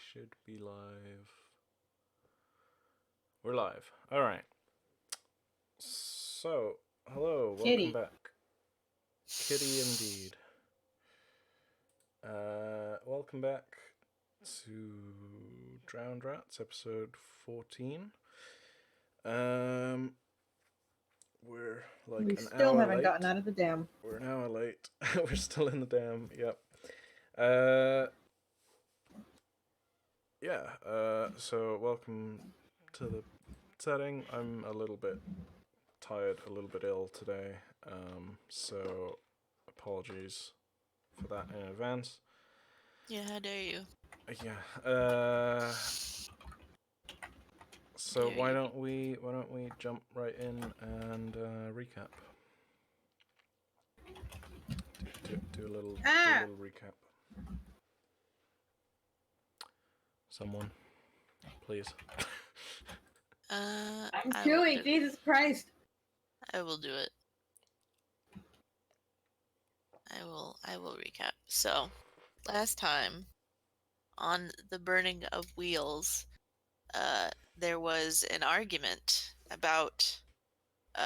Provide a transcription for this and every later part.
should be live. We're live. All right. So, hello, Kitty. welcome back. Kitty indeed. Welcome back to Drowned Rats, episode 14. We're like We an still hour haven't late. gotten out of the dam. We're an hour late. We're still in the dam. Yep. So welcome to the setting. I'm a little bit tired, a little bit ill today. So apologies for that in advance. Yeah, how dare you? Yeah. So why don't we jump right in and recap? Do a little recap. Someone, please. I'm chewing, Jesus Christ. I will do it. I will recap. So, last time on the burning of wheels, there was an argument about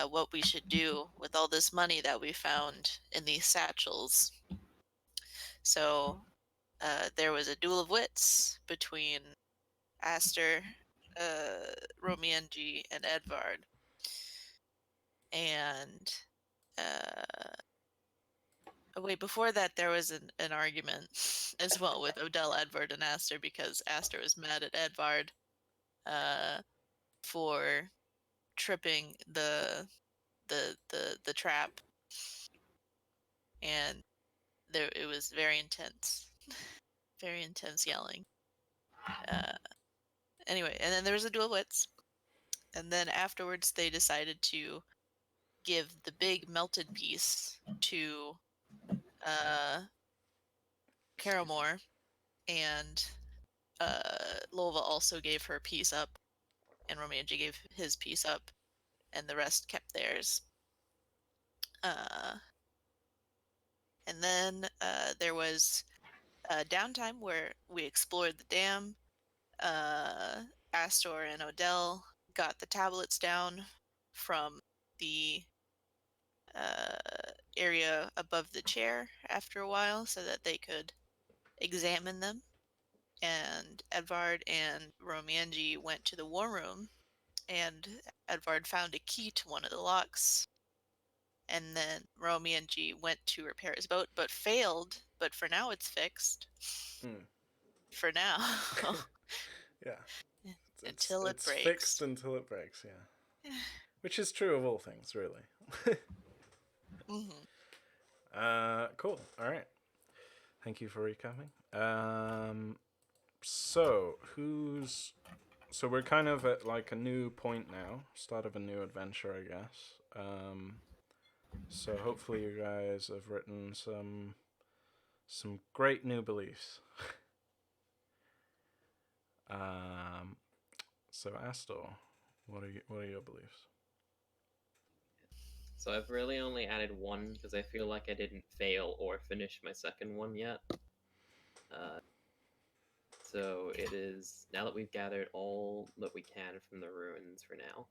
what we should do with all this money that we found in these satchels. So, there was a duel of wits between Astor, Romienji, and Edvard. And wait, before that, there was an argument as well with Odelle, Edvard, and Astor because Astor was mad at Edvard for tripping the trap, and it was very intense, very intense yelling. Anyway, and then there was a duel of wits, and then afterwards they decided to give the big melted piece to Caramore, and Lova also gave her piece up, and Romienji gave his piece up, and the rest kept theirs. And then there was downtime where we explored the dam. Astor and Odelle got the tablets down from the area above the chair after a while so that they could examine them. And Edvard and Romienji went to the war room, and Edvard found a key to one of the locks. And then Romienji went to repair his boat, but failed. But for now, it's fixed. For now. Yeah. Until it breaks. It's fixed until it breaks, yeah. Which is true of all things, really. Cool. All right. Thank you for recapping. So we're kind of at like a new point now, start of a new adventure, I guess. So hopefully you guys have written some great new beliefs. So Astor, what are your beliefs? So I've really only added one because I feel like I didn't fail or finish my second one yet. So it is, now that we've gathered all that we can from the ruins for now,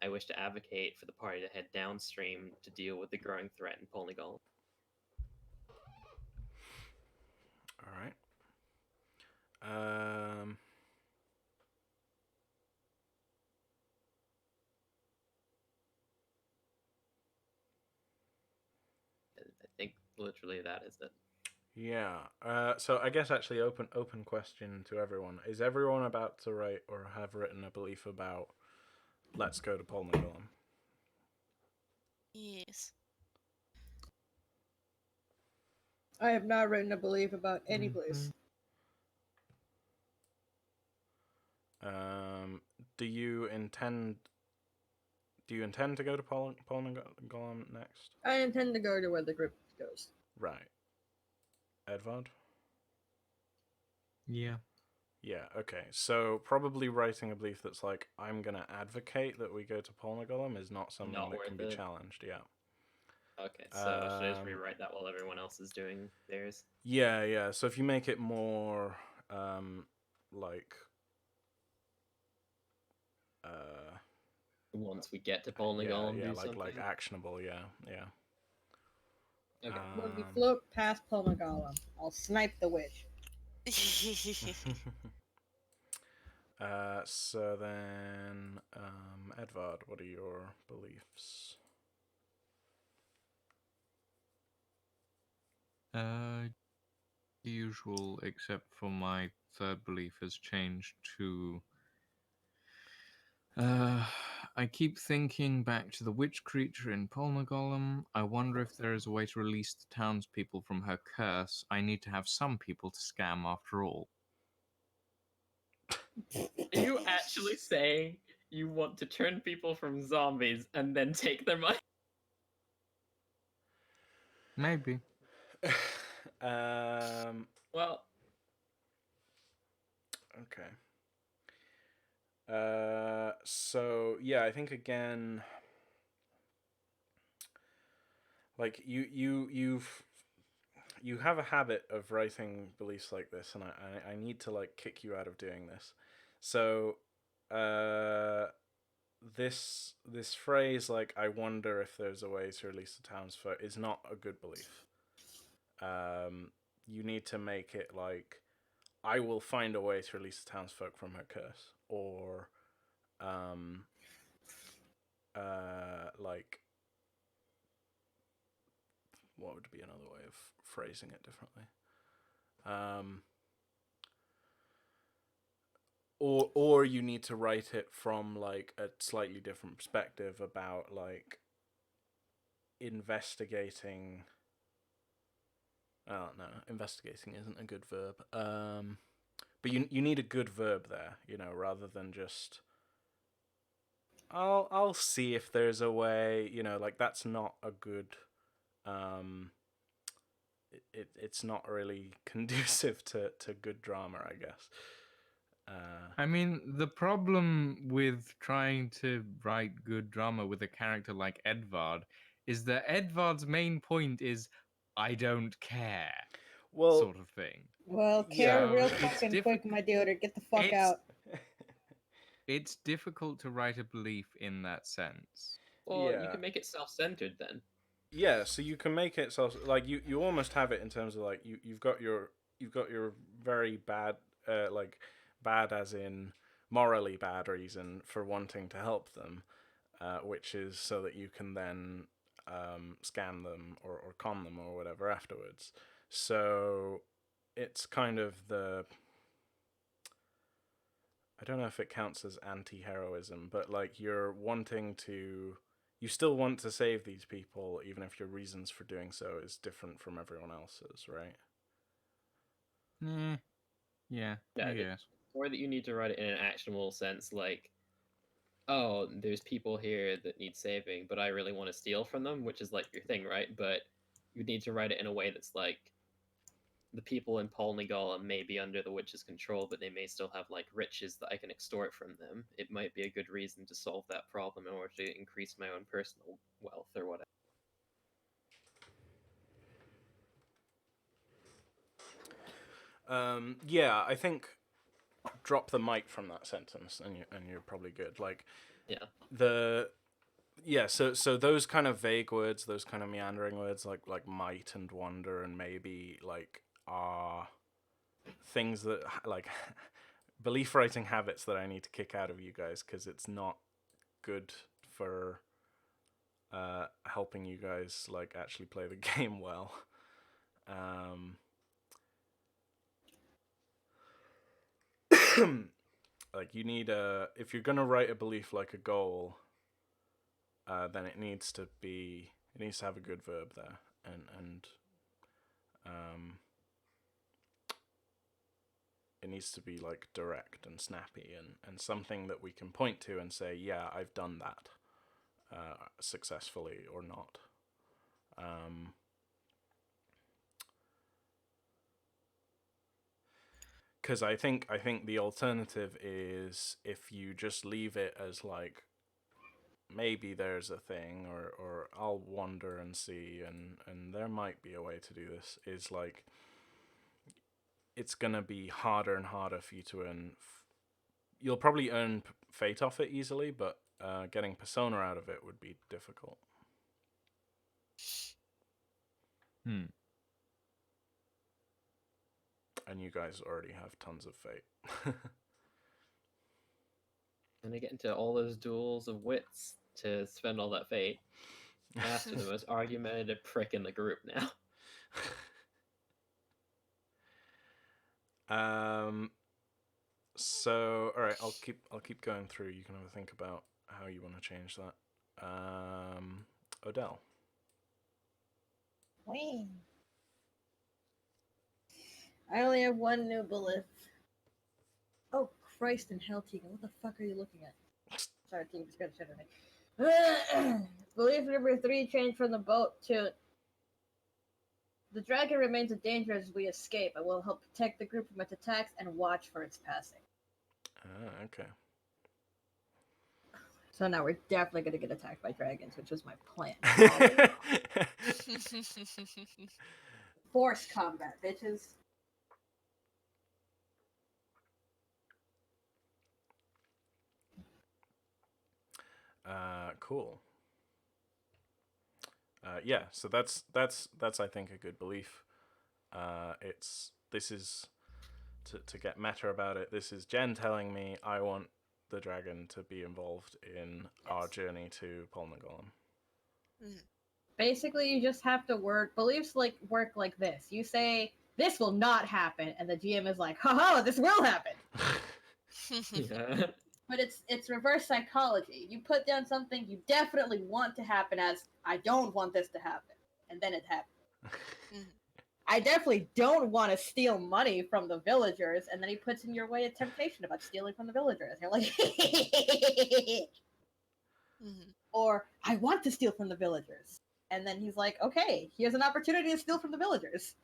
I wish to advocate for the party to head downstream to deal with the growing threat in Polygol. All right. I think literally that is it. Yeah. So I guess actually open question to everyone. Is everyone about to write or have written a belief about let's go to Polygolum? Yes. I have not written a belief about any place. Do you intend to go to Polygolum next? I intend to go to where the group goes. Right. Edvard? Yeah. Yeah, okay. So probably writing a belief that's like, I'm going to advocate that we go to Polygolum is not something that can be challenged, yeah. Okay, so should I just rewrite that while everyone else is doing theirs? Yeah. So if you make it more like Once we get to Polnagon, yeah, do something. like actionable, yeah. Okay. When we float past Polnagollum, I'll snipe the witch. So then, Edvard, what are your beliefs? Usual, except for my third belief has changed to. I keep thinking back to the witch creature in Polnagollum. I wonder if there is a way to release the townspeople from her curse. I need to have some people to scam after all. Are you actually saying you want to turn people from zombies and then take their money? Maybe. Well, Okay. So yeah, I think again, like you have a habit of writing beliefs like this, and I need to like kick you out of doing this. So, this phrase, like, I wonder if there's a way to release the townsfolk, is not a good belief. You need to make it like, I will find a way to release the townsfolk from her curse, or like, what would be another way of phrasing it differently? Or you need to write it from like a slightly different perspective about like investigating. Oh no, investigating isn't a good verb. But you need a good verb there, you know, rather than just I'll see if there's a way, you know, like that's not a good it's not really conducive to good drama, I guess. I mean, the problem with trying to write good drama with a character like Edvard is that Edvard's main point is, I don't care, Well, sort of thing. Well, care Yeah. real So it's fucking quick, my dude. Get the fuck it's- out. It's difficult to write a belief in that sense. well, you Yeah. can make it self-centered then. Yeah, so you can make it so like you almost have it in terms of like you've got your very bad like bad as in morally bad reason for wanting to help them, which is so that you can then scam them or con them or whatever afterwards. So it's kind of I don't know if it counts as anti-heroism, but like you still want to save these people, even if your reasons for doing so is different from everyone else's, right? Yeah, Yeah, I guess. Or that you need to write it in an actionable sense, like, oh, there's people here that need saving, but I really want to steal from them, which is like your thing, right? But you need to write it in a way that's like, the people in Polnagollum may be under the witch's control, but they may still have like riches that I can extort from them. It might be a good reason to solve that problem in order to increase my own personal wealth or whatever. Yeah, I think drop the mic from that sentence, and you're probably good. Like, Yeah. So those kind of vague words, those kind of meandering words, like might and wonder and maybe, like, are things that like belief writing habits that I need to kick out of you guys, because it's not good for helping you guys like actually play the game well. Like, you need if you're gonna write a belief like a goal, then it needs to have a good verb there, and it needs to be like direct and snappy, and something that we can point to and say, yeah, I've done that successfully or not. Because I think the alternative is if you just leave it as like, maybe there's a thing, or I'll wander and see, and there might be a way to do this, is like it's gonna be harder and harder for you to earn. You'll probably earn fate off it easily, but getting persona out of it would be difficult. And you guys already have tons of fate. And I get into all those duels of wits to spend all that fate. After the most argumentative prick in the group now. So all right, I'll keep going through. You can have a think about how you want to change that. Odelle. Wayne. I only have one new belief. Oh, Christ in hell, Tegan. What the fuck are you looking at? Sorry, Tegan, just got shit at me. Belief number 3 changed from the boat to... The dragon remains a danger as we escape. I will help protect the group from its attacks and watch for its passing. Okay. So now we're definitely going to get attacked by dragons, which was my plan. Force combat, bitches. Cool. Yeah, so that's I think a good belief. This is to get meta about it. This is Jen telling me I want the dragon to be involved in our journey to Polnagolem. Basically, you just have to beliefs work like this. You say this will not happen, and the GM is like, haha, this will happen. Yeah. But it's reverse psychology. You put down something you definitely want to happen as, I don't want this to happen. And then it happens. I definitely don't want to steal money from the villagers. And then he puts in your way a temptation about stealing from the villagers. And you're like, Or, I want to steal from the villagers. And then he's like, okay, here's an opportunity to steal from the villagers.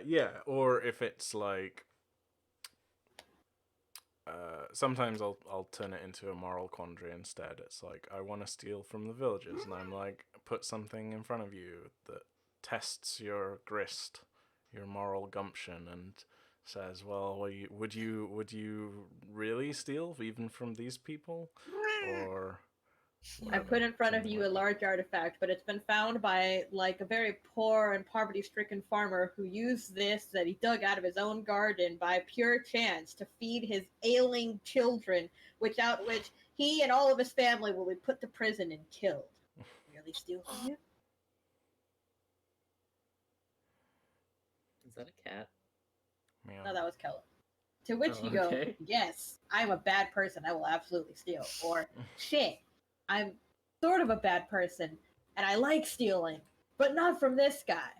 Yeah, or if it's like, sometimes I'll turn it into a moral quandary instead. It's like, I want to steal from the villagers, and I'm like, put something in front of you that tests your grist, your moral gumption, and says, well, would you really steal even from these people, or... I put in front of you a large artifact, but it's been found by a very poor and poverty-stricken farmer who used this that he dug out of his own garden by pure chance to feed his ailing children, without which he and all of his family will be put to prison and killed. Really steal from you? Is that a cat? Meow. No, that was Kelu. To which you go, okay. yes, I'm a bad person, I will absolutely steal. Or, shit, I'm sort of a bad person, and I like stealing, but not from this guy.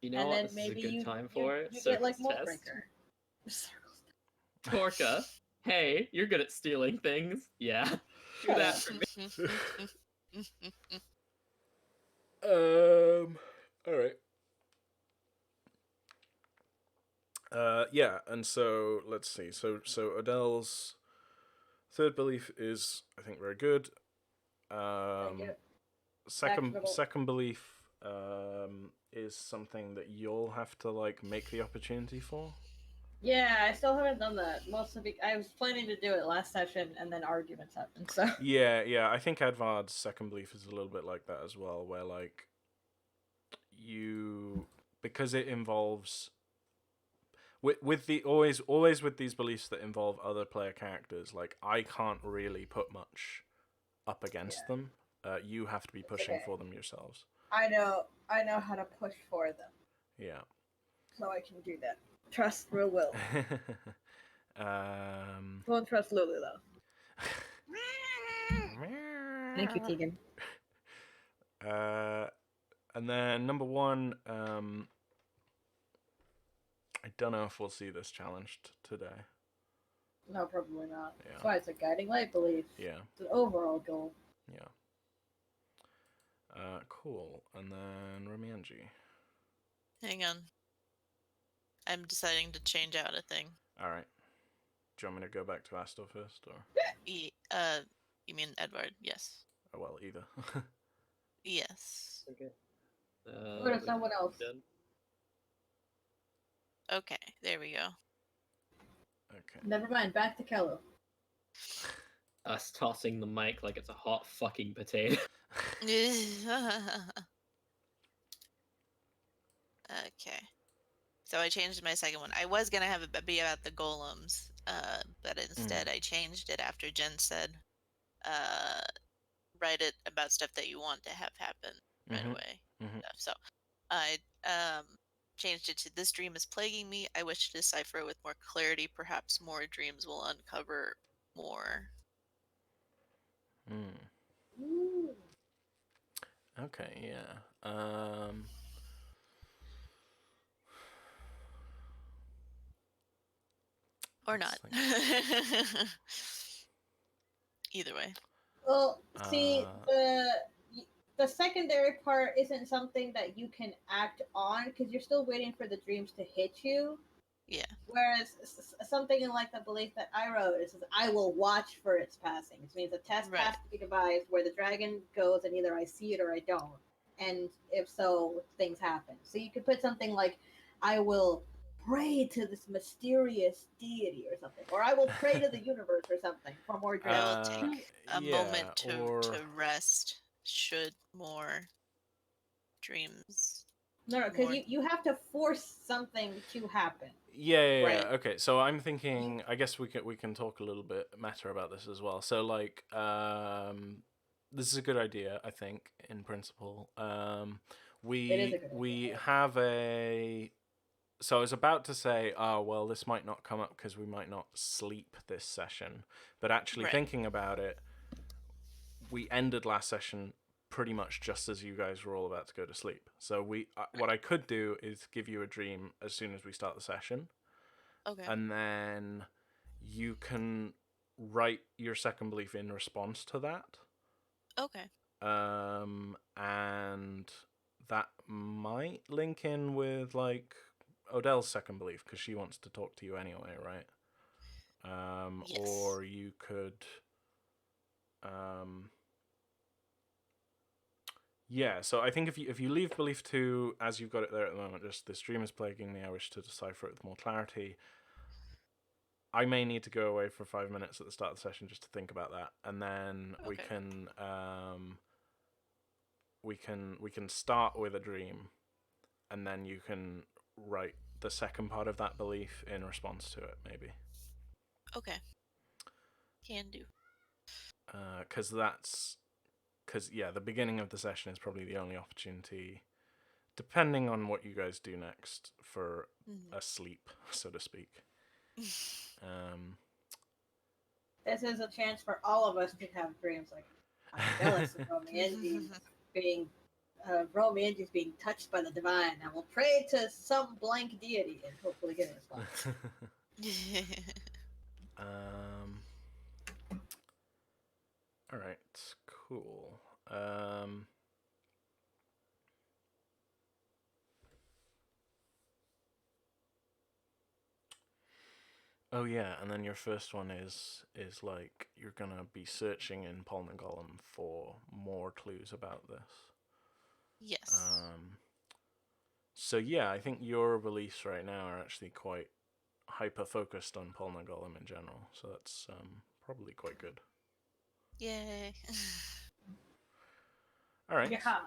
You know And what then this maybe is a good you, time you, for? you get like Circles Mold test. Breaker. Torka, hey, you're good at stealing things. Yeah. Do that for me. Alright. Yeah, and so let's see. So Odelle's third belief is, I think, very good. Second belief is something that you'll have to make the opportunity for. Yeah, I still haven't done that. I was planning to do it last session, and then arguments happened. So Yeah. I think Edvard's second belief is a little bit like that as well, where because it involves with the always with these beliefs that involve other player characters, I can't really put much up against them. You have to be pushing for them yourselves. I know how to push for them. Yeah. So I can do that. Trust real will. Don't trust Lulu though. Thank you, Tegan. And then number 1, I don't know if we'll see this challenged today. No, probably not. Yeah. That's why it's a guiding light belief. Yeah. It's an overall goal. Yeah. Cool. And then Romienji. Hang on. I'm deciding to change out a thing. All right. Do you want me to go back to Astor first, or? You mean Edvard? Yes. Oh, well, either. Yes. Okay. Go to someone else. Done. Okay, there we go. Okay. Never mind. Back to Kelu. Us tossing the mic like it's a hot fucking potato. Okay. So I changed my second one. I was gonna have it be about the golems, but instead I changed it after Jen said, write it about stuff that you want to have happen right away. So I changed it to this dream is plaguing me. I wish to decipher it with more clarity. Perhaps more dreams will uncover more. Ooh. Okay, yeah. Or let's not. think. Either way. Well, see, the secondary part isn't something that you can act on because you're still waiting for the dreams to hit you. Yeah. Whereas something in like the belief that I wrote is I will watch for its passing. It means a test Right. has to be devised where the dragon goes and either I see it or I don't. And if so, things happen. So you could put something like, I will pray to this mysterious deity or something. Or I will pray to the universe or something for more I dreams. will take a yeah, moment to rest should more dreams. No, because you have to force something to happen. Yeah. Right. Okay, so I'm thinking. I guess we can talk a little bit meta about this as well. So like, this is a good idea. I think in principle. It is a good we idea. have a. So I was about to say, oh well, this might not come up because we might not sleep this session. But actually Right. thinking about it, we ended last session pretty much just as you guys were all about to go to sleep. So what I could do is give you a dream as soon as we start the session. Okay. And then you can write your second belief in response to that. Okay. And that might link in with like Odelle's second belief because she wants to talk to you anyway, right? Yes. Or you could yeah, so I think if you leave belief 2 as you've got it there at the moment, just this dream is plaguing me, I wish to decipher it with more clarity. I may need to go away for 5 minutes at the start of the session just to think about that, and then we can start with a dream, and then you can write the second part of that belief in response to it, maybe. Okay. Can do. Because the beginning of the session is probably the only opportunity, depending on what you guys do next, for a sleep, so to speak. This is a chance for all of us to have dreams like I'm jealous of Romienji's being touched by the divine. I will pray to some blank deity and hopefully get a response. All right, cool. Oh yeah, and then your first one is like you're gonna be searching in Golem for more clues about this. Yes. So yeah, I think your beliefs right now are actually quite hyper focused on Golem in general. So that's probably quite good. Yay. All right. Yeah.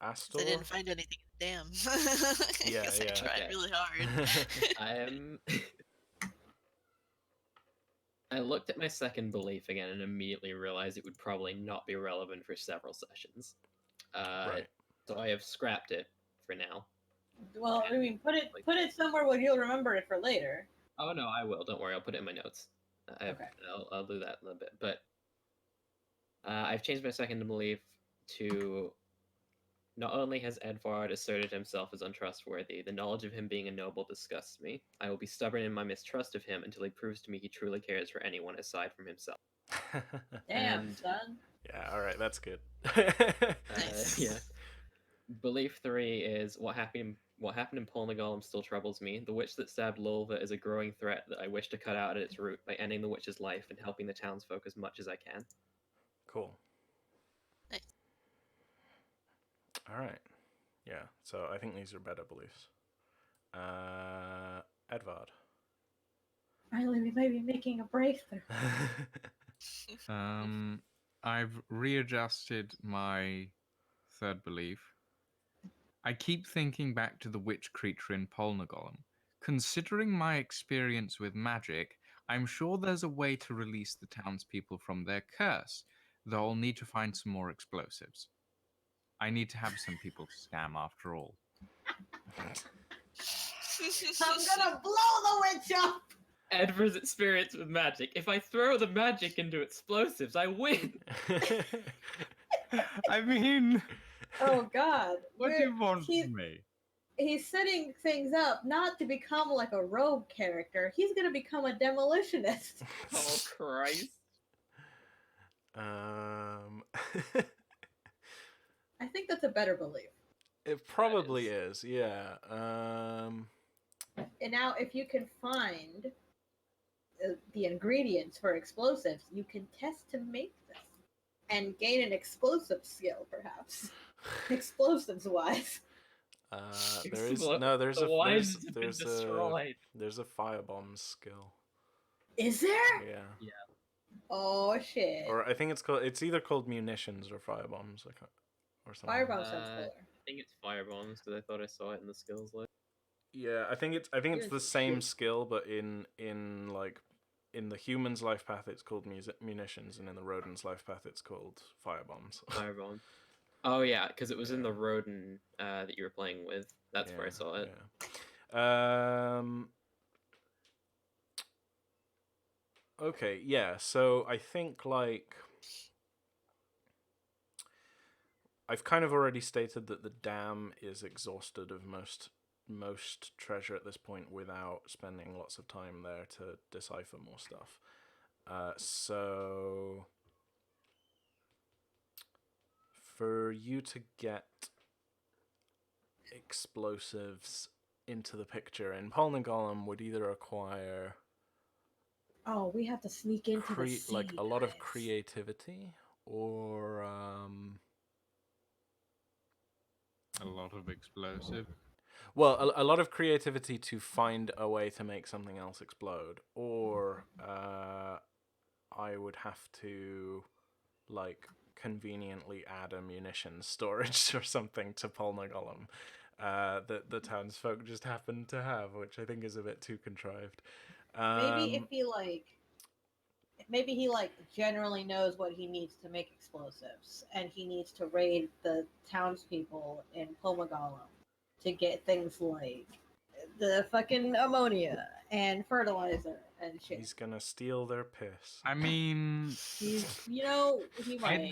Astor. I didn't find anything. Damn. Yeah, I tried really hard. I looked at my second belief again and immediately realized it would probably not be relevant for several sessions. Right. So I have scrapped it for now. Well, I mean, put it somewhere where you'll remember it for later. Oh no, I will. Don't worry, I'll put it in my notes. Okay. I'll do that in a bit. But I've changed my second belief to not only has Edvard asserted himself as untrustworthy, the knowledge of him being a noble disgusts me. I will be stubborn in my mistrust of him until he proves to me he truly cares for anyone aside from himself. Damn, son. Yeah, all right, that's good. Nice. Yeah. Belief 3 is what happened what happened in Polnagolem still troubles me. The witch that stabbed Lulva is a growing threat that I wish to cut out at its root by ending the witch's life and helping the townsfolk as much as I can. Cool. Nice. All right. Yeah. So I think these are better beliefs. Edvard. Finally, we might be making a breakthrough. I've readjusted my third belief. I keep thinking back to the witch creature in Polnagolem. Considering my experience with magic, I'm sure there's a way to release the townspeople from their curse, though I'll need to find some more explosives. I need to have some people to scam after all. I'm gonna blow the witch up! Edvard's experience with magic. If I throw the magic into explosives, I win! I mean, Oh god. what do you want from me? He's setting things up not to become like a rogue character. He's gonna become a demolitionist. Oh, Christ. I think that's a better belief. It probably is, yeah. And now, if you can find the ingredients for explosives, you can test to make this and gain an explosive skill, perhaps. Explosives wise. There's The a wines have been destroyed. there's a firebomb skill. Is there? Yeah. Oh shit. Or I think it's either called munitions or firebombs, or something. Firebomb sounds cooler. I think it's firebombs because I thought I saw it in the skills list. Yeah, I think it's Here's the the same shit. skill, but in the human's life path it's called munitions, and in the Roden's life path it's called firebombs. Firebomb. Oh yeah, because it was in the Roden that you were playing with. That's where I saw it. Yeah. Okay, yeah. So I think I've kind of already stated that the dam is exhausted of most treasure at this point without spending lots of time there to decipher more stuff. So for you to get explosives into the picture in Polnagolem would either require Oh, we have to sneak into the sea, like a lot of guys. creativity or A lot of explosive. well, a lot of creativity to find a way to make something else explode, or I would have to like conveniently add a munitions storage or something to Polnagolem that the townsfolk just happen to have, which I think is a bit too contrived. Maybe if he generally knows what he needs to make explosives, and he needs to raid the townspeople in Pomagala to get things like the fucking ammonia and fertilizer and shit. He's gonna steal their piss. I mean, He might.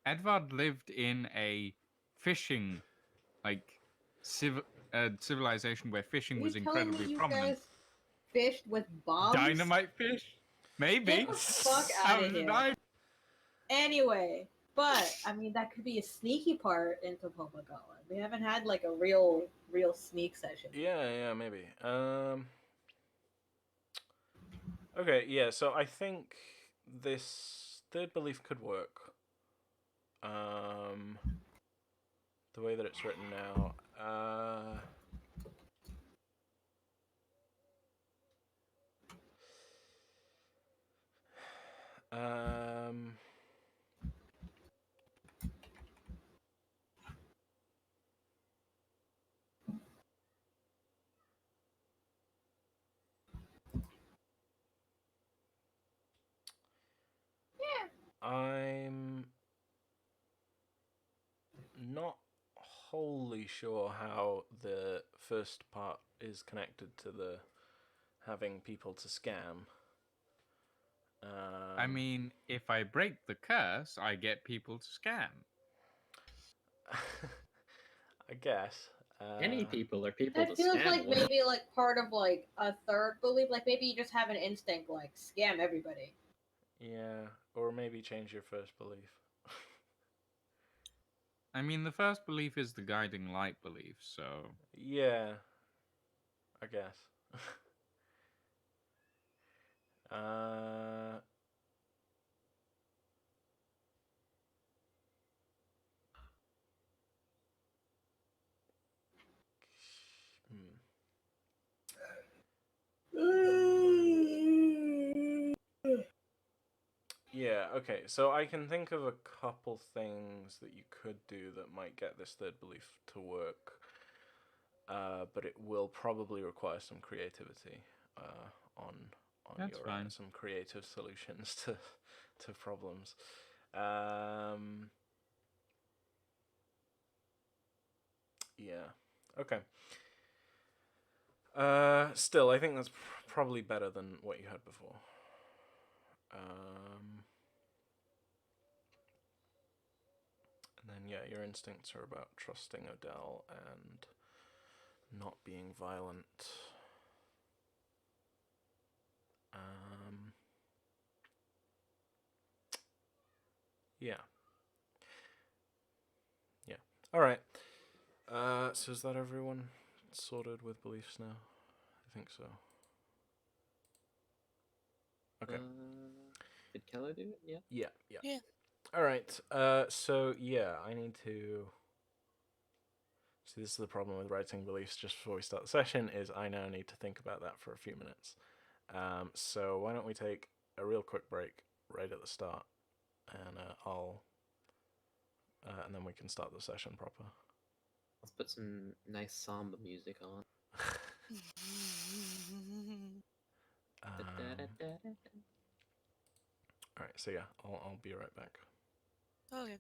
Edvard lived in a fishing, civilization where fishing was incredibly you prominent. guys fished with bombs? Dynamite fish? Maybe. Get the fuck How out of did here. I- Anyway, but I mean that could be a sneaky part into Pomagala. We haven't had like a real sneak session. Yeah, maybe. Okay, yeah, so I think this third belief could work. The way that it's written now. I'm not wholly sure how the first part is connected to the having people to scam. I mean, if I break the curse, I get people to scam. I guess. Any people are people That to feels scam. like maybe like part of like a third belief. Like maybe you just have an instinct like scam everybody. Yeah, or maybe change your first belief. I mean, the first belief is the guiding light belief, so... Yeah, I guess. uh, hmm. Yeah, okay, so I can think of a couple things that you could do that might get this third belief to work, but it will probably require some creativity on That's your fine. some creative solutions to problems. Yeah, okay. Still, I think that's probably better than what you had before. And then, yeah, your instincts are about trusting Odelle and not being violent. Yeah. Yeah. All right. So is that everyone sorted with beliefs now? I think so. Okay. Did Kelu do it? Yeah. Yeah. Yeah. Yeah. All right. So yeah, I need to. See, this is the problem with writing beliefs just before we start the session, is I now need to think about that for a few minutes. So why don't we take a real quick break right at the start, and and then we can start the session proper. Let's put some nice samba music on. All right, so yeah, I'll be right back. Okay.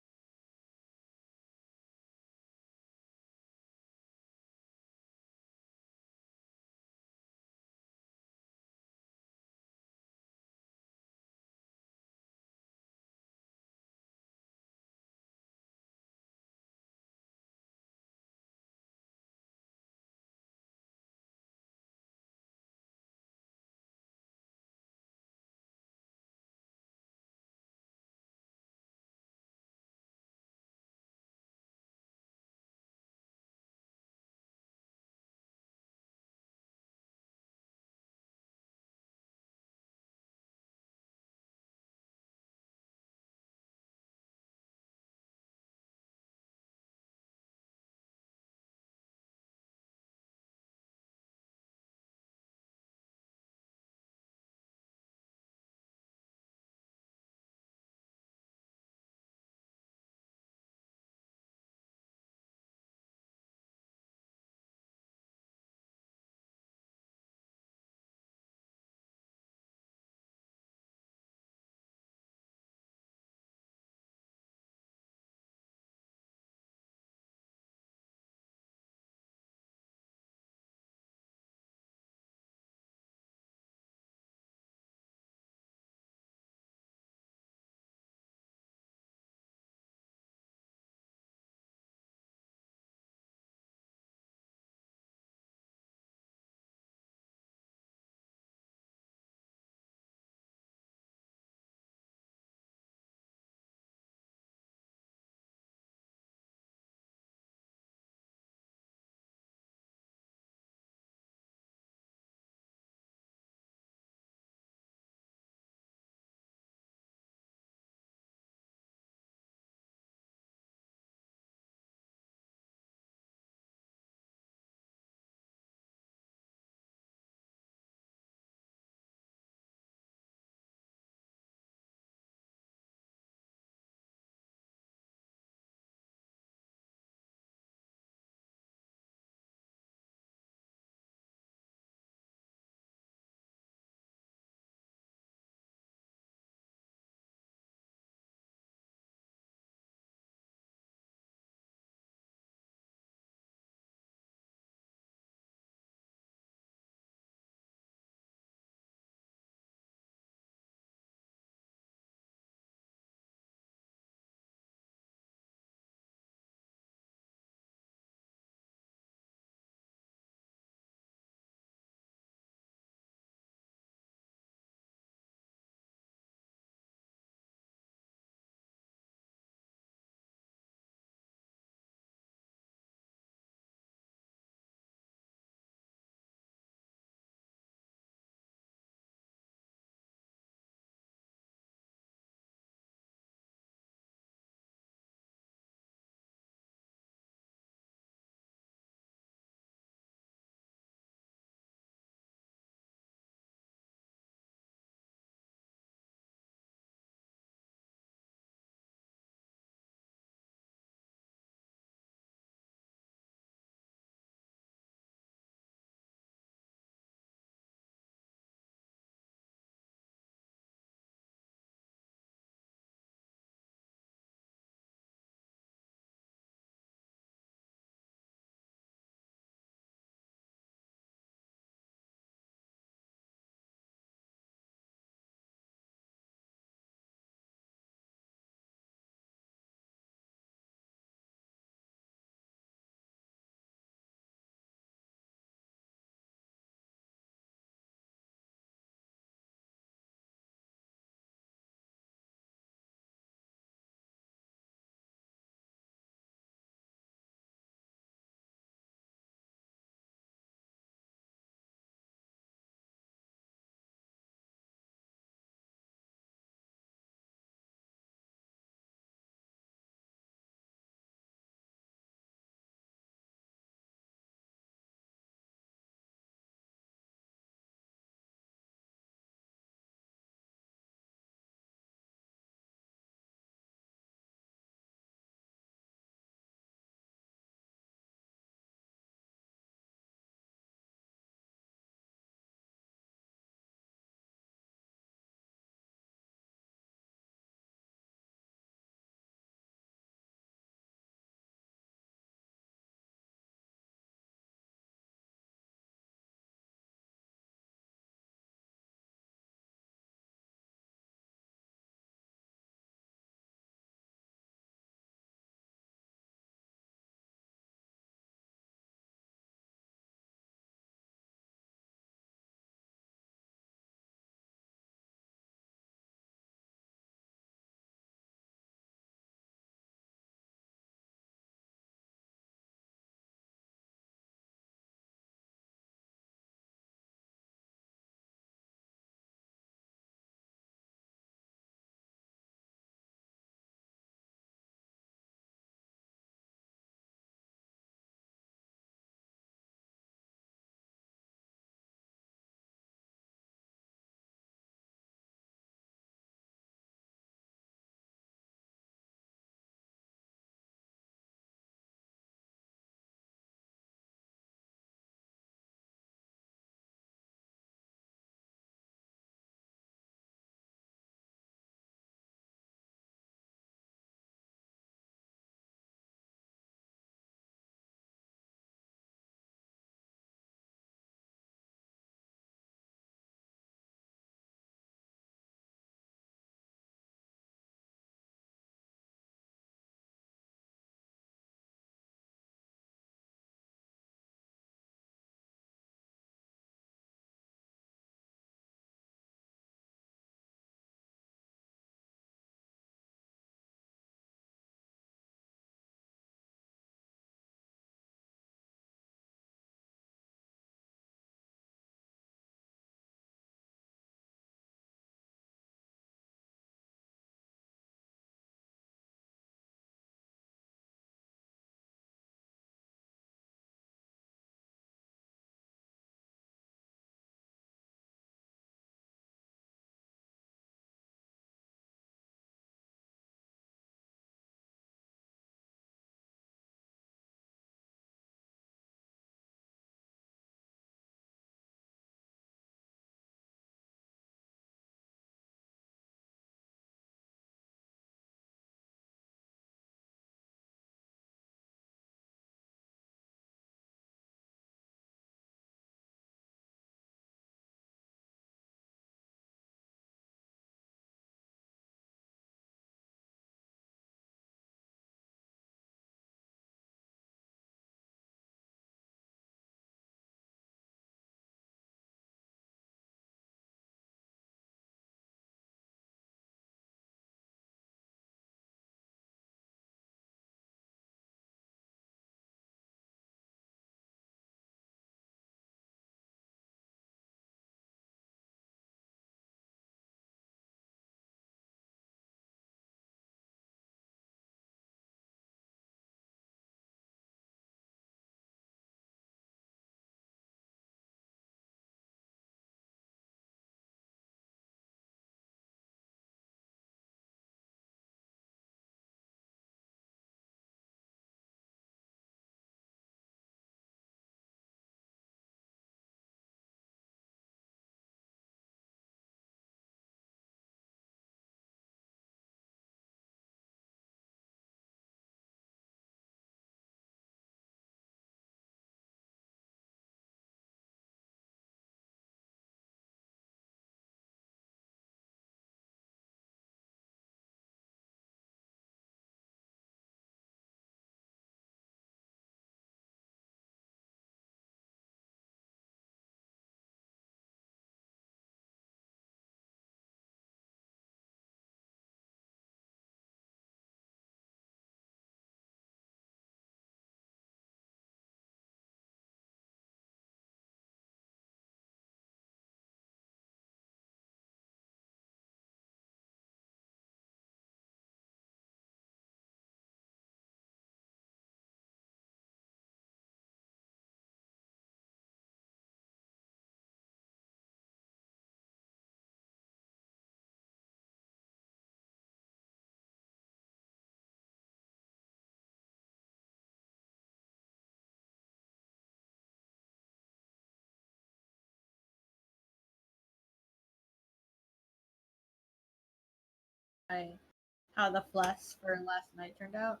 how the flask for last night turned out.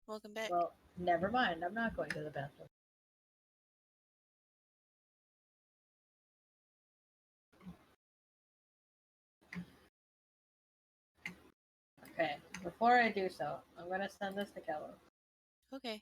Welcome back. Well, never mind. I'm not going to the bathroom. Okay, before I do so, I'm gonna send this to Kelu. Okay.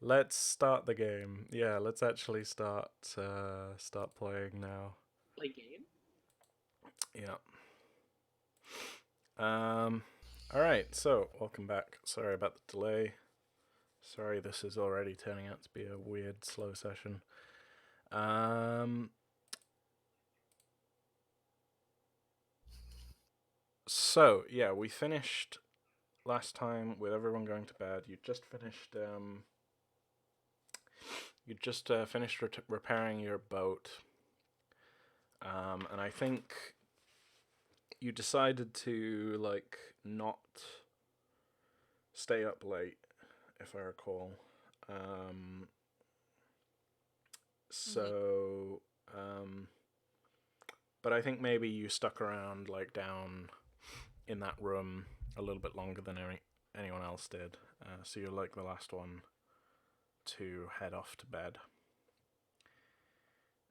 Let's start the game. Yeah, let's actually start playing now. Play game? Yeah. All right. So, welcome back. Sorry about the delay. Sorry, this is already turning out to be a weird, slow session. So, yeah, we finished last time with everyone going to bed. You just finished repairing your boat. And I think you decided to like not stay up late, if I recall. But I think maybe you stuck around like down in that room a little bit longer than anyone else did. So you're like the last one to head off to bed.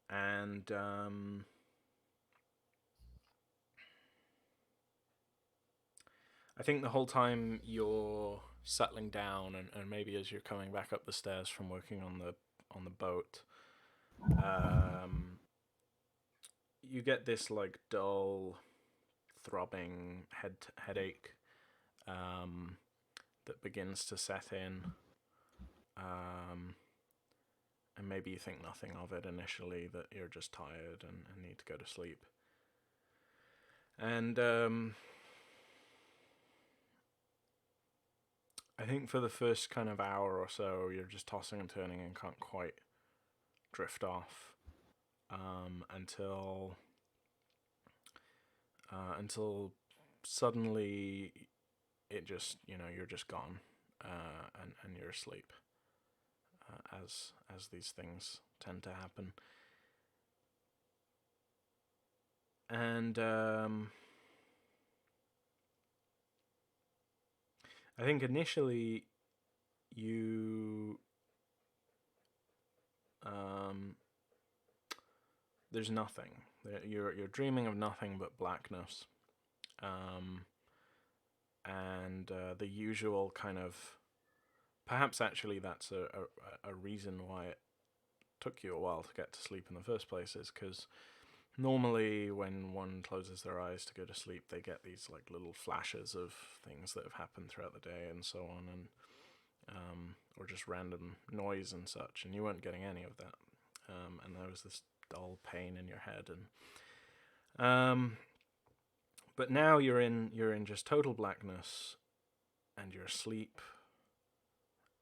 And I think the whole time you're settling down, and maybe as you're coming back up the stairs from working on the boat, you get this like dull, throbbing headache that begins to set in, and maybe you think nothing of it initially, that you're just tired and need to go to sleep. And I think for the first kind of hour or so, you're just tossing and turning and can't quite drift off until suddenly it just, you're just gone, and you're asleep, as these things tend to happen. And I think initially there's nothing. You're dreaming of nothing but blackness, and the usual kind of. Perhaps actually that's a reason why it took you a while to get to sleep in the first place, is because normally when one closes their eyes to go to sleep, they get these like little flashes of things that have happened throughout the day and so on, and or just random noise and such, and you weren't getting any of that, and there was this dull pain in your head, and but now you're in just total blackness, and you're asleep,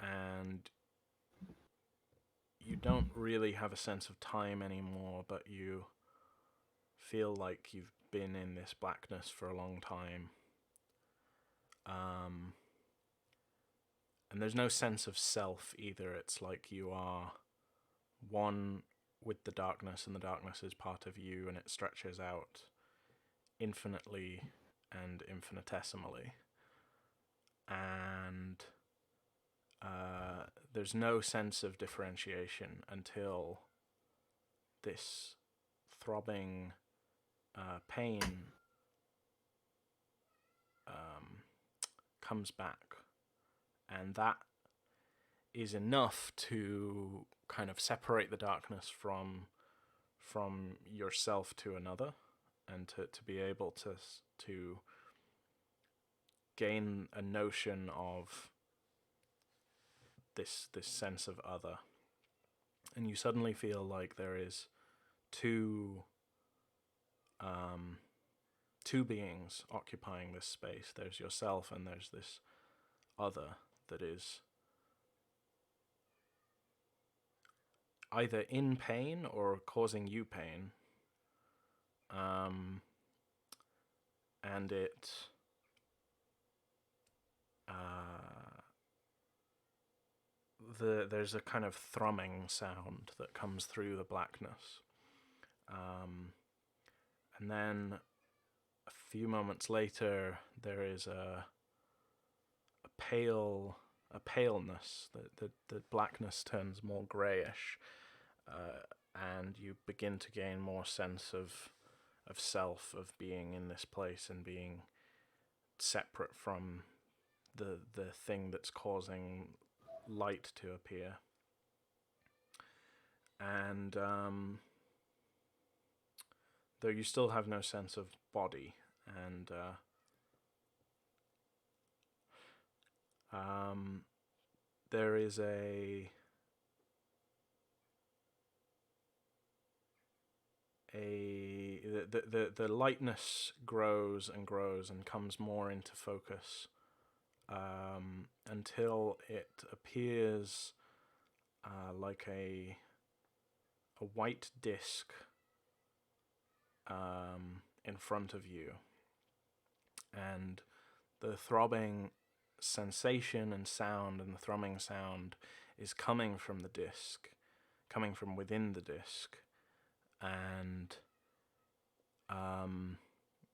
and you don't really have a sense of time anymore, but you feel like you've been in this blackness for a long time. And there's no sense of self either. It's like you are one with the darkness, and the darkness is part of you, and it stretches out infinitely and infinitesimally. And there's no sense of differentiation until this throbbing pain comes back, and that is enough to kind of separate the darkness from yourself to another, and to be able to gain a notion of this sense of other, and you suddenly feel like there is two beings occupying this space. There's yourself, and there's this other that is either in pain or causing you pain, and it there's a kind of thrumming sound that comes through the blackness, and then a few moments later there is a paleness. The blackness turns more greyish, and you begin to gain more sense of self, of being in this place and being separate from the thing that's causing light to appear. And though you still have no sense of body, and there is the lightness grows and grows and comes more into focus until it appears like a white disc in front of you, and the throbbing sensation and sound and the thrumming sound is coming from the disc, coming from within the disc, and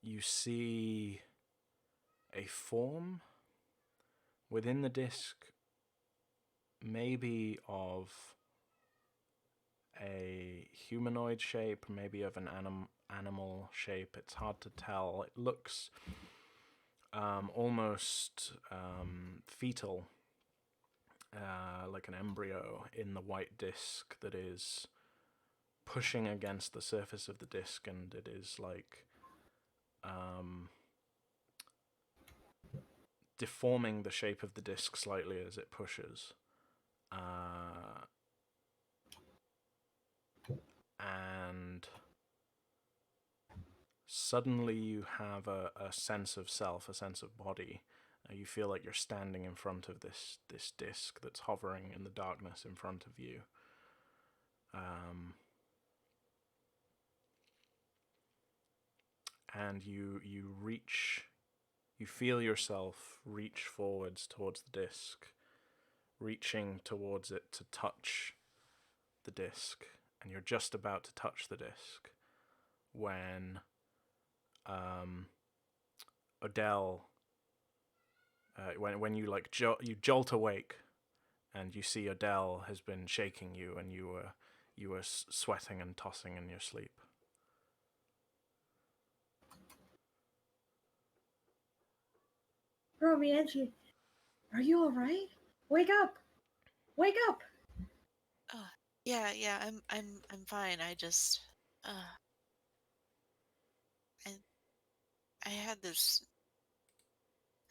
you see a form within the disc, maybe of a humanoid shape, maybe of an animal shape. It's hard to tell. It looks almost fetal, like an embryo in the white disc that is pushing against the surface of the disc, and it is like deforming the shape of the disc slightly as it pushes. And suddenly you have a sense of self, a sense of body. You feel like you're standing in front of this disc that's hovering in the darkness in front of you. And you feel yourself reach forwards towards the disc, reaching towards it to touch the disc, and you're just about to touch the disc when Odelle, when you like you jolt awake, and you see Odelle has been shaking you, and you were sweating and tossing in your sleep. Romienji, are you all right? Wake up! Wake up! Yeah, I'm fine. I just, I had this,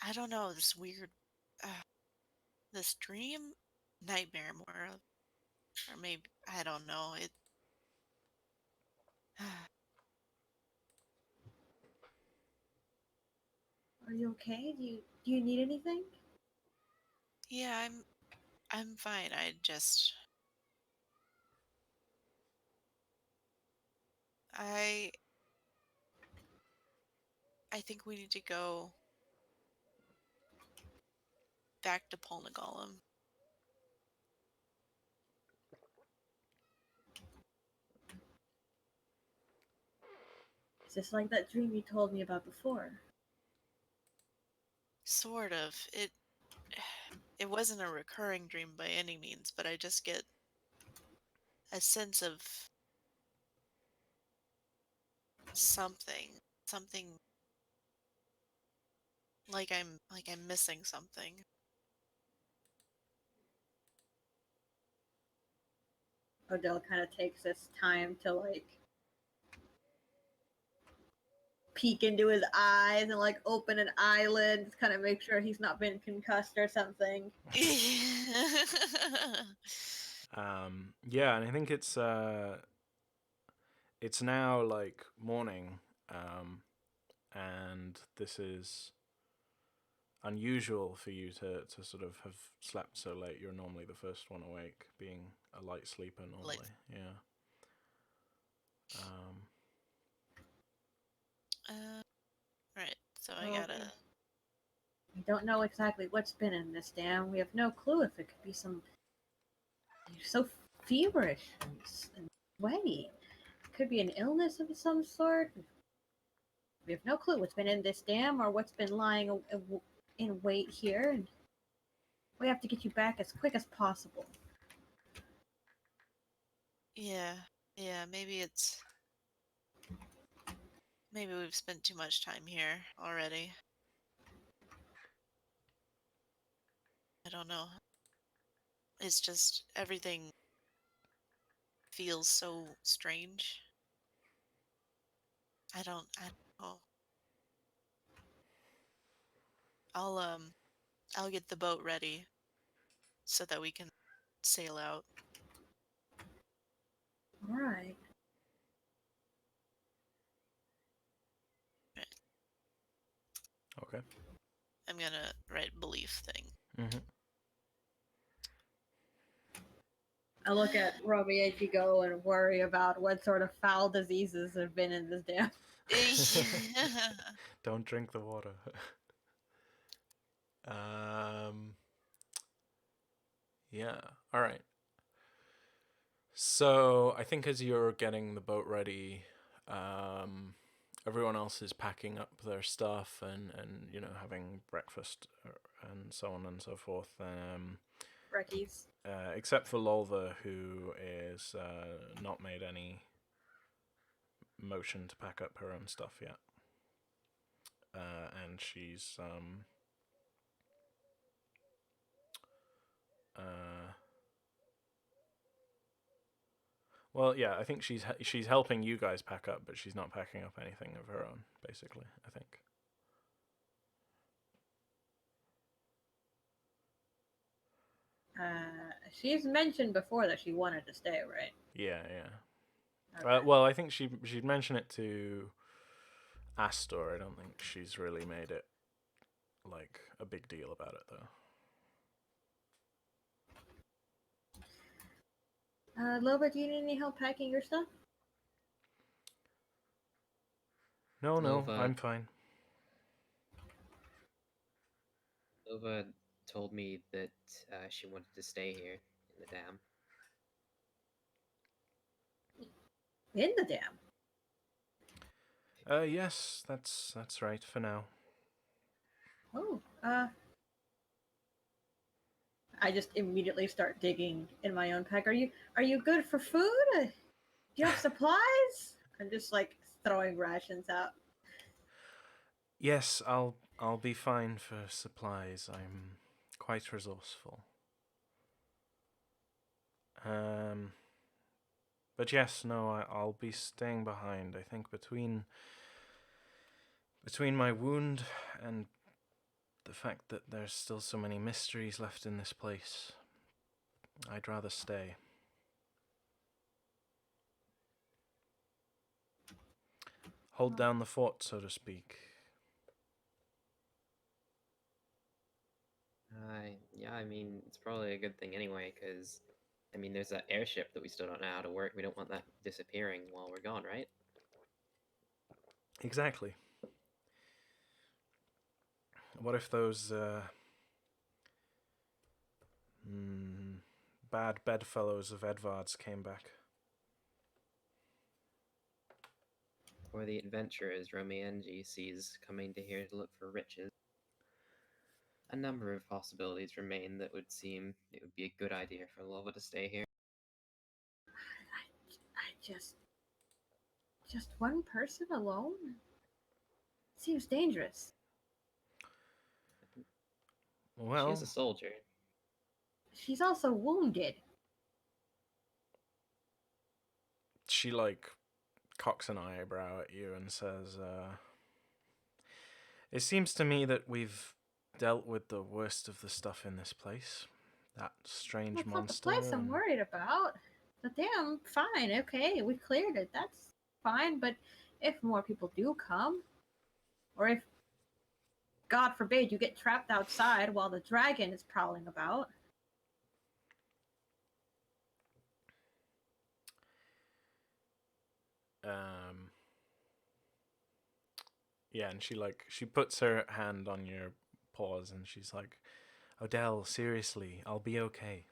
I don't know, this weird, this dream, nightmare more, or maybe, I don't know, it, Are you okay? Do you need anything? yeah, I'm fine. I I think we need to go back to Polnagollum. Is this like that dream you told me about before? Sort of. It wasn't a recurring dream by any means, but I just get a sense of something like I'm missing something. Odelle kind of takes this time to like peek into his eyes and like open an eyelid, kind of make sure he's not been concussed or something. Yeah, and I think it's now like morning, and this is unusual for you to sort of have slept so late. You're normally the first one awake, being a light sleeper normally. Yeah. Right. So I gotta. We don't know exactly what's been in this dam. We have no clue if it could be some. You're so feverish and sweaty. It could be an illness of some sort. We have no clue what's been in this dam or what's been lying in wait here, and we have to get you back as quick as possible. Yeah. Maybe we've spent too much time here already. I don't know. It's just everything feels so strange. I don't know. I'll get the boat ready so that we can sail out. All right. Okay. I'm gonna write belief thing. Mm-hmm. I look at Romienji go and worry about what sort of foul diseases have been in this dam. Don't drink the water. Yeah. All right. So I think as you're getting the boat ready, everyone else is packing up their stuff and having breakfast and so on and so forth. Reckies. Except for Lolva, who is not made any motion to pack up her own stuff yet. And she's well, yeah, I think she's helping you guys pack up, but she's not packing up anything of her own, basically, I think. She's mentioned before that she wanted to stay, right? Yeah, yeah. Okay. Well, I think she'd mentioned it to Astor. I don't think she's really made it like a big deal about it, though. Loba, do you need any help packing your stuff? No, Lova, I'm fine. Lova told me that she wanted to stay here in the dam. In the dam. Yes, that's right for now. Oh, I just immediately start digging in my own pack. Are you good for food? Do you have supplies? I'm just like throwing rations out. Yes, I'll be fine for supplies. I'm quite resourceful. But yes, no, I'll be staying behind. I think between my wound and the fact that there's still so many mysteries left in this place, I'd rather stay. Hold down the fort, so to speak. Yeah, I mean, it's probably a good thing anyway, because, I mean, there's that airship that we still don't know how to work. We don't want that disappearing while we're gone, right? Exactly. What if those bad bedfellows of Edvard's came back? Or the adventurers Romienji sees coming to here to look for riches. A number of possibilities remain that would seem it would be a good idea for Lova to stay here. I just one person alone? Seems dangerous. Well, She's a soldier. She's also wounded. she cocks an eyebrow at you and says, "It seems to me that we've dealt with the worst of the stuff in this place. That strange That's monster." not the place I'm worried about. The dam, fine, okay, we cleared it. That's fine, but if more people do come, or if, God forbid, you get trapped outside while the dragon is prowling about. Yeah, and she puts her hand on your paws and she's like, "Odelle, seriously, I'll be okay."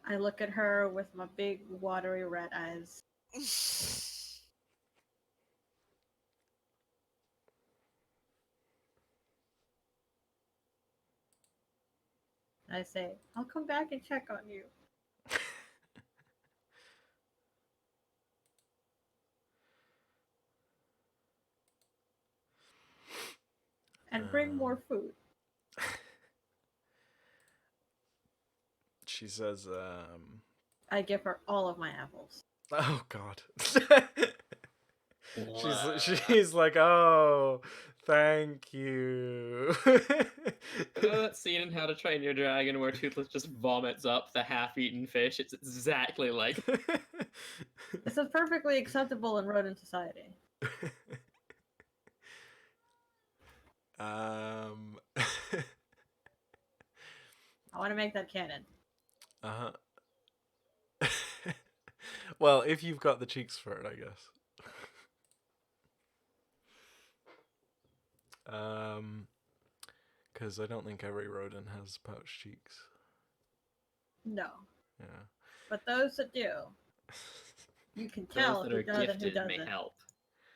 I look at her with my big, watery red eyes. I say, I'll come back and check on you. And bring more food. She says, I give her all of my apples. oh god. she's like, oh, thank you. You know that scene in How to Train Your Dragon where Toothless just vomits up the half-eaten fish? It's exactly like. This is perfectly acceptable in Roden society. I want to make that canon. Well, if you've got the cheeks for it, I guess. Because I don't think every Roden has pouch cheeks. No. Yeah. But those that do, you can tell Those that who are does and who gifted may doesn't. help.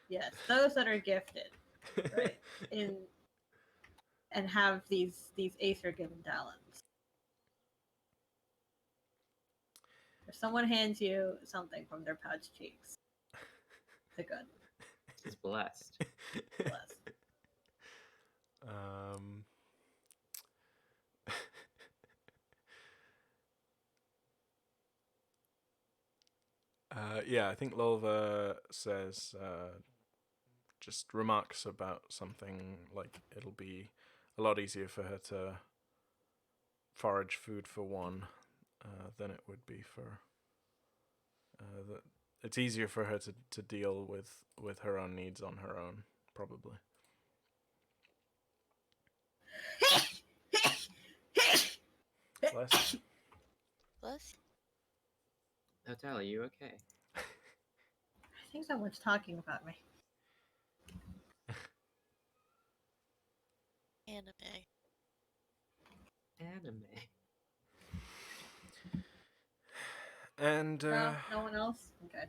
Yes, those that are gifted, right? And have these Aether given talents. If someone hands you something from their pouch cheeks, it's a good. He's blessed. Bless. Yeah, I think Lolva says, just remarks about something like it'll be a lot easier for her to forage food for one than it would be for it's easier for her to deal with her own needs on her own, probably. Bless. Bless. Odelle, are you okay? I think someone's talking about me. Anime. And No one else? Okay.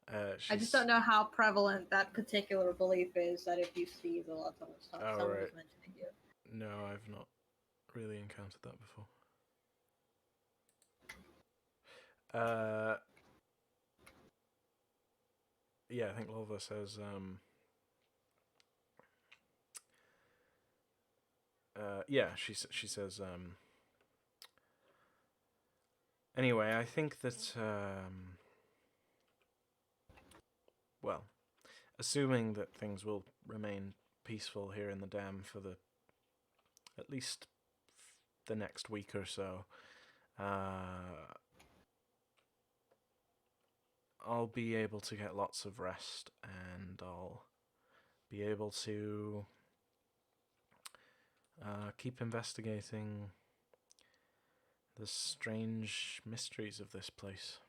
I just she's- don't know how prevalent that particular belief is that if you see the lot someone talk, Oh, someone right. is mentioning you. No, I've not really encountered that before. Yeah, I think Lolva says, yeah, she says, anyway, I think that, well, assuming that things will remain peaceful here in the dam for at least the next week or so, I'll be able to get lots of rest, and I'll be able to keep investigating the strange mysteries of this place.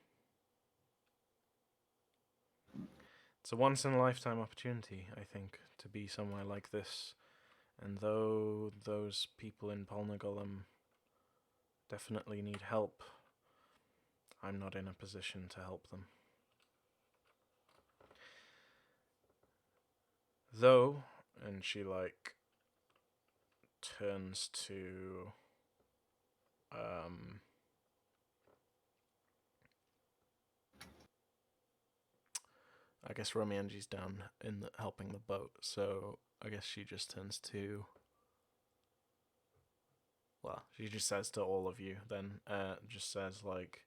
It's a once-in-a-lifetime opportunity, I think, to be somewhere like this, and though those people in Polnagollum definitely need help, I'm not in a position to help them. Though, and she turns to I guess Romienji's down in helping the boat, so I guess she just turns to, well, she just says to all of you then, just says like,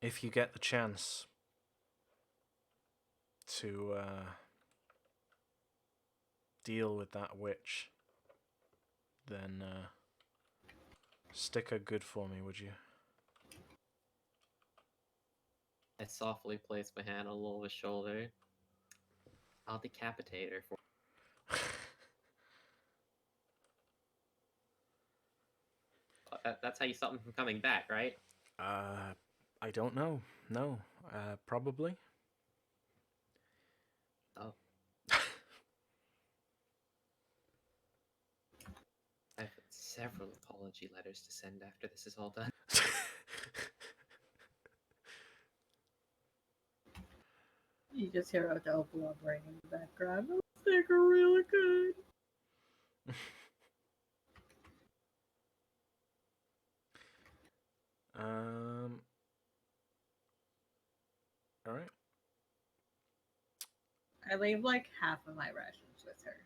if you get the chance to deal with that witch, then stick her good for me, would you? I softly place my hand on Lola's shoulder. I'll decapitate her for. That's how you stop them from coming back, right? I don't know. No, probably. Oh. I have several apology letters to send after this is all done. You just hear Odelle blubbering in the background. Those steak are really good. All right. I leave like half of my rations with her.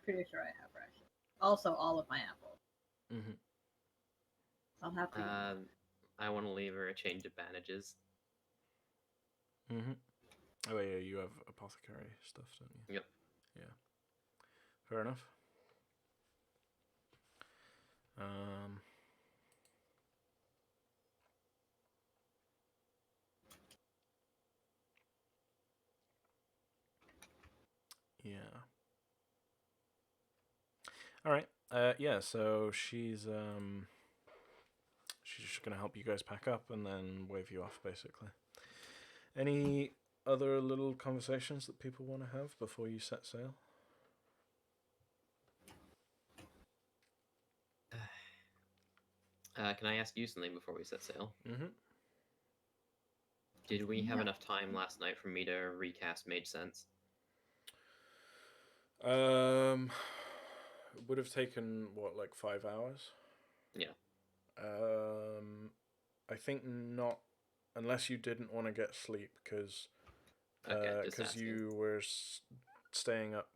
Pretty sure I have rations. Also, all of my apples. Mm-hmm. I'll have to. I want to leave her a change of bandages. Mm-hmm. Oh yeah, you have apothecary stuff, don't you? Yep. Yeah. Fair enough. Um. Yeah. All right. Yeah. So she's just gonna help you guys pack up and then wave you off, basically. Any other little conversations that people want to have before you set sail? Can I ask you something before we set sail? Mm-hmm. Did we have Yeah. enough time last night for me to recast Mage Sense? Would have taken what, like 5 hours? Yeah. I think not, unless you didn't want to get sleep, because Okay, just asking. you were staying up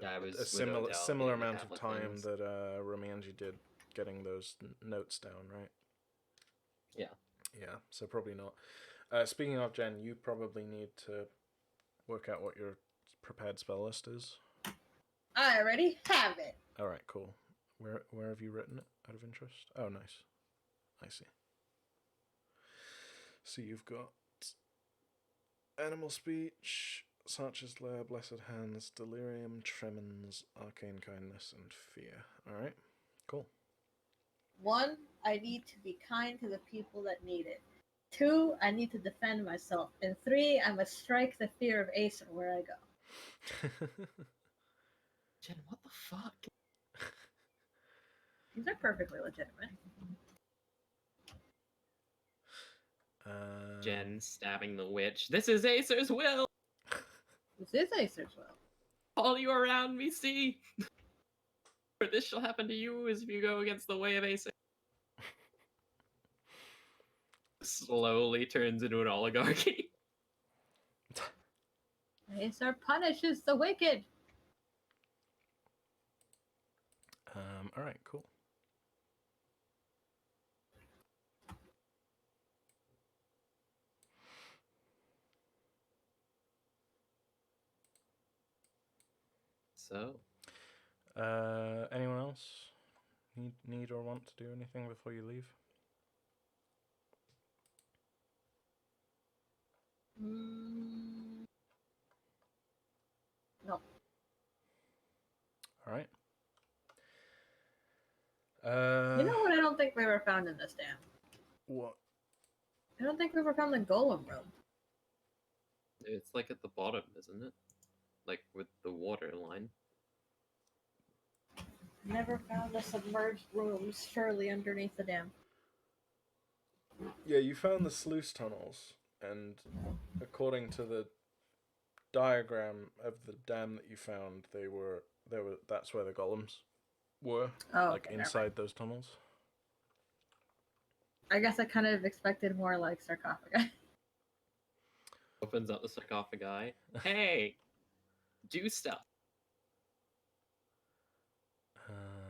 Yeah, I was a with similar Odelle similar getting the amount of tablet time things. that Romienji did getting those notes down, right? Yeah. Yeah, so probably not. Speaking of, Jen, you probably need to work out what your prepared spell list is. I already have it. All right, cool. Where have you written it, out of interest? Oh, nice. I see. So you've got animal speech, Sarcher's Lair, Blessed Hands, Delirium, Tremens, Arcane Kindness, and Fear. All right, cool. 1, I need to be kind to the people that need it. 2, I need to defend myself. And 3, I must strike the fear of Acer where I go. Jen, what the fuck? These are perfectly legitimate. Jen stabbing the witch. This is Acer's will! This is Acer's will. All you around me see! For this shall happen to you as if you go against the way of Acer. Slowly turns into an oligarchy. Acer punishes the wicked. All right, cool. So, Anyone else need or want to do anything before you leave? No. All right. You know what I don't think we ever found in this dam? What? I don't think we ever found the golem room. it's like at the bottom, isn't it? Like with the water line. Never found the submerged rooms, surely underneath the dam. Yeah, you found the sluice tunnels, and according to the diagram of the dam that you found, that's where the golems were, Oh, like okay, inside those tunnels. I guess I kind of expected more like sarcophagi. Opens up the sarcophagi. Hey! Do stuff!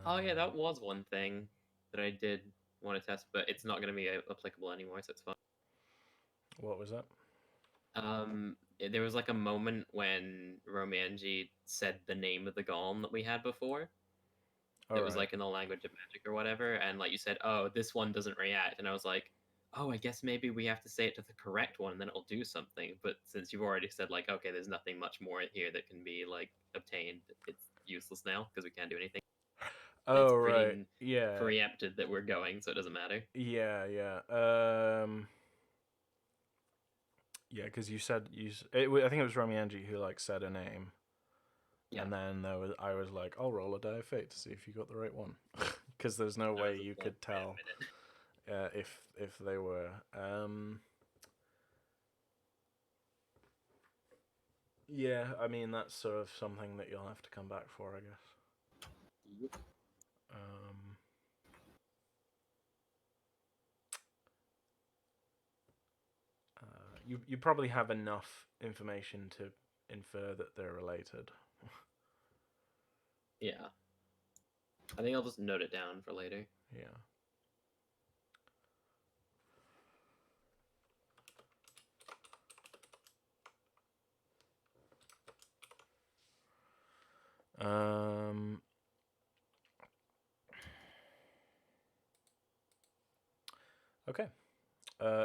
Oh yeah, that was one thing that I did want to test, but it's not going to be applicable anymore, so it's fine. What was that? There was like a moment when Romienji said the name of the golem that we had before. It was like in the language of magic or whatever, and like you said, oh, this one doesn't react, and I was like, oh, I guess maybe we have to say it to the correct one, and then it'll do something. But since you've already said like, okay, there's nothing much more here that can be like obtained, it's useless now because we can't do anything. Oh, it's right. Yeah. preempted that we're going, so it doesn't matter. Yeah, yeah. Yeah, because you said I think it was Romienji who like said a name. Yeah. And then I was like, I'll roll a die of fate to see if you got the right one, because there's no way you could tell if they were. Yeah, I mean that's sort of something that you'll have to come back for, I guess. Yep. You probably have enough information to infer that they're related. Yeah. I think I'll just note it down for later. Yeah. Okay.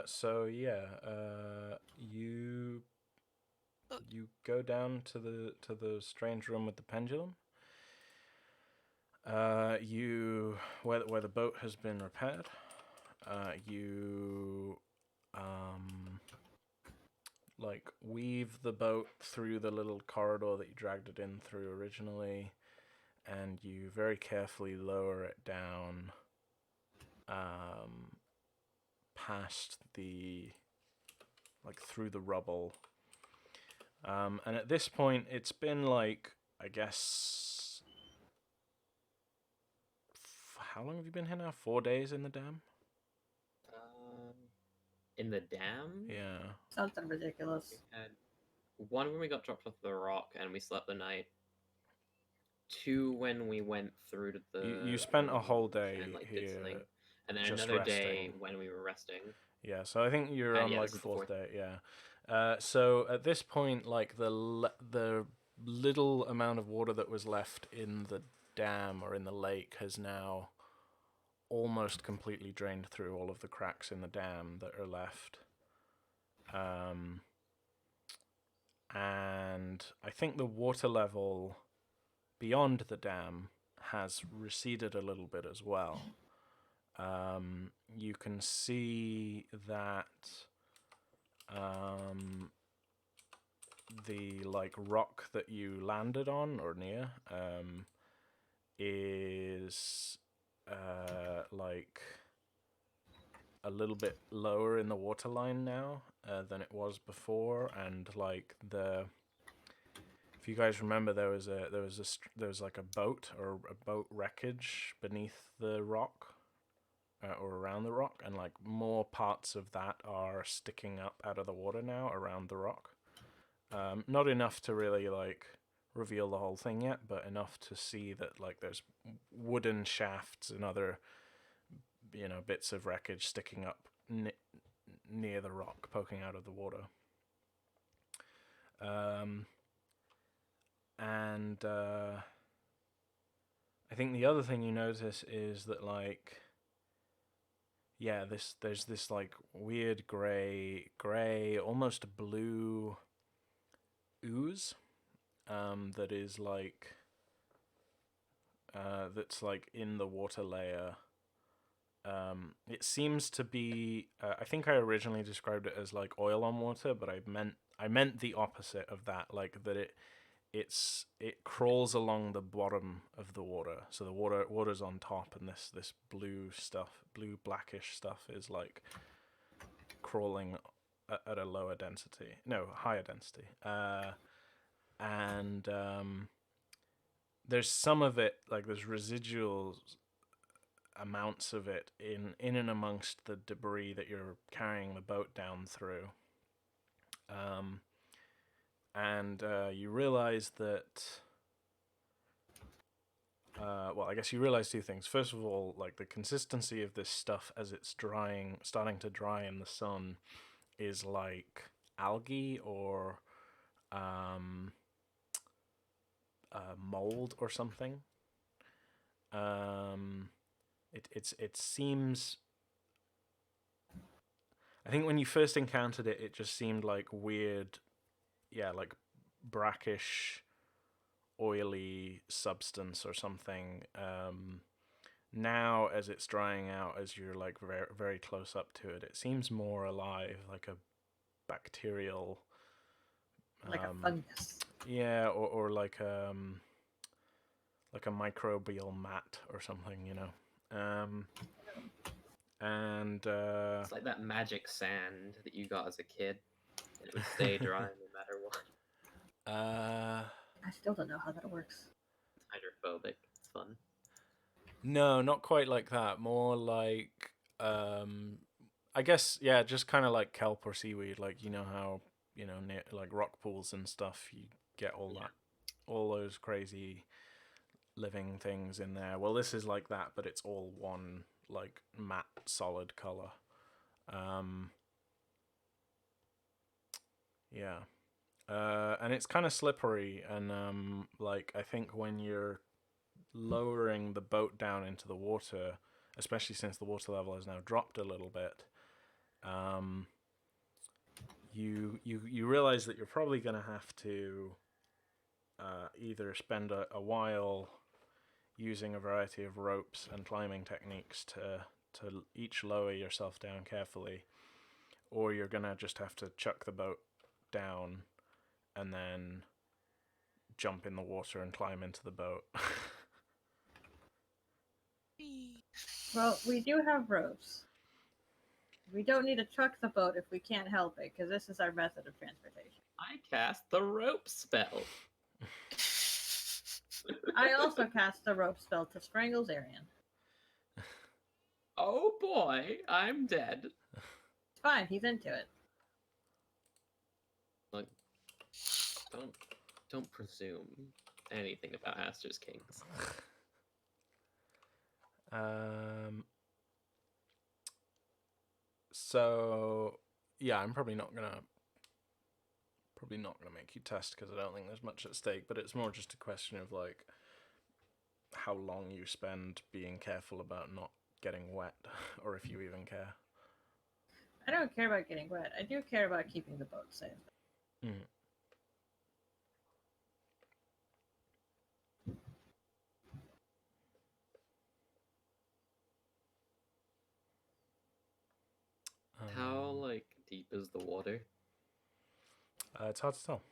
So yeah, you go down to the strange room with the pendulum. You where the boat has been repaired. You like weave the boat through the little corridor that you dragged it in through originally, and you very carefully lower it down past through the rubble. And at this point, it's been like, I guess, how long have you been here now? 4 days in the dam? In the dam? Yeah. Something ridiculous. We had one when we got dropped off the rock and we slept the night. 2 when we went through to the. You spent a whole day and, like, here, did something. And then just another day resting. when we were resting. Yeah, so I think you're on yeah, like this is the fourth fourth. day. Yeah. So at this point, like the little amount of water that was left in the dam or in the lake has now almost completely drained through all of the cracks in the dam that are left. And I think the water level beyond the dam has receded a little bit as well. You can see that the like rock that you landed on or near is like a little bit lower in the water line now than it was before, and like if you guys remember, there was like a boat or a boat wreckage beneath the rock or around the rock, and like more parts of that are sticking up out of the water now around the rock. Not enough to really like reveal the whole thing yet, but enough to see that like there's wooden shafts and other bits of wreckage sticking up near the rock, poking out of the water. And I think the other thing you notice is that like there's this like weird gray, almost blue ooze that is like that's like in the water layer. It seems to be I think I originally described it as like oil on water, but I meant the opposite of that, like that it crawls along the bottom of the water. So the water's on top, and this blue blackish stuff is like crawling at a higher density. And there's some of it, like there's residual amounts of it in and amongst the debris that you're carrying the boat down through. And you realize that I guess you realize two things. First of all, like the consistency of this stuff as it's starting to dry in the sun is like algae or mold or something. It seems, I think when you first encountered it, it just seemed like weird, like brackish, oily substance or something. Now, as it's drying out, as you're like very, very close up to it, it seems more alive, like a bacterial, like a fungus. Yeah, or like a microbial mat or something, and it's like that magic sand that you got as a kid. It would stay dry no matter what. I still don't know how that works. It's hydrophobic. It's fun. No, not quite like that. More like I guess just kind of like kelp or seaweed. Like how you know, near like rock pools and stuff, you get all Yeah. that, all those crazy living things in there. Well, this is like that, but it's all one like matte solid color. Yeah. And it's kind of slippery, and like I think when you're lowering the boat down into the water, especially since the water level has now dropped a little bit, you realize that you're probably going to have to either spend a while using a variety of ropes and climbing techniques to each lower yourself down carefully, or you're going to just have to chuck the boat down and then jump in the water and climb into the boat. Well, we do have ropes. We don't need to truck the boat if we can't help it, because this is our method of transportation. I cast the rope spell. I also cast the rope spell to strangle Xerion. Oh boy, I'm dead. It's fine, he's into it. Look, don't presume anything about Astor's Kings. So yeah, I'm probably not gonna make you test because I don't think there's much at stake. But it's more just a question of like how long you spend being careful about not getting wet, or if you even care. I don't care about getting wet. I do care about keeping the boat safe. Mm. How like deep is the water? It's hard to tell.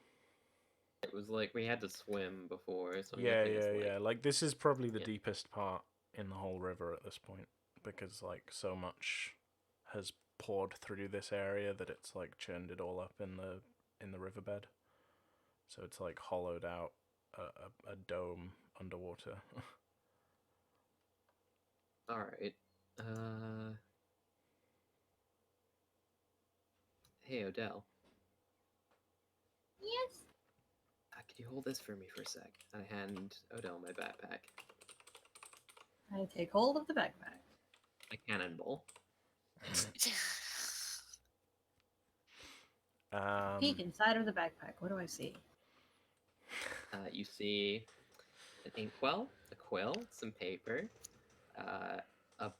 It was like we had to swim before, so I'm Yeah, guessing it's yeah. Like this is probably the Yeah. deepest part in the whole river at this point, because like so much has poured through this area that it's like churned it all up in the riverbed. So it's like hollowed out a dome underwater. All right. Hey, Odelle. Yes. Could you hold this for me for a sec? I hand Odelle my backpack. I take hold of the backpack. A cannonball. Peek inside of the backpack. What do I see? You see an inkwell, a quill, some paper, a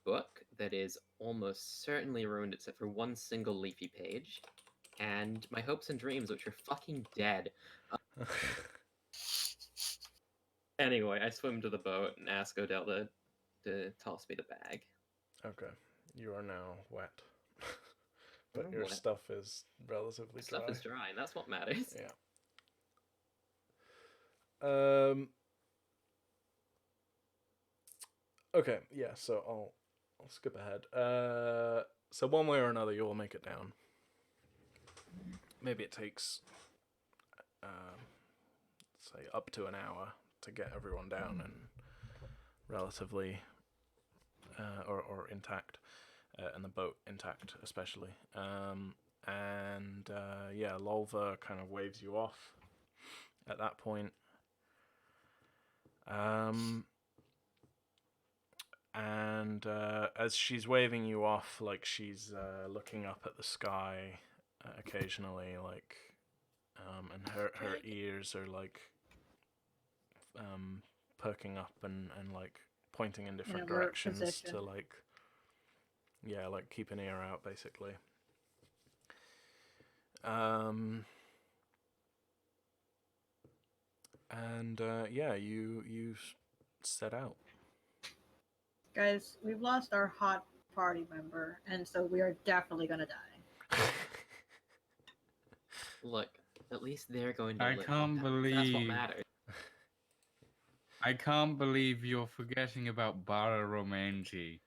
book that is almost certainly ruined except for one single leafy page, and my hopes and dreams, which are fucking dead. Anyway, I swim to the boat and ask Odelle to toss me the bag. Okay, you are now wet, but I'm your wet. stuff is relatively dry. Stuff is dry, and that's what matters. Yeah. Okay, yeah, so I'll skip ahead. So one way or another, you will make it down. Maybe it takes, say, up to an hour to get everyone down and relatively, or intact, and the boat intact especially. Yeah, Lolva kind of waves you off at that point. And as she's waving you off, like she's looking up at the sky occasionally, like, and her ears are like perking up and like pointing in different directions position. to like, yeah, like keep an ear out basically. Yeah, you set out. Guys, we've lost our hot party member, and so we are definitely gonna die. Look, at least they're going to I live. can't That's what believe- matters. I can't believe you're forgetting about Bara Romienji.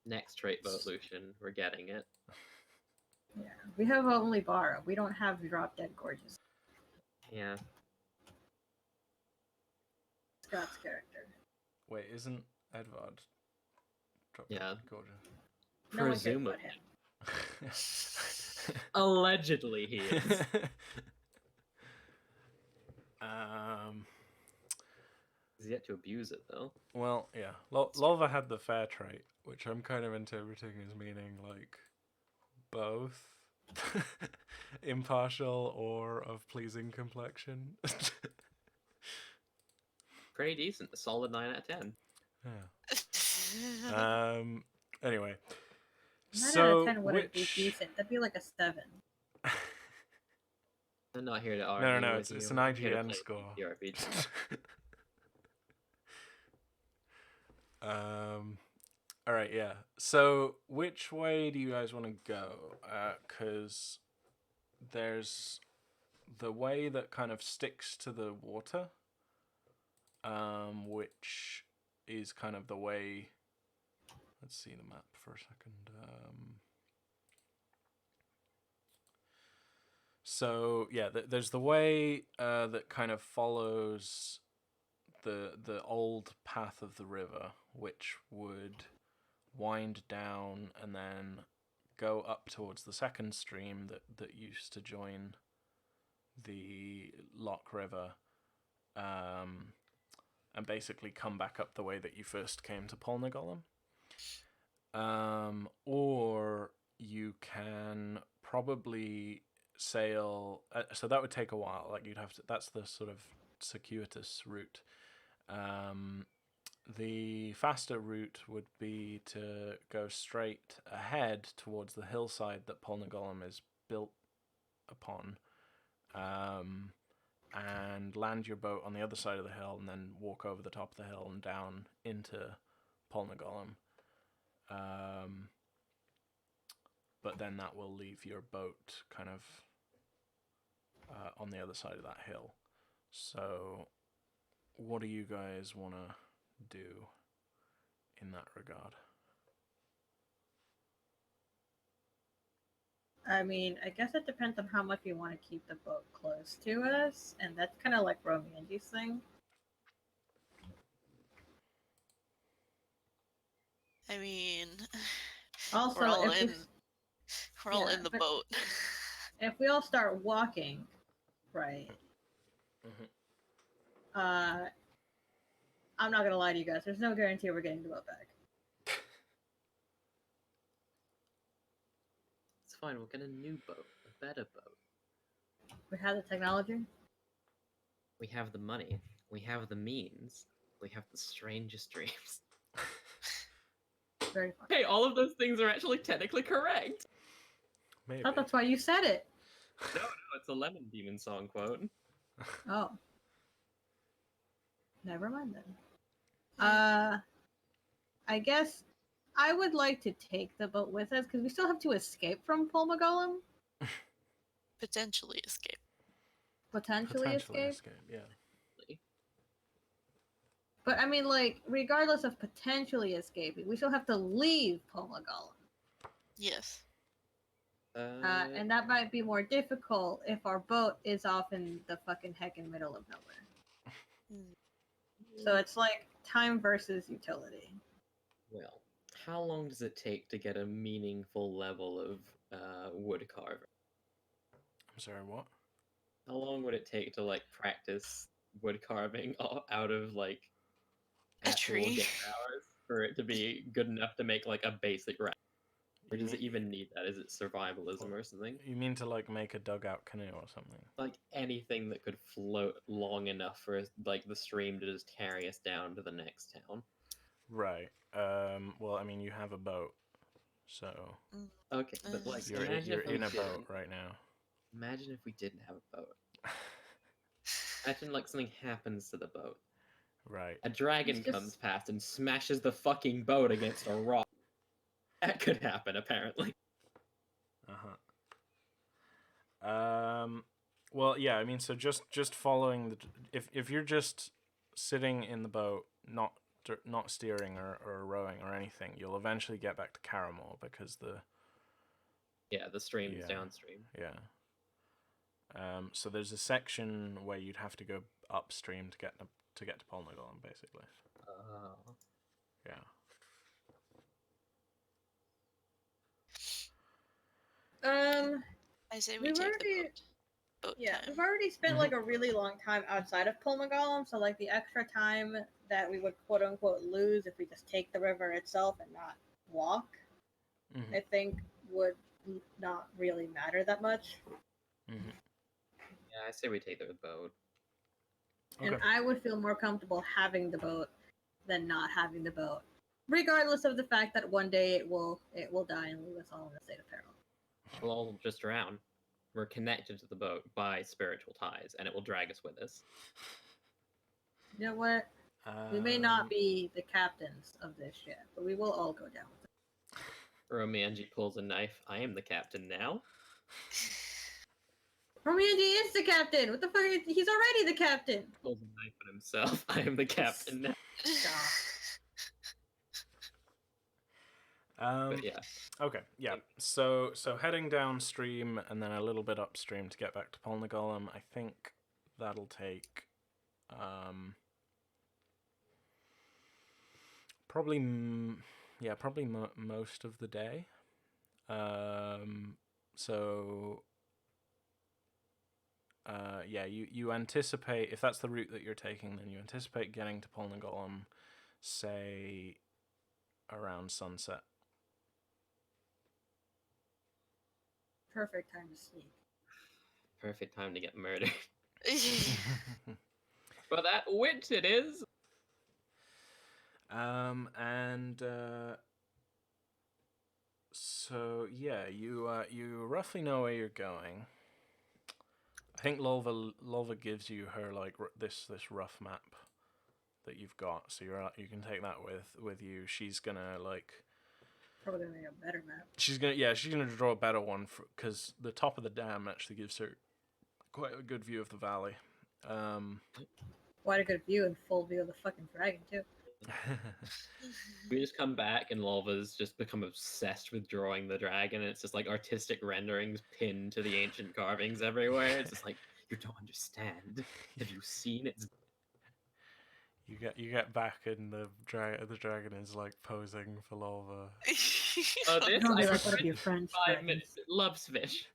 Next trait vote, Lucian. We're getting it. Yeah, we have only Bara. We don't have Drop Dead Gorgeous. Yeah. Scott's character. Wait, isn't Edvard? Yeah. Gorgeous? No one cares Presumably. about him. Allegedly, he is. He's yet to abuse it, though. Well, yeah. Lolva had the fair trait, which I'm kind of interpreting as meaning, like, both impartial or of pleasing complexion. Pretty decent. A solid 9 out of 10. Yeah. Anyway. 9 So, out of 10 wouldn't be which... decent. That'd be like a 7. I'm not here to argue. No, with it's you. an I'm here to IGN play score. RPG. All right, yeah. So, which way do you guys want to go? Because there's the way that kind of sticks to the water, which is kind of the way. Let's see the map for a second. So yeah, there's the way that kind of follows the old path of the river, which would wind down and then go up towards the second stream that used to join the Loch River, and basically come back up the way that you first came to Polnagollum. Or you can probably sail. So that would take a while. Like you'd have to. That's the sort of circuitous route. The faster route would be to go straight ahead towards the hillside that Polnagollum is built upon, and land your boat on the other side of the hill, and then walk over the top of the hill and down into Polnagollum. But then that will leave your boat kind of on the other side of that hill. So, what do you guys want to do in that regard? I mean, I guess it depends on how much you want to keep the boat close to us, and that's kind of like Romienji's thing. I mean, Also, we're all yeah, in the boat. If we all start walking, right? Mm-hmm. I'm not gonna lie to you guys. There's no guarantee we're getting the boat back. It's fine. We'll get a new boat, a better boat. We have the technology. We have the money. We have the means. We have the strangest dreams. Very fun. Hey, all of those things are actually technically correct. Maybe. I thought that's why you said it. No, it's a Lemon Demon song quote. Oh. Never mind then. I guess I would like to take the boat with us because we still have to escape from Polnagollum. Potentially escape. Potentially escape. Yeah. But I mean, like, regardless of potentially escaping, we still have to leave Polnagollum. Yes. And that might be more difficult if our boat is off in the fucking heckin' middle of nowhere. So it's like time versus utility. Well, how long does it take to get a meaningful level of wood carving? I'm sorry, what? How long would it take to like practice wood carving out of like A actual tree. game hours for it to be good enough to make like a basic raft? Or does it even need that? Is it survivalism or something? You mean to like make a dugout canoe or something? Like anything that could float long enough for like the stream to just carry us down to the next town. Right. Well, I mean, you have a boat, so Okay, but like you're in a boat right now. Imagine if we didn't have a boat. Imagine like something happens to the boat. Right. A dragon comes past and smashes the fucking boat against a rock. That could happen, apparently. Well, yeah. I mean, so just following the if you're just sitting in the boat, not steering or rowing or anything, you'll eventually get back to Caramore because the stream is downstream. Yeah. So there's a section where you'd have to go upstream to get to Polnagollum, basically. Oh. Yeah. I say we we've take the already boat yeah, time. we've already spent like a really long time outside of Pulmagalum, so like the extra time that we would quote unquote lose if we just take the river itself and not walk, Mhm. I think would not really matter that much. Mhm. Yeah, I say we take the boat. And Okay. I would feel more comfortable having the boat than not having the boat, regardless of the fact that one day it will die and leave us all in a state of peril. We'll all just drown. We're connected to the boat by spiritual ties, and it will drag us with us. You know what? We may not be the captains of this ship, but we will all go down with it. Romienji pulls a knife. I am the captain now. Romienji is the captain! What the fuck? He's already the captain! Pulls a knife on himself. I am the captain now. But yeah. Okay, yeah. So heading downstream and then a little bit upstream to get back to Polnagolum, I think that'll take probably most of the day. You anticipate, if that's the route that you're taking, then you anticipate getting to Polnagolum, say, around sunset. Perfect time to sleep. Perfect time to get murdered. For that witch it is! So yeah, you roughly know where you're going. I think Lolva gives you her like this rough map that you've got, so you can take that with you. She's gonna like Probably gonna make a better map. she's gonna draw a better one because the top of the dam actually gives her quite a good view of the valley. Quite a good view and full view of the fucking dragon too. We just come back and Lolva's just become obsessed with drawing the dragon, and it's just like artistic renderings pinned to the ancient carvings everywhere. It's just like, you don't understand. Have you seen its You get back and the dragon is like posing for Lolva. this Don't be I like one of your spent friends. 5 dragons. minutes. It loves fish.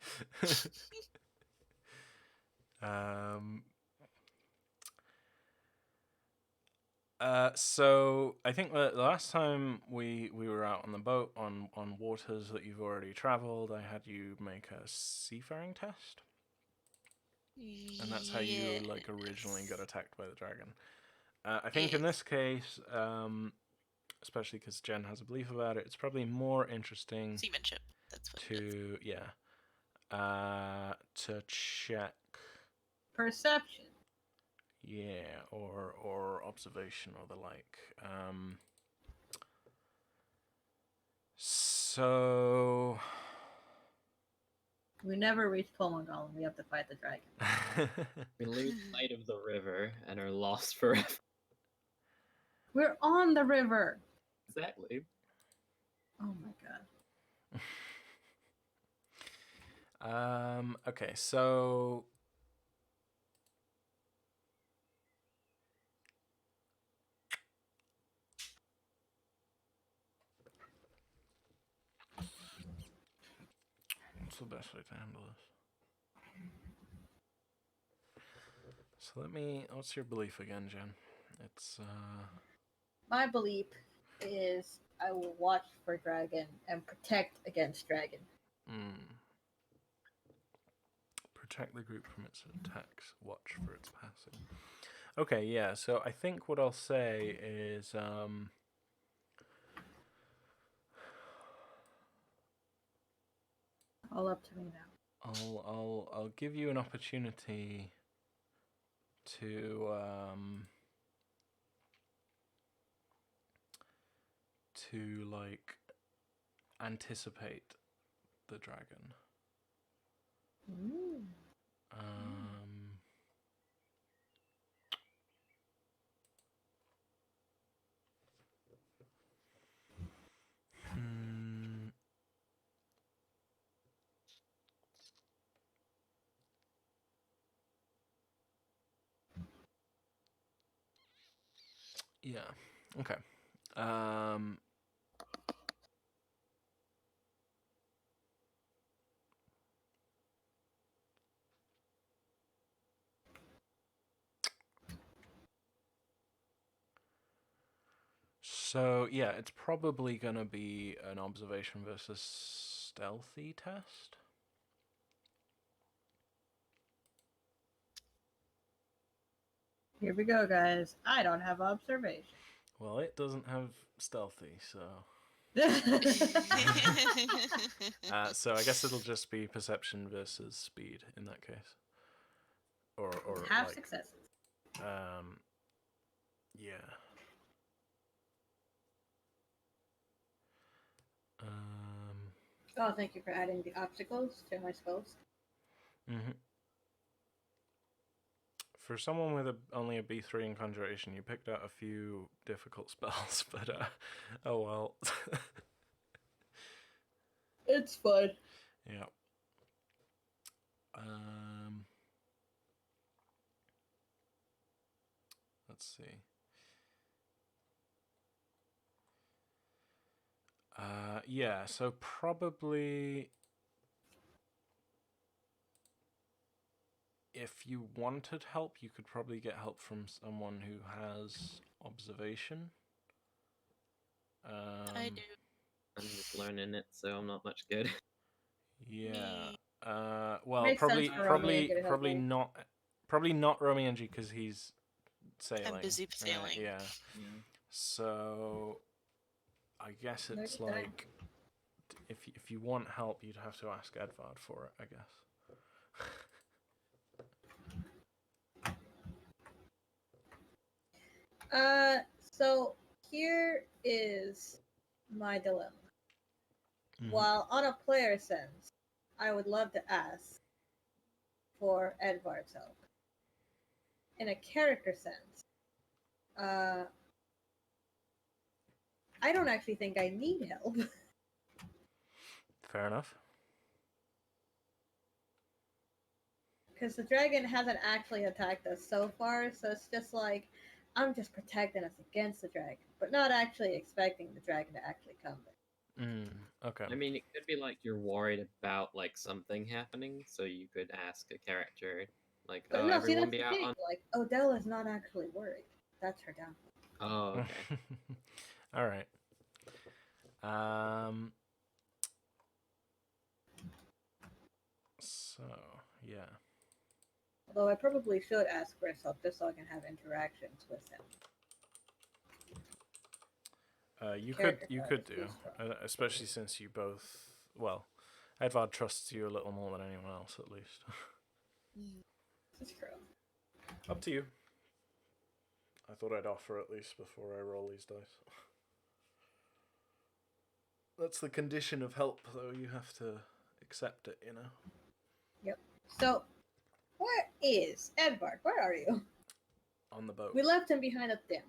So I think the last time we were out on the boat on waters that you've already traveled, I had you make a seafaring test, and that's how you like originally got attacked by the dragon. I think in this case, especially because Jen has a belief about it, it's probably more interesting Seamanship. That's what to to check. Perception. Yeah, or observation or the like. So We never reach Pulmagalum. We have to fight the dragon. We lose sight of the river and are lost forever. We're on the river. Exactly. Oh my god. Okay, so what's the best way to handle this? So what's your belief again, Jen? It's My belief is I will watch for dragon and protect against dragon. protect the group from its attacks, watch for its passing. Okay, yeah, so I think what I'll say is All up to me now. I'll give you an opportunity to like anticipate the dragon. Ooh. Yeah. Okay. So yeah, it's probably gonna be an observation versus stealthy test. Here we go, guys. I don't have observation. Well, it doesn't have stealthy, so so I guess it'll just be perception versus speed in that case, or Half like successes. yeah. Oh, thank you for adding the obstacles to my spells. Mhm. For someone with only a B3 in Conjuration, you picked out a few difficult spells, but oh well. It's fun. Yeah. Let's see. Yeah, so probably if you wanted help, you could probably get help from someone who has observation. I do. I'm just learning it, so I'm not much good. Yeah. Me. Well, Makes sense for Romienji to help probably me. not Romienji because he's sailing. I'm busy sailing. Yeah. So I guess it's like if you want help, you'd have to ask Edvard for it, I guess. So here is my dilemma. Mhm. While on a player sense, I would love to ask for Edvard's help. In a character sense, I don't actually think I need help. Fair enough. Because the dragon hasn't actually attacked us so far, so it's just like, I'm just protecting us against the dragon, but not actually expecting the dragon to actually come there. Okay. I mean, it could be like you're worried about like something happening, so you could ask a character like, But "Oh, no, see, everyone that's be the out thing. on." Like, Odelle is not actually worried. That's her downfall. Oh, okay. All right. So yeah. Although I probably should ask for his help just so I can have interactions with him. You Character could is do, strong. especially since you both. Well, Edvard trusts you a little more than anyone else, at least. This is true. Up to you. I thought I'd offer at least before I roll these dice. That's the condition of help, though. You have to accept it, you know. Yep. So, where is Edvard? Where are you? On the boat. We left him behind a dam.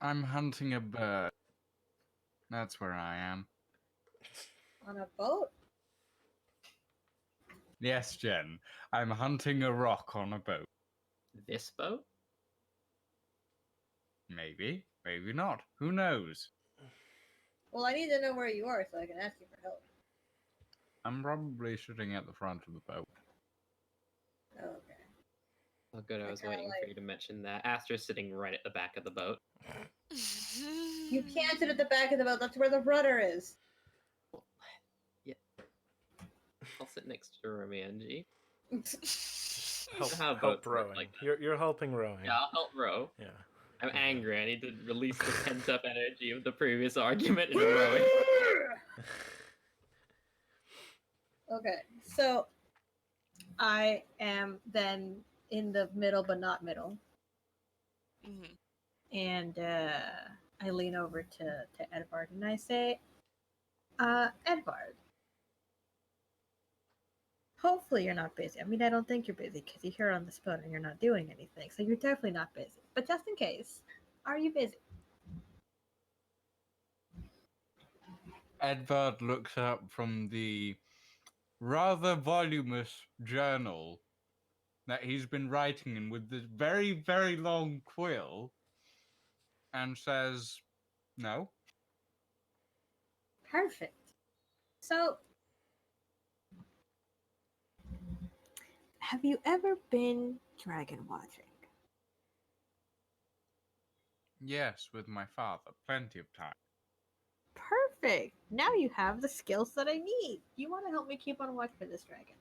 I'm hunting a bird. That's where I am. On a boat? Yes, Jen. I'm hunting a rock on a boat. This boat? Maybe. Maybe not. Who knows? Well, I need to know where you are so I can ask you for help. I'm probably sitting at the front of the boat. Okay. Oh, good. I was kinda waiting for you to mention that. Astor's sitting right at the back of the boat. You can't sit at the back of the boat. That's where the rudder is. Yeah. I'll sit next to Romienji. help How help boats work rowing. like that. You're helping rowing. Yeah, I'll help row. Yeah. I'm Yeah. angry. I need to release the pent up energy of the previous argument in rowing. Okay, so I am then in the middle, but not middle, and I lean over to Edvard and I say, Edvard, hopefully you're not busy. I mean, I don't think you're busy because you're here on this boat and you're not doing anything, so you're definitely not busy. But just in case, are you busy? Edvard looks up from the rather voluminous journal that he's been writing in with this very, very long quill and says, no. Perfect. So, have you ever been dragon watching? Yes, with my father. Plenty of time. Perfect. Now you have the skills that I need. You want to help me keep on watch for this dragon?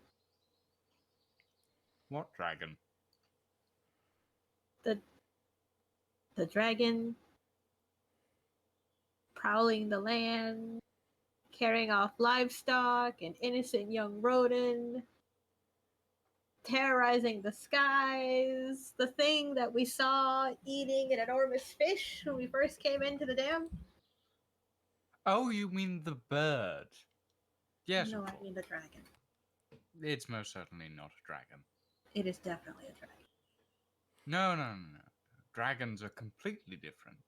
What dragon? The dragon prowling the land, carrying off livestock and innocent young Roden, terrorizing the skies, the thing that we saw eating an enormous fish when we first came into the dam. Oh, you mean the bird? Yes, No, of I course. mean the dragon. It's most certainly not a dragon. It is definitely a dragon. No, no, no, no. Dragons are completely different.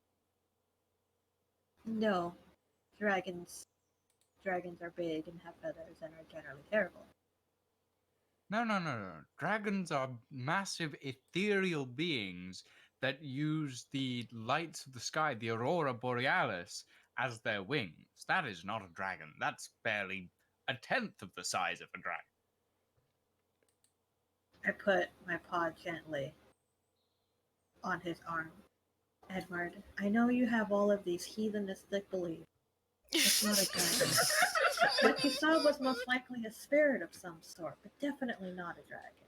No, dragons are big and have feathers and are generally terrible. No, no, no, no. Dragons are massive ethereal beings that use the lights of the sky, the aurora borealis, as their wings. That is not a dragon. That's barely a tenth of the size of a dragon. I put my paw gently on his arm. Edvard, I know you have all of these heathenistic beliefs. It's not a dragon. What you saw was most likely a spirit of some sort, but definitely not a dragon.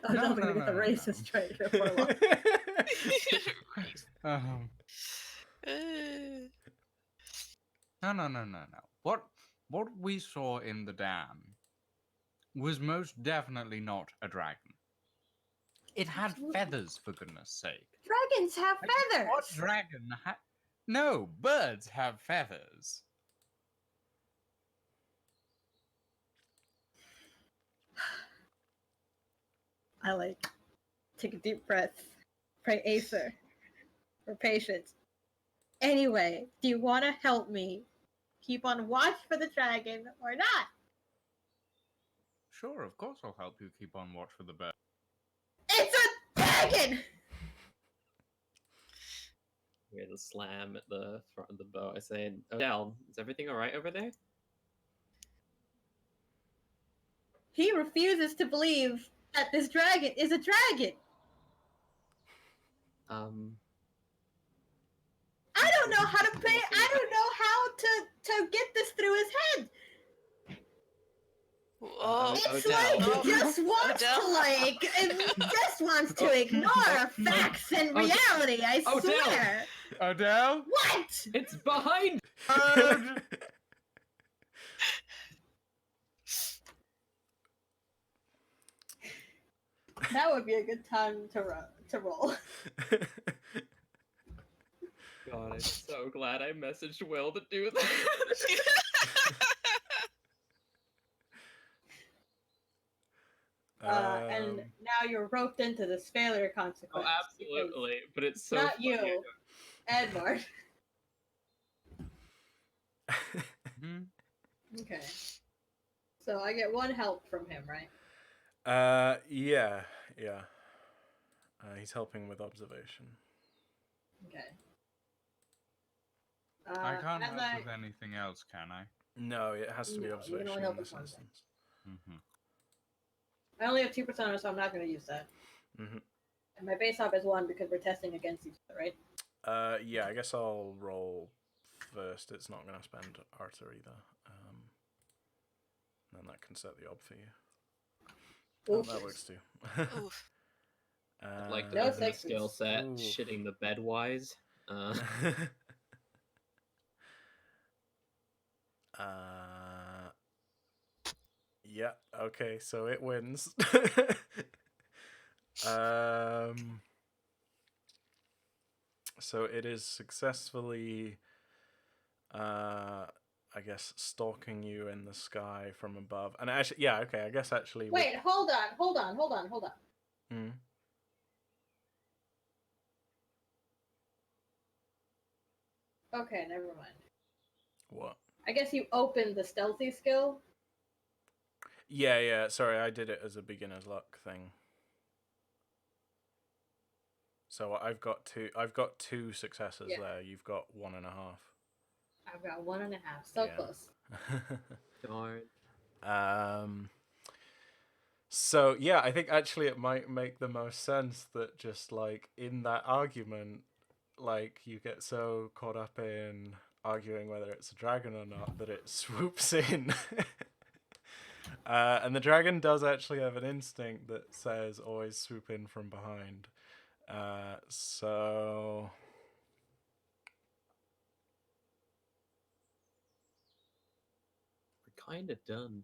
I was going to get the racist trait before long. No. What we saw in the dam was most definitely not a dragon. It had feathers, for goodness sake. Dragons have feathers! What dragon No, birds have feathers. I take a deep breath, pray Acer for patience. Anyway, do you want to help me keep on watch for the dragon or not? Sure, of course I'll help you keep on watch for the bird. It's a dragon! We had a slam at the front of the boat. I say, Odelle, is everything alright over there? He refuses to believe that this dragon is a dragon. I don't know how to pay. I don't know how to get this through his head. Whoa. It's Odelle. he just wants just wants to ignore facts and reality. I Odelle. swear. Odelle? What? It's behind! That would be a good time to roll. God, I'm so glad I messaged Will to do that. And now you're roped into this failure Oh, consequence. absolutely. But it's so Not funny. you, Edvard. Okay. So I get one help from him, right? Yeah. He's helping with observation. Okay. I can't help with anything else, can I? No, it has to be No, you can observation only in help this with one thing. instance. I only have 2%, so I'm not going to use that. And my base op is 1 because we're testing against each other, right? Yeah, I guess I'll roll first. It's not going to spend Arthur either. Then that can set the ob for you. Oh, that works too. Oof. Like No the sexes. skill set, Ooh. shitting the bed wise. Yeah, okay, so it wins. So it is successfully, I guess, stalking you in the sky from above. And actually, yeah, okay, I guess actually... Wait, hold on. Mm. Okay, never mind. What? I guess you opened the stealthy skill. Yeah, sorry, I did it as a beginner's luck thing. So I've got two successes there. You've got 1.5. I've got 1.5. So Yeah. close. Darn. So yeah, I think actually it might make the most sense that just like in that argument, like you get so caught up in arguing whether it's a dragon or not that it swoops in. And the dragon does actually have an instinct that says always swoop in from behind. So We're kind of done.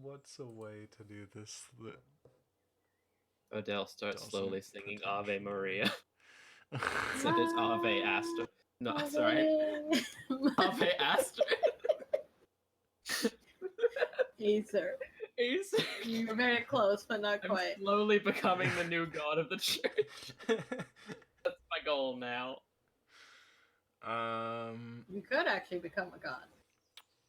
What's a way to do this that Odelle starts doesn't slowly singing Ave potentially- Maria. Except it's Ave Astor. No, sorry. Ave Astor. Acer. Ace. You were very close, but not I'm quite. slowly becoming the new god of the church. That's my goal now. You could actually become a god.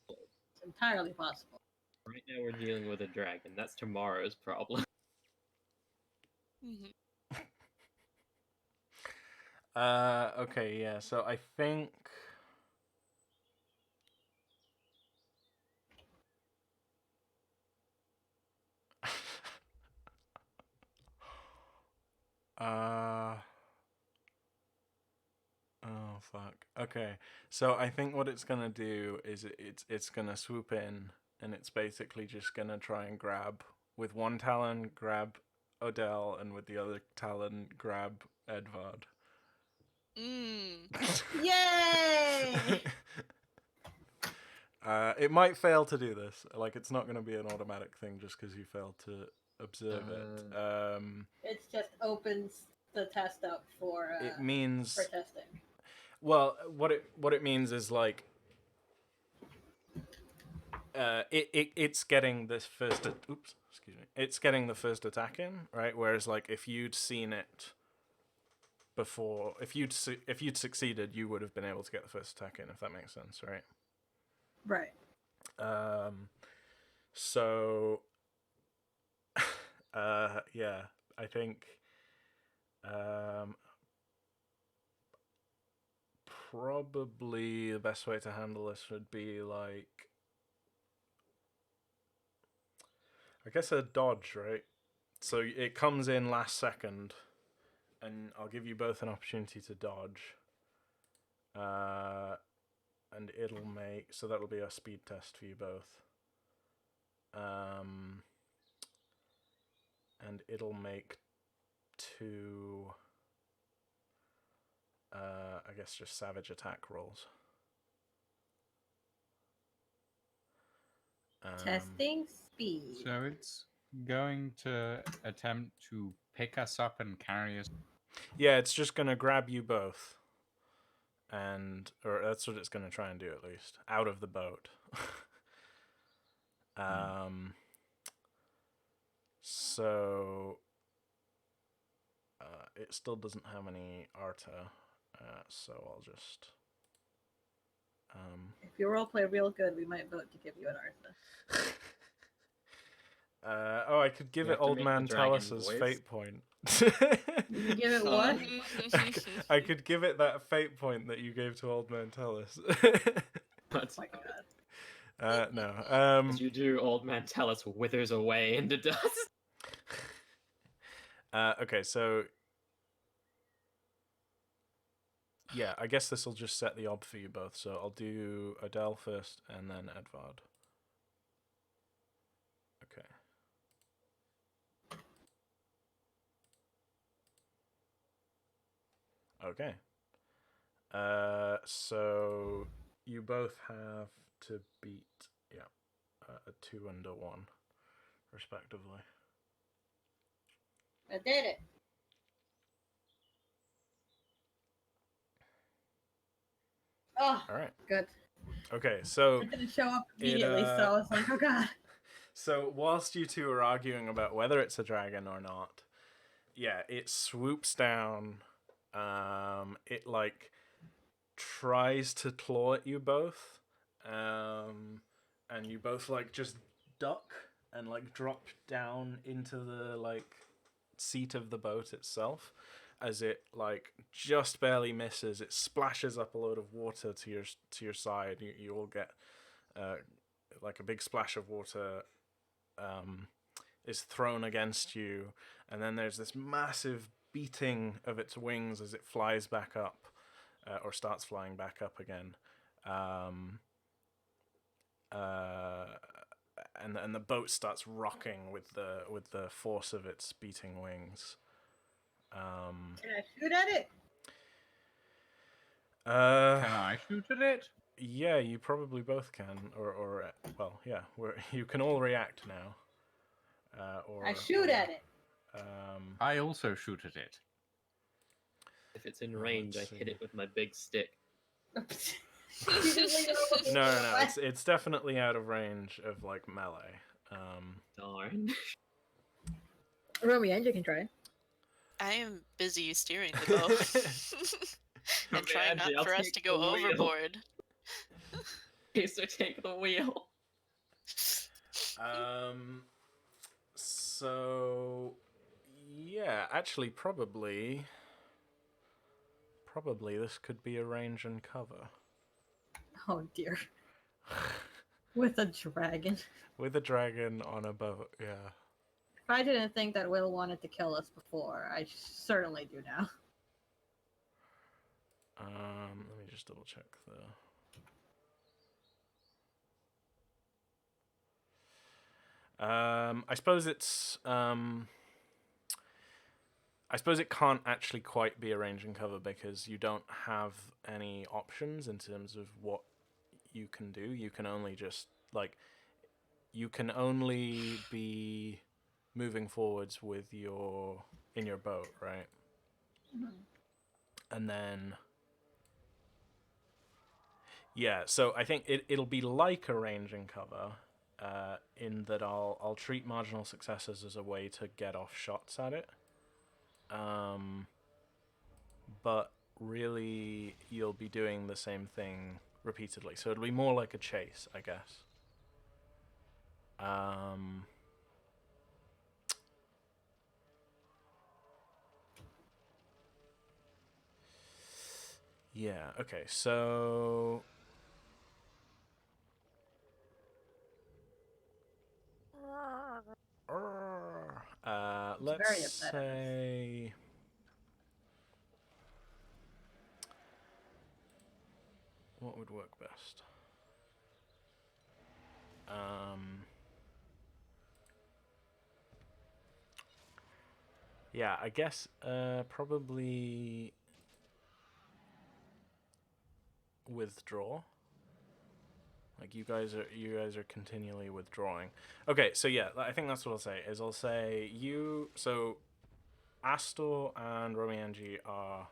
It's entirely possible. Right now we're dealing with a dragon. That's tomorrow's problem. Mhm. Okay, yeah, so I think oh fuck. Okay. So I think what it's gonna do is it's gonna swoop in and it's basically just gonna try and grab with one talon grab Odelle and with the other talon grab Edvard. Yay! It might fail to do this. Like it's not gonna be an automatic thing just because you failed to observe it. It just opens the test up for It means testing. well, what it means is like it's getting this first it's getting the first attack in, right? Whereas like if you'd seen it before, if you'd succeeded, you would have been able to get the first attack in, if that makes sense, right? Right. So yeah, I think probably the best way to handle this would be like I guess a dodge, right? So it comes in last second, and I'll give you both an opportunity to dodge. And it'll make so that'll be a speed test for you both. And it'll make two. I guess just savage attack rolls. Testing speed. So it's going to attempt to pick us up and carry us. Yeah, it's just gonna grab you both, or that's what it's gonna try and do at least, out of the boat. So it still doesn't have any Arta, so I'll just. If you roleplay real good, we might vote to give you an Artha. I could give You it have to Old make Man the dragon Talus's voice. fate point. You can give it what? I could give it that fate point that you gave to Old Man Talus. But Oh my god. No. as you do, old man Talus withers away into dust. Okay, so yeah, I guess this will just set the ob for you both. So I'll do Odelle first, and then Edvard. Okay. Okay. So you both have to beat a 2 and a 1, respectively. I did it. Oh, All right. good. Okay, so It didn't show up immediately, so I was like, oh god. so whilst you two are arguing about whether it's a dragon or not, yeah, it swoops down. It like tries to claw at you both, and you both like just duck and like drop down into the like seat of the boat itself. as it like just barely misses. It splashes up a load of water to your side. You all get like a big splash of water is thrown against you, and then there's this massive beating of its wings as it flies back up, or starts flying back up again. And the boat starts rocking with the force of its beating wings. Can I shoot at it? Can I shoot at it? Yeah, you probably both can, or well, yeah, you can all react now. I shoot at it. I also shoot at it. If it's in Oh, range, I let's hit see. it with my big stick. No, it's definitely out of range of like melee. Darn. Romienji can try. I am busy steering the boat and trying not Romienji, I'll for us take to go the wheel. overboard. Okay, so take the wheel. So yeah, actually, probably this could be a range and cover. Oh dear. With a dragon. With a dragon on a boat, yeah. If I didn't think that Will wanted to kill us before, I certainly do now. Let me just double check I suppose it's I suppose it can't actually quite be a range and cover because you don't have any options in terms of what you can do. You can only just you can only be moving forwards with in your boat, right? Mhm. And then yeah, so I think it'll be like a range and cover, in that I'll treat marginal successes as a way to get off shots at it. But really you'll be doing the same thing repeatedly. So it'll be more like a chase, I guess. Yeah, okay, so let's very upset at us. say what would work best? Yeah, I guess probably withdraw. Like you guys are continually withdrawing. Okay, so yeah, I think that's what I'll say. I'll say so Astor and Romienji are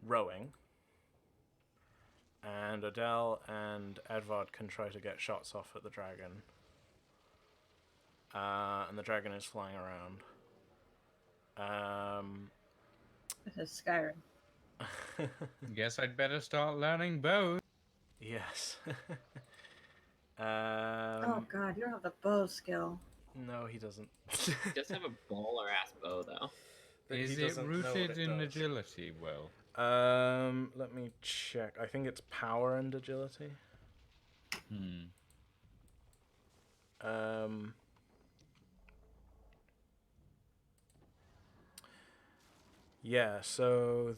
rowing, and Odelle and Edvard can try to get shots off at the dragon. And the dragon is flying around. This is Skyrim. Guess I'd better start learning bow. Yes. Oh god, you don't have the bow skill. No, he doesn't. He does have a baller ass bow though. But Is he it doesn't know what rooted it in does. agility, Will? Let me check. I think it's power and agility. Yeah, so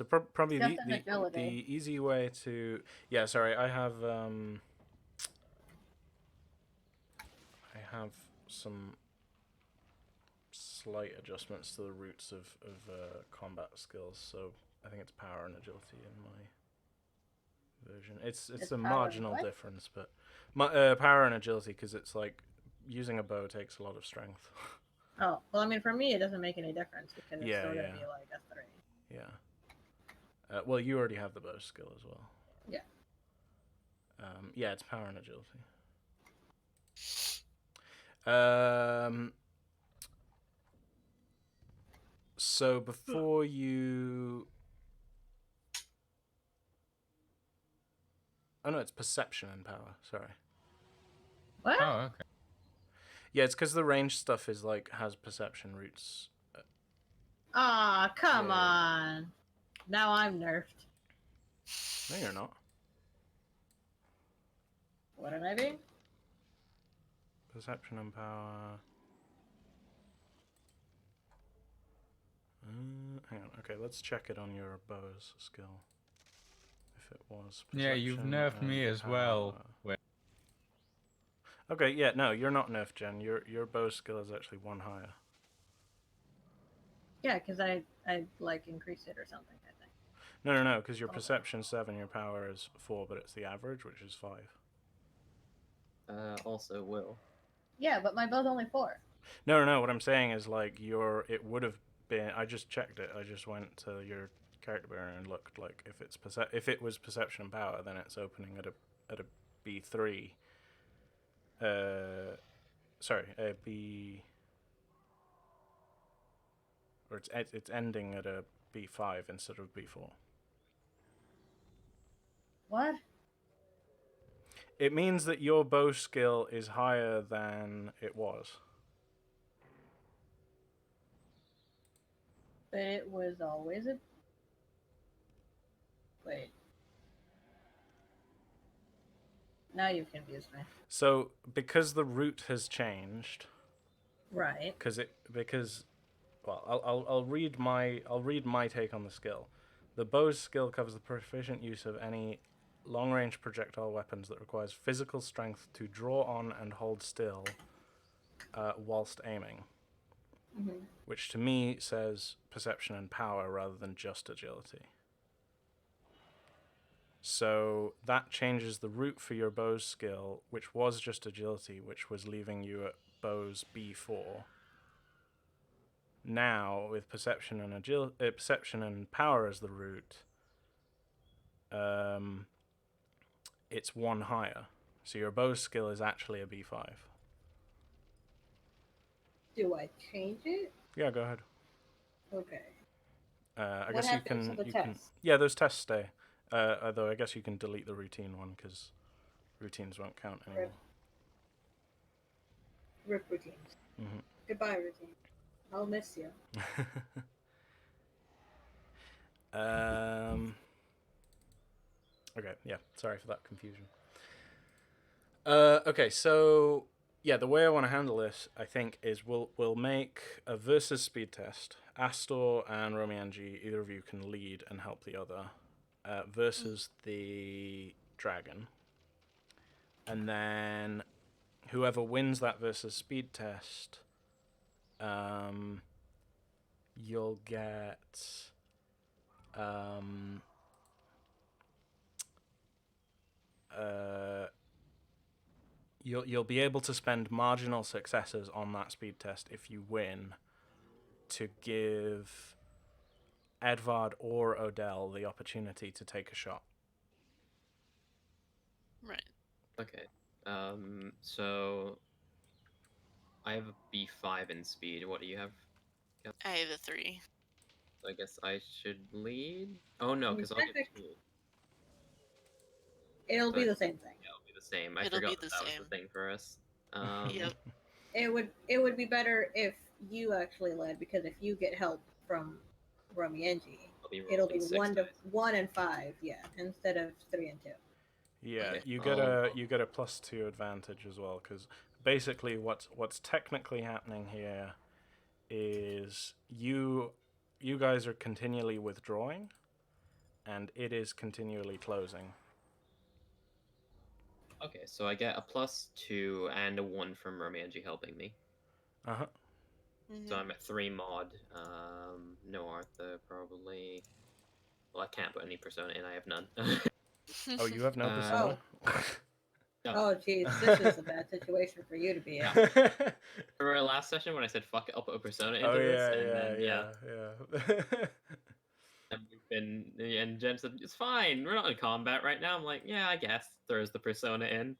probably Just an the agility. easy way to sorry, I have some slight adjustments to the roots of combat skills, so I think it's power and agility in my version. It's It's a power and marginal what? difference, but power and agility, because it's like using a bow takes a lot of strength. Oh, well, I mean, for me, it doesn't make any difference because it's Yeah, still yeah. gonna be like a 3. Yeah. Well, you already have the bow skill as well. Yeah. Yeah, it's power and agility. So before you... Oh no, it's perception and power, sorry. What? Oh, okay. Yeah, it's because the range stuff is like has perception roots. Aw, come Yeah. on. Now I'm nerfed. No, you're not. What am I being? Perception and power. Hang on. Okay, let's check it on your bows skill. If it was. Yeah, you've perception nerfed me and as well. power. Okay, yeah, no, you're not nerfed, Jen. Your bow skill is actually 1 higher. Yeah, because I like increased it or something, I think. No, because your Oh. perception 7, your power is 4, but it's the average, which is 5. Also will. Yeah, but my bow's only 4. No. What I'm saying is like it would have been. I just checked it. I just went to your character builder and looked like if it was perception and power, then it's opening at a B3. Sorry, a B. Or it's ending at a B5 instead of B4. What? It means that your bow skill is higher than it was. But it was always a... Wait. Now you've confused me. So because the root has changed, Right. I'll read my take on the skill. The bow's skill covers the proficient use of any long-range projectile weapons that requires physical strength to draw on and hold still whilst aiming. Mm-hmm. Which to me says perception and power rather than just agility. So that changes the root for your bow's skill, which was just agility, which was leaving you at bow's B4. Now, with perception and power as the root, it's 1 higher. So your bow's skill is actually a B5. Do I change it? Yeah, go ahead. Okay. I What guess you happens can. to the You can. test? Yeah, those tests stay. Although I guess you can delete the routine one because routines won't count anymore. Rip routines. Mm-hmm. Goodbye, routine. I'll miss you. Okay, yeah, sorry for that confusion. Okay, so yeah, the way I want to handle this, I think, is we'll make a versus speed test. Astor and Romienji, either of you can lead and help the other, versus the dragon. And then whoever wins that versus speed test, you'll get you'll be able to spend marginal successes on that speed test if you win to give Edvard or Odelle the opportunity to take a shot. Right. Okay. So I have a B5 in speed. What do you have? I have a 3. I guess I should lead. Oh no, because I'll get Perfect. 2. It'll be the same thing. Yeah, it'll be the same. I It'll be forgot the that was same. the thing for us. Yep. It would be better if you actually led, because if you get help from Romienji, it'll be rolling 1 and 5, yeah, instead of 3 and 2. Yeah, Okay, you get a +2 advantage as well, because basically what's technically happening here is you guys are continually withdrawing, and it is continually closing. Okay, so I get a +2 and a 1 from Romienji helping me. Uh-huh. So I'm at 3 mod. No Artha, probably. Well, I can't put any persona in. I have none. Oh, you have no persona? No. Oh, jeez, this is a bad situation for you to be in. Remember last session when I said, fuck it, I'll put a persona into Oh, this? yeah. And Jen said, it's fine, we're not in combat right now. I'm like, yeah, I guess. Throws the persona in.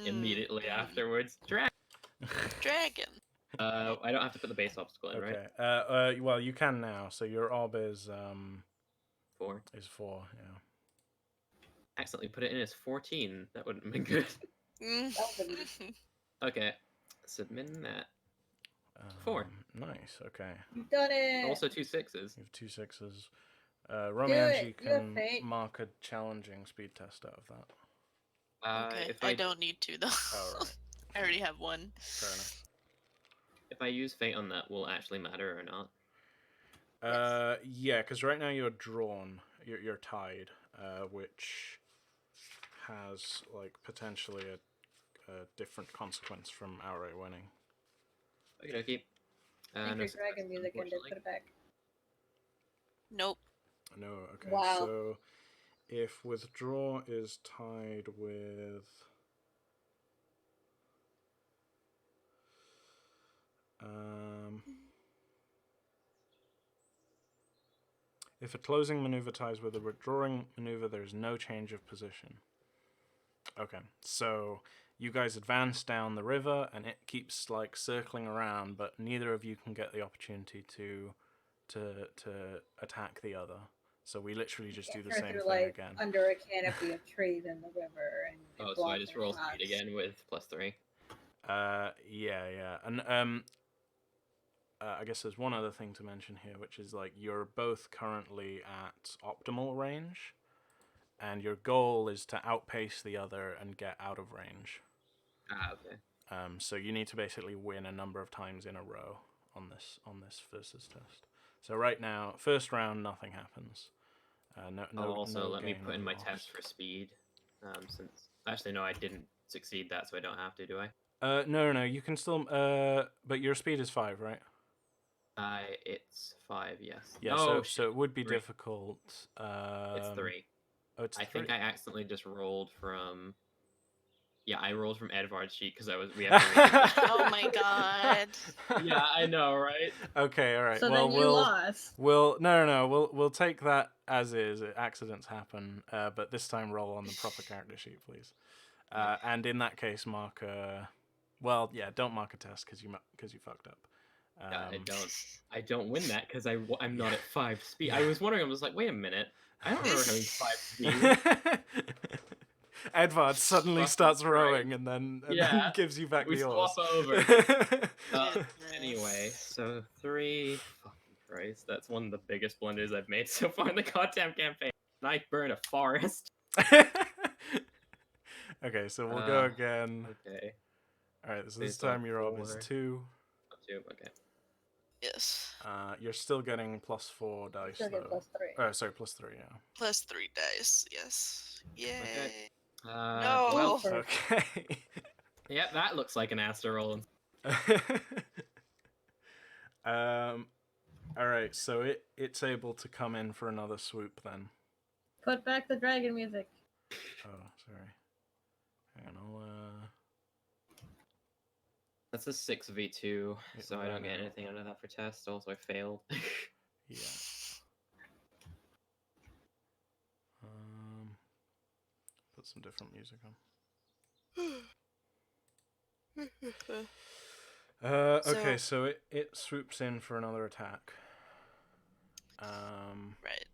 Immediately afterwards. Dragon. I don't have to put the base obstacle in, right? Okay. Well, you can now. So your ob is 4. Is 4, yeah. Accidentally put it in as 14. That wouldn't have been good. That would've been- Okay. submitting that. 4. Nice. Okay. You've done it. Also 2 6s. You have 2 6s. Romienji it. You have can fate. mark a challenging speed test out of that. Okay, If I don't need to though. Oh, right. I already have one. Fair enough. If I use fate on that, will it actually matter or not? Yeah, because right now you're drawn. You're tied, which has like potentially a different consequence from outright winning. Okay, okay. Think your dragon music ended. Put it back. Nope. No, okay. Wow. So if withdraw is tied with if a closing maneuver ties with a withdrawing maneuver, there is no change of position. Okay, so you guys advance down the river, and it keeps like circling around, but neither of you can get the opportunity to attack the other. So we literally just do the same thing like, again. Under a canopy of trees in the river. And so I just roll speed again with +3. Yeah, and I guess there's one other thing to mention here, which is like you're both currently at optimal range, and your goal is to outpace the other and get out of range. Okay. So you need to basically win a number of times in a row on this versus test. So right now, first round, nothing happens. Let me put in my test for speed. Since actually no, I didn't succeed that, so I don't have to, do I? No, you can still. But your speed is 5, right? It's 5, yes. Yeah, so it would be 3. difficult. It's 3. Oh, it's 3. I think I accidentally just rolled from. Yeah, I rolled from Edvard's sheet because we have to. Oh my god. Yeah, I know, right? Okay, all right. So well, then you lost. No. We'll take that as is. Accidents happen, but this time roll on the proper character sheet, please. And in that case, mark. Don't mark a test because you fucked up. Yeah, I don't win that because I'm not at 5 speed. I was wondering. I was like, wait a minute. I don't remember having 5 speed. Edvard suddenly starts rowing and then gives you back the oars. We swap over. Anyway, so 3. Fucking Christ, that's one of the biggest blunders I've made so far in the goddamn campaign. And I burn a forest. Okay, so we'll go again. Okay. Alright, so this time your orb is 2. 2, okay. Yes. You're still getting +4 dice, Still get though. +3. Oh, sorry, +3, yeah. +3 dice, yes. Yay. Okay. No. Well, okay. Yep, that looks like an Astor roll. Alright, so it's able to come in for another swoop then. Put back the dragon music. Oh, sorry. Hang on, That's a 6v2, so I don't get anything out of that for test. Also, I failed. Yeah. Put some different music on. Okay, so it swoops in for another attack. Right.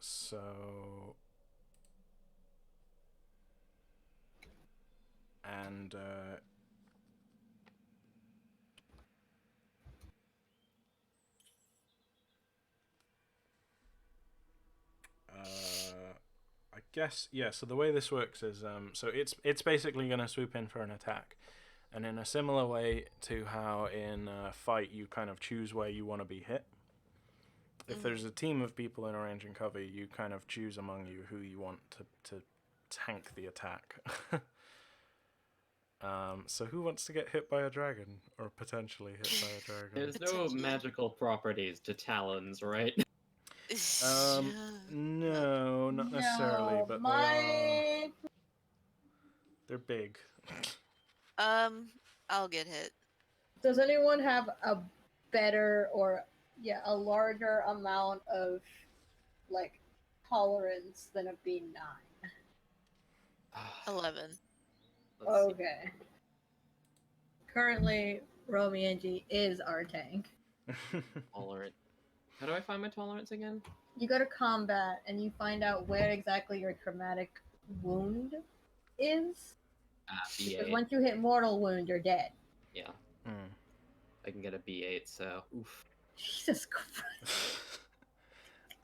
So and I guess so the way this works is so it's basically going to swoop in for an attack, and in a similar way to how in a fight you kind of choose where you want to be hit. If there's a team of people in a range and cover, you kind of choose among you who you want to tank the attack. So who wants to get hit by a dragon, or potentially hit by a dragon? There's no magical properties to talons, right? No, not necessarily, but they're big. I'll get hit. Does anyone have a better or a larger amount of like tolerance than a B9? 11. Okay. Currently, Romienji is our tank. Tolerant. How do I find my tolerance again? You go to combat and you find out where exactly your traumatic wound is. Because B8. once you hit mortal wound, you're dead. Yeah, Hmm. I can get a B8, so oof. Jesus Christ.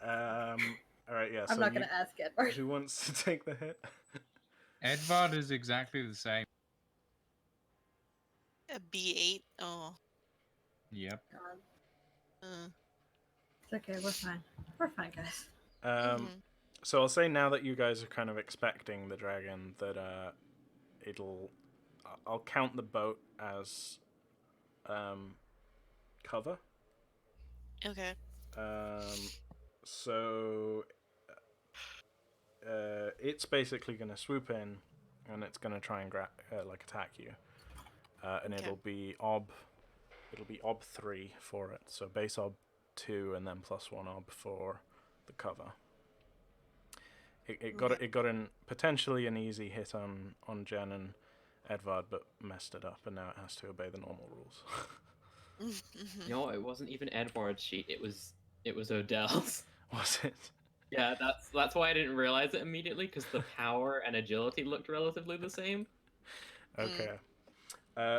All right, yeah. I'm So not gonna ask Edvard. who wants to take the hit? Edvard is exactly the same. A B8. Oh. Yep. God. Uh, It's okay, we're fine. We're fine, guys. Um, mhm. So I'll say now that you guys are kind of expecting the dragon, that I'll count the boat as cover. Okay. So it's basically going to swoop in, and it's going to try and attack you, and Okay. it'll be ob 3 for it. So base ob 2 and then +1 ob for the cover. It got in potentially an easy hit on Jen and Edvard, but messed it up, and now it has to obey the normal rules. No, it wasn't even Edvard's sheet. It was Odelle's. Was it? Yeah, that's why I didn't realize it immediately, because the power and agility looked relatively the same. Okay.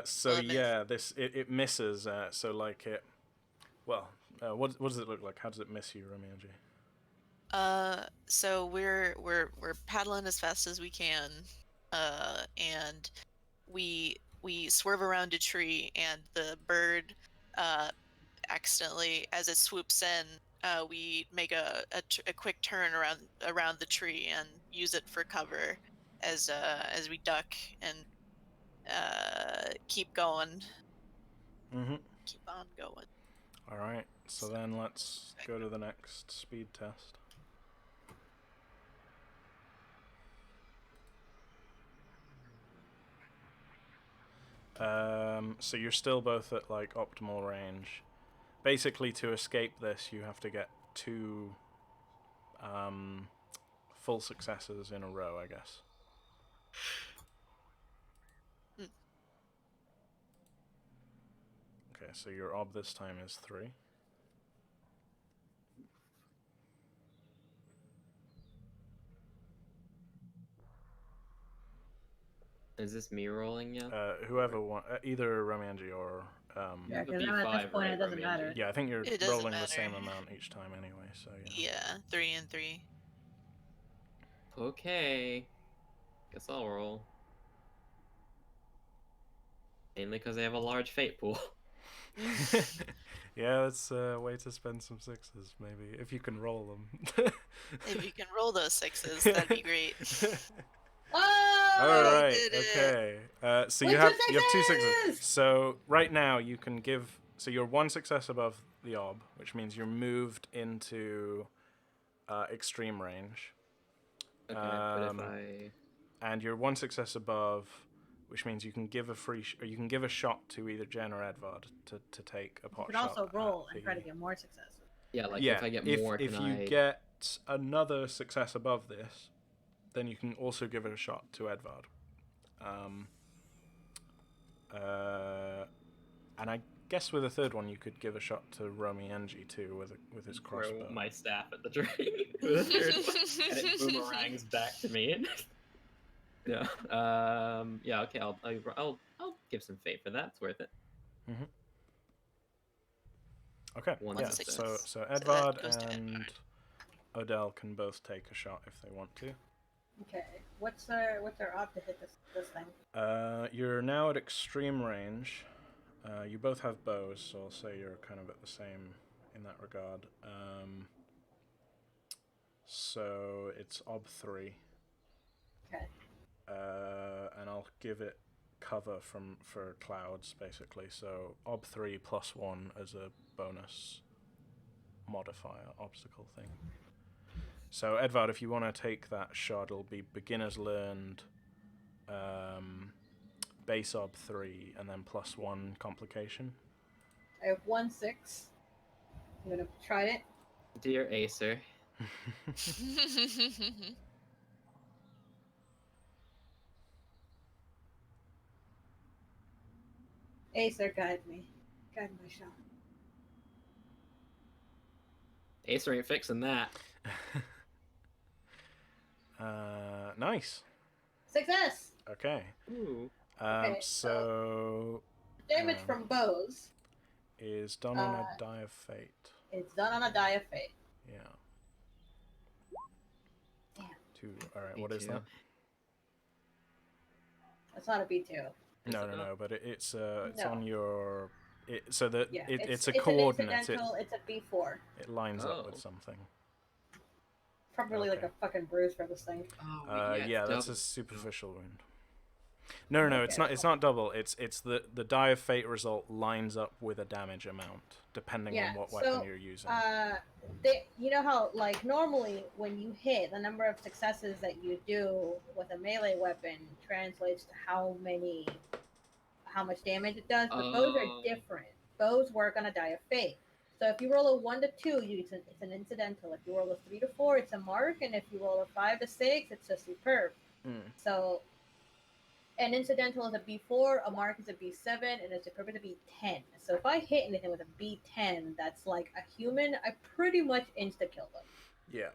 So Well, it missed. yeah, it misses. So like it. Well, what does it look like? How does it miss you, Romienji? So we're paddling as fast as we can, and we swerve around a tree, and the bird, accidentally, as it swoops in, we make a quick turn around the tree and use it for cover as we duck and keep going. Mm-hmm. Keep on going. All right. So then let's go to the next speed test. So you're still both at like optimal range. Basically, to escape this, you have to get 2 full successes in a row, I guess. Okay, so your ob this time is 3. Is this me rolling yet? Whoever either Romienji or Yeah, It would because be at this 5, point right, it doesn't Romienji? matter. yeah, I think you're It doesn't rolling the matter. same amount each time anyway. So yeah. Yeah, 3 and 3. Okay. Guess I'll roll. Mainly because I have a large fate pool. Yeah, that's a way to spend some 6s, maybe if you can roll them. If you can roll those 6s, that'd be great. Oh! All right. did it. Okay. So With you have 2 2 sixes! 6s. So right now you can give. So you're 1 success above the ob, which means you're moved into extreme range. Okay, but if I... And you're 1 success above, which means you can give or you can give a shot to either Jen or Edvard to take a pot You can shot. also roll at and try to get more successes. Yeah, like yeah, if I get more, if can you I... get another success above this, then you can also give it a shot to Edvard. And I guess with a third one, you could give a shot to Romienji too with his crossbow. Throw my staff at the tree with a third one, and it boomerangs back to me. Yeah. Yeah. Okay. I'll give some fate for that. It's worth it. Mm-hmm. Okay. One yeah. success. So that Edvard goes to and Odelle can both take a shot if they want to. Okay. What's our op to hit this thing? You're now at extreme range. You both have bows, so I'll say you're kind of at the same in that regard. So it's ob 3. Okay. And I'll give it cover for clouds, basically. So ob 3 +1 as a bonus modifier obstacle thing. So Edvard, if you want to take that shot, it'll be beginners learned, base ob 3, and then +1 complication. I have 1 6. I'm gonna try it. Dear Acer. Acer, guide me. Guide my shot. Acer ain't fixing that. Nice. Success! Okay. Ooh. Okay, So damage from bows is done on a die of fate. is done on a die of fate. Yeah. Damn. 2. All right. What is B2. that? That's not a B2. No. But it's No. on your. So that Yeah, it's a it's coordinate. An incidental, it's a B4. It lines up with Oh. something. Probably like Okay. a fucking bruise for this thing. Oh, Yeah, that's a double. superficial wound. No, it's Okay. not. It's not double. It's the die of fate result lines up with a damage amount depending on what weapon you're using. You know how like normally when you hit, the number of successes that you do with a melee weapon translates to how much damage it does. But bows are different. Bows work on a die of fate. So if you roll a 1 to 2, it's an incidental. If you roll a 3 to 4, it's a mark, and if you roll a 5 to 6, it's a superb. So an incidental is a B4, a mark is a B7, and a superb is a B10. So if I hit anything with a B10 that's like a human, I pretty much insta-kill them. Yeah.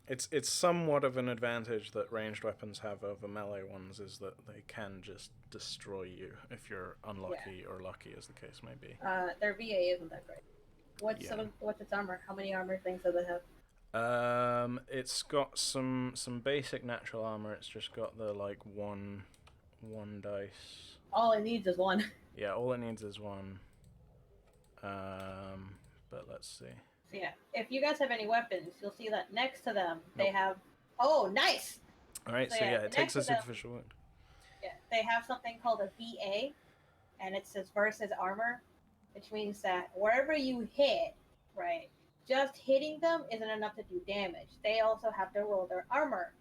It's somewhat of an advantage that ranged weapons have over melee ones is that they can just destroy you if you're unlucky or lucky, as the case may be. Their VA isn't that great. What's its armor? How many armor things does it have? It's got some basic natural armor. It's just got the like one dice. All it needs is 1. Yeah, all it needs is 1. But let's see. So yeah, if you guys have any weapons, you'll see that next to them they have. Oh, nice! All right, so yeah, it takes a superficial wound. Yeah, they have something called a VA, and it says versus armor, which means that wherever you hit, right, just hitting them isn't enough to do damage. They also have to roll their armor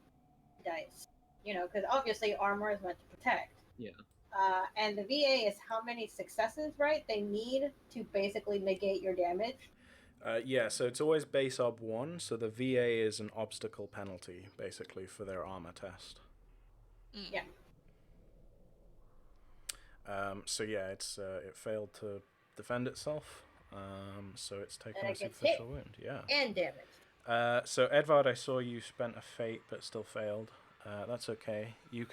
dice, because obviously armor is meant to protect. Yeah. And the VA is how many successes, right? They need to basically negate your damage. Yeah, so it's always base ob 1, so the VA is an obstacle penalty, basically, for their armor test. Yeah. So yeah, it failed to defend itself, so it's taken And a it gets superficial hit. wound. Yeah. And damage. So Edvard, I saw you spent a fate but still failed. That's okay. You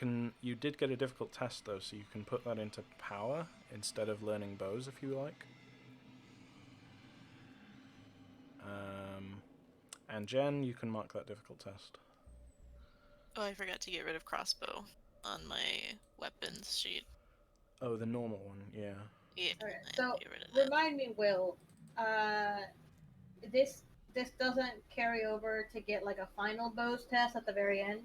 did get a difficult test though, so you can put that into power instead of learning bows if you like. And Jen, you can mark that difficult test. Oh, I forgot to get rid of crossbow on my weapons sheet. Oh, the normal one, yeah. Yeah. Okay, I so get rid of that. remind me, Will. This doesn't carry over to get like a final bows test at the very end.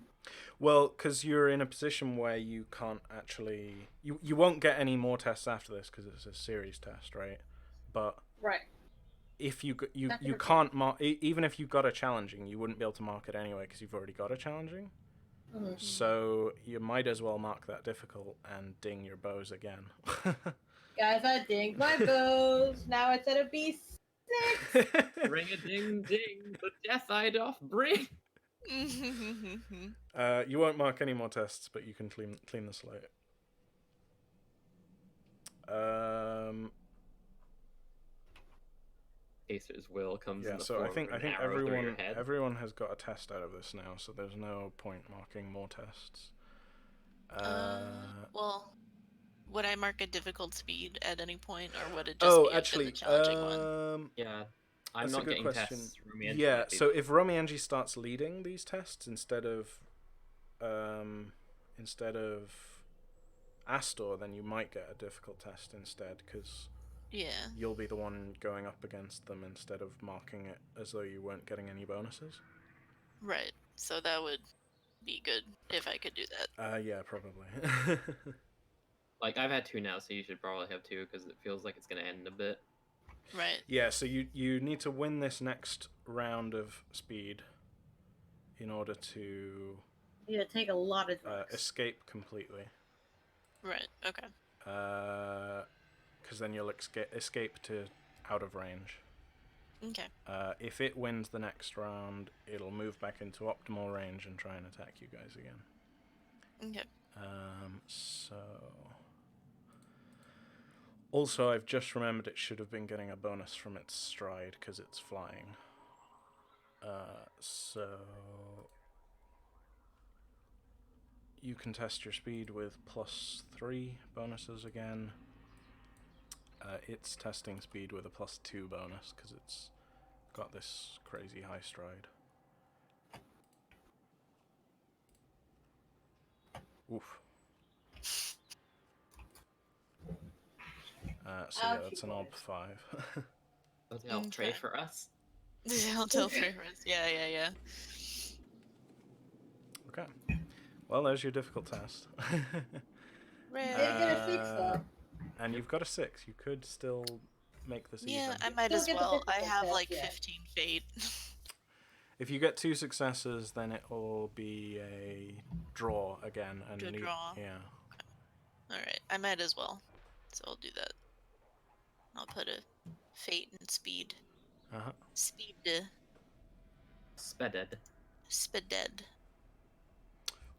Well, because you're in a position where you can't actually... You won't get any more tests after this because it's a series test, right? But right. If you can't mark... Even if you got a challenging, you wouldn't be able to mark it anyway because you've already got a challenging. Mm-hmm. So you might as well mark that difficult and ding your bows again. Guys, I dinged my bows. Now it's at a B6. Ring a ding ding, the death I'd off bring. You won't mark any more tests, but you can clean the slate. Acer's will comes in the so form I think of an arrow through your head. everyone has got a test out of this now, so there's no point marking more tests. Well, would I mark a difficult speed at any point, or would it just be actually, the challenging one? Yeah, I'm that's not a good getting question. tests. Romienji Yeah, might be- so if Romienji starts leading these tests instead of Astor, then you might get a difficult test instead, because you'll be the one going up against them instead of marking it as though you weren't getting any bonuses. Right. So that would be good if I could do that. Yeah, probably. Like, I've had 2 now, so you should probably have 2, because it feels like it's going to end a bit. Right. Yeah, so you need to win this next round of speed in order to take a lot of drugs. escape completely. Right, okay. Because then you'll escape to out of range. Okay. If it wins the next round, it'll move back into optimal range and try and attack you guys again. Okay. So... Also, I've just remembered it should have been getting a bonus from its stride because it's flying. So you can test your speed with +3 bonuses again. It's testing speed with a +2 bonus because it's got this crazy high stride. Oof. So yeah, that's an ob 5. Odelle, pray Okay. for us. I'll tell favorites. Yeah. Okay. Well, there's your difficult test. Did get a 6 though. And you've got a 6. You could still make this Yeah, even. I might Still as get the well. I difficult have test, like yeah. 15 fate. If you get 2 successes, then it will be a draw again. And Do a draw. Yeah. Alright, I might as well. So I'll do that. I'll put a fate and speed. Uh-huh. Speed. Spedded. Speded.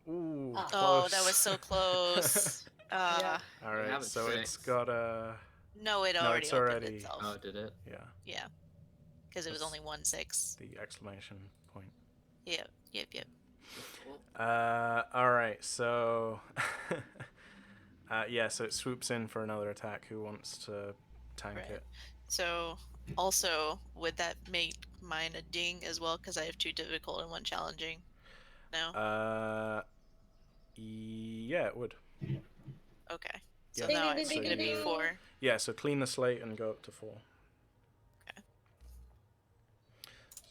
Ooh, Oh, Oh, close. that was so close. Yeah. All We right, have a so it's 6. got a... No, it No, already it's opened already- itself. Oh, did it? Yeah, Yeah. Because it was That's- only 1-6. the exclamation point. Yep. All right, so... yeah, so it swoops in for another attack. Who wants to tank Right. it? So, also, would that make mine a ding as well? Because I have 2 difficult and 1 challenging. No? Yeah, it would. Okay. So Yeah. now Ding, I ding, make it a ding, ding. B4. Yeah, so clean the slate and go up to 4. Okay.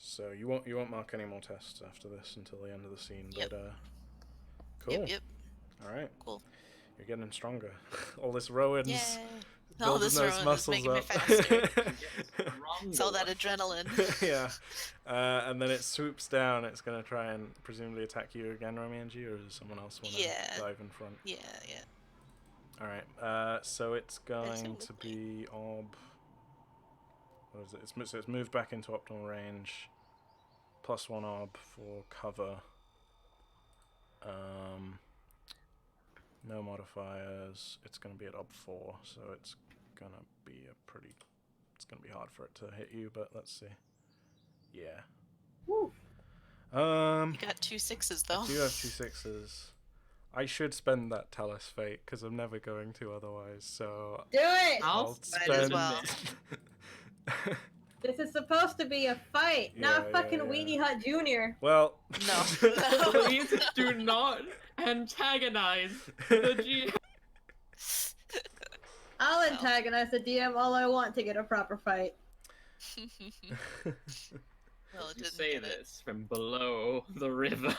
So you won't mark any more tests after this until the end of the scene. Yep. But cool. Yep. All right. Cool. You're getting stronger. All this Rowan's Yay. All building this those Rowan is muscles making me up. faster. It's all that Wrong. adrenaline. Yeah. And then it swoops down. It's going to try and presumably attack you again, Romienji, or does someone else want to Yeah. dive in front? Yeah. All right. So it's going to Absolutely. be ob. What is it? So it's moved back into optimal range. +1 ob for cover. No modifiers. It's going to be at ob 4, so it's going to be it's going to be hard for it to hit you, but let's see. Yeah. Woo. You got 2 6s though. I do have 2 6s. I should spend that Talus Fate because I'm never going to otherwise. So Do it! I'll Might as spend. well. This is supposed to be a fight, not Yeah, fucking yeah. Weenie Hut Jr. Well. No. Please do not antagonize the GM. I'll No. antagonize the DM all I want to get a proper fight. Well, it You didn't say get it. this from below the river.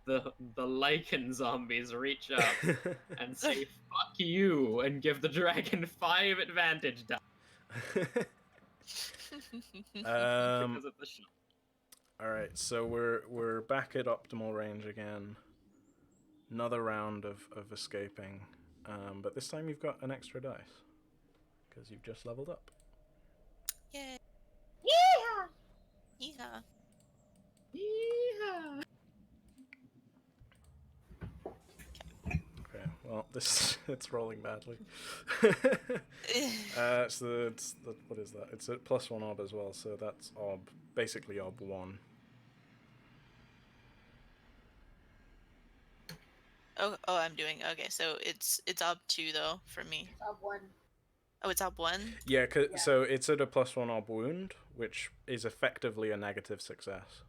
The lichen zombies reach up and say "fuck you" and give the dragon 5 advantage die because of the shot. All right, so we're back at optimal range again. Another round of escaping, but this time you've got an extra dice because you've just leveled up. Yay. Yeah! Yeah. Yeah. Okay, well it's rolling badly. So what is that? It's at +1 ob as well, so that's basically ob 1. Oh, I'm doing okay. So it's ob 2 though for me. Up 1. Oh, it's ob 1. Yeah, Yeah. so it's at a +1 ob wound, which is effectively a negative success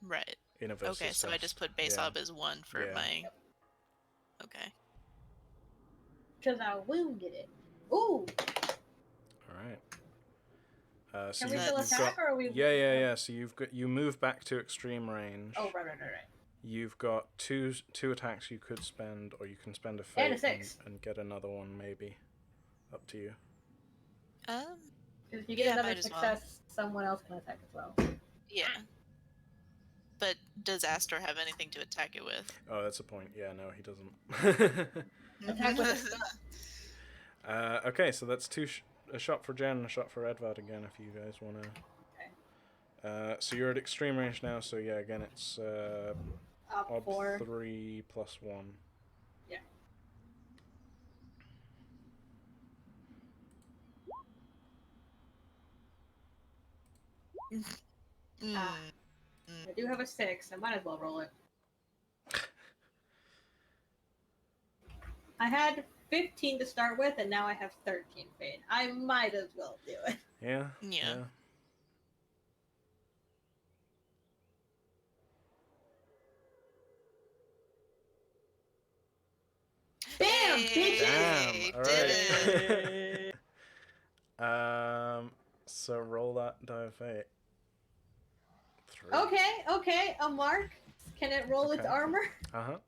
Right. in a versus Okay, so I test. just put base Yeah. ob as 1 for Yeah. my. Okay. Because I wounded it. Ooh! All right. So Can we you- still you've attack got- or are we. Yeah. So you move back to extreme range. Oh, right. You've got two attacks you could spend, or you can spend a fate And a 6. and get another one maybe. Up to you. Um. Because if you get Yeah, another might as well. success, someone else can attack as well. Yeah. But does Astor have anything to attack it with? Oh, that's a point. Yeah, no, he doesn't. Attack with a stun. Okay, so that's a shot for Jen and a shot for Edvard again, if you guys want to. Okay. So you're at extreme range now, so yeah, again, it's Up ob 4. 3 +1. Yeah. Mm. I do have a 6. I might as well roll it. I had 15 to start with, and now I have 13 fade. I might as well do it. Yeah. Yeah. Bam, bitches! Damn, Hey, all did it. right. So roll that die of fate. 3. Okay, a mark. Can it roll its Okay. armor? Uh-huh.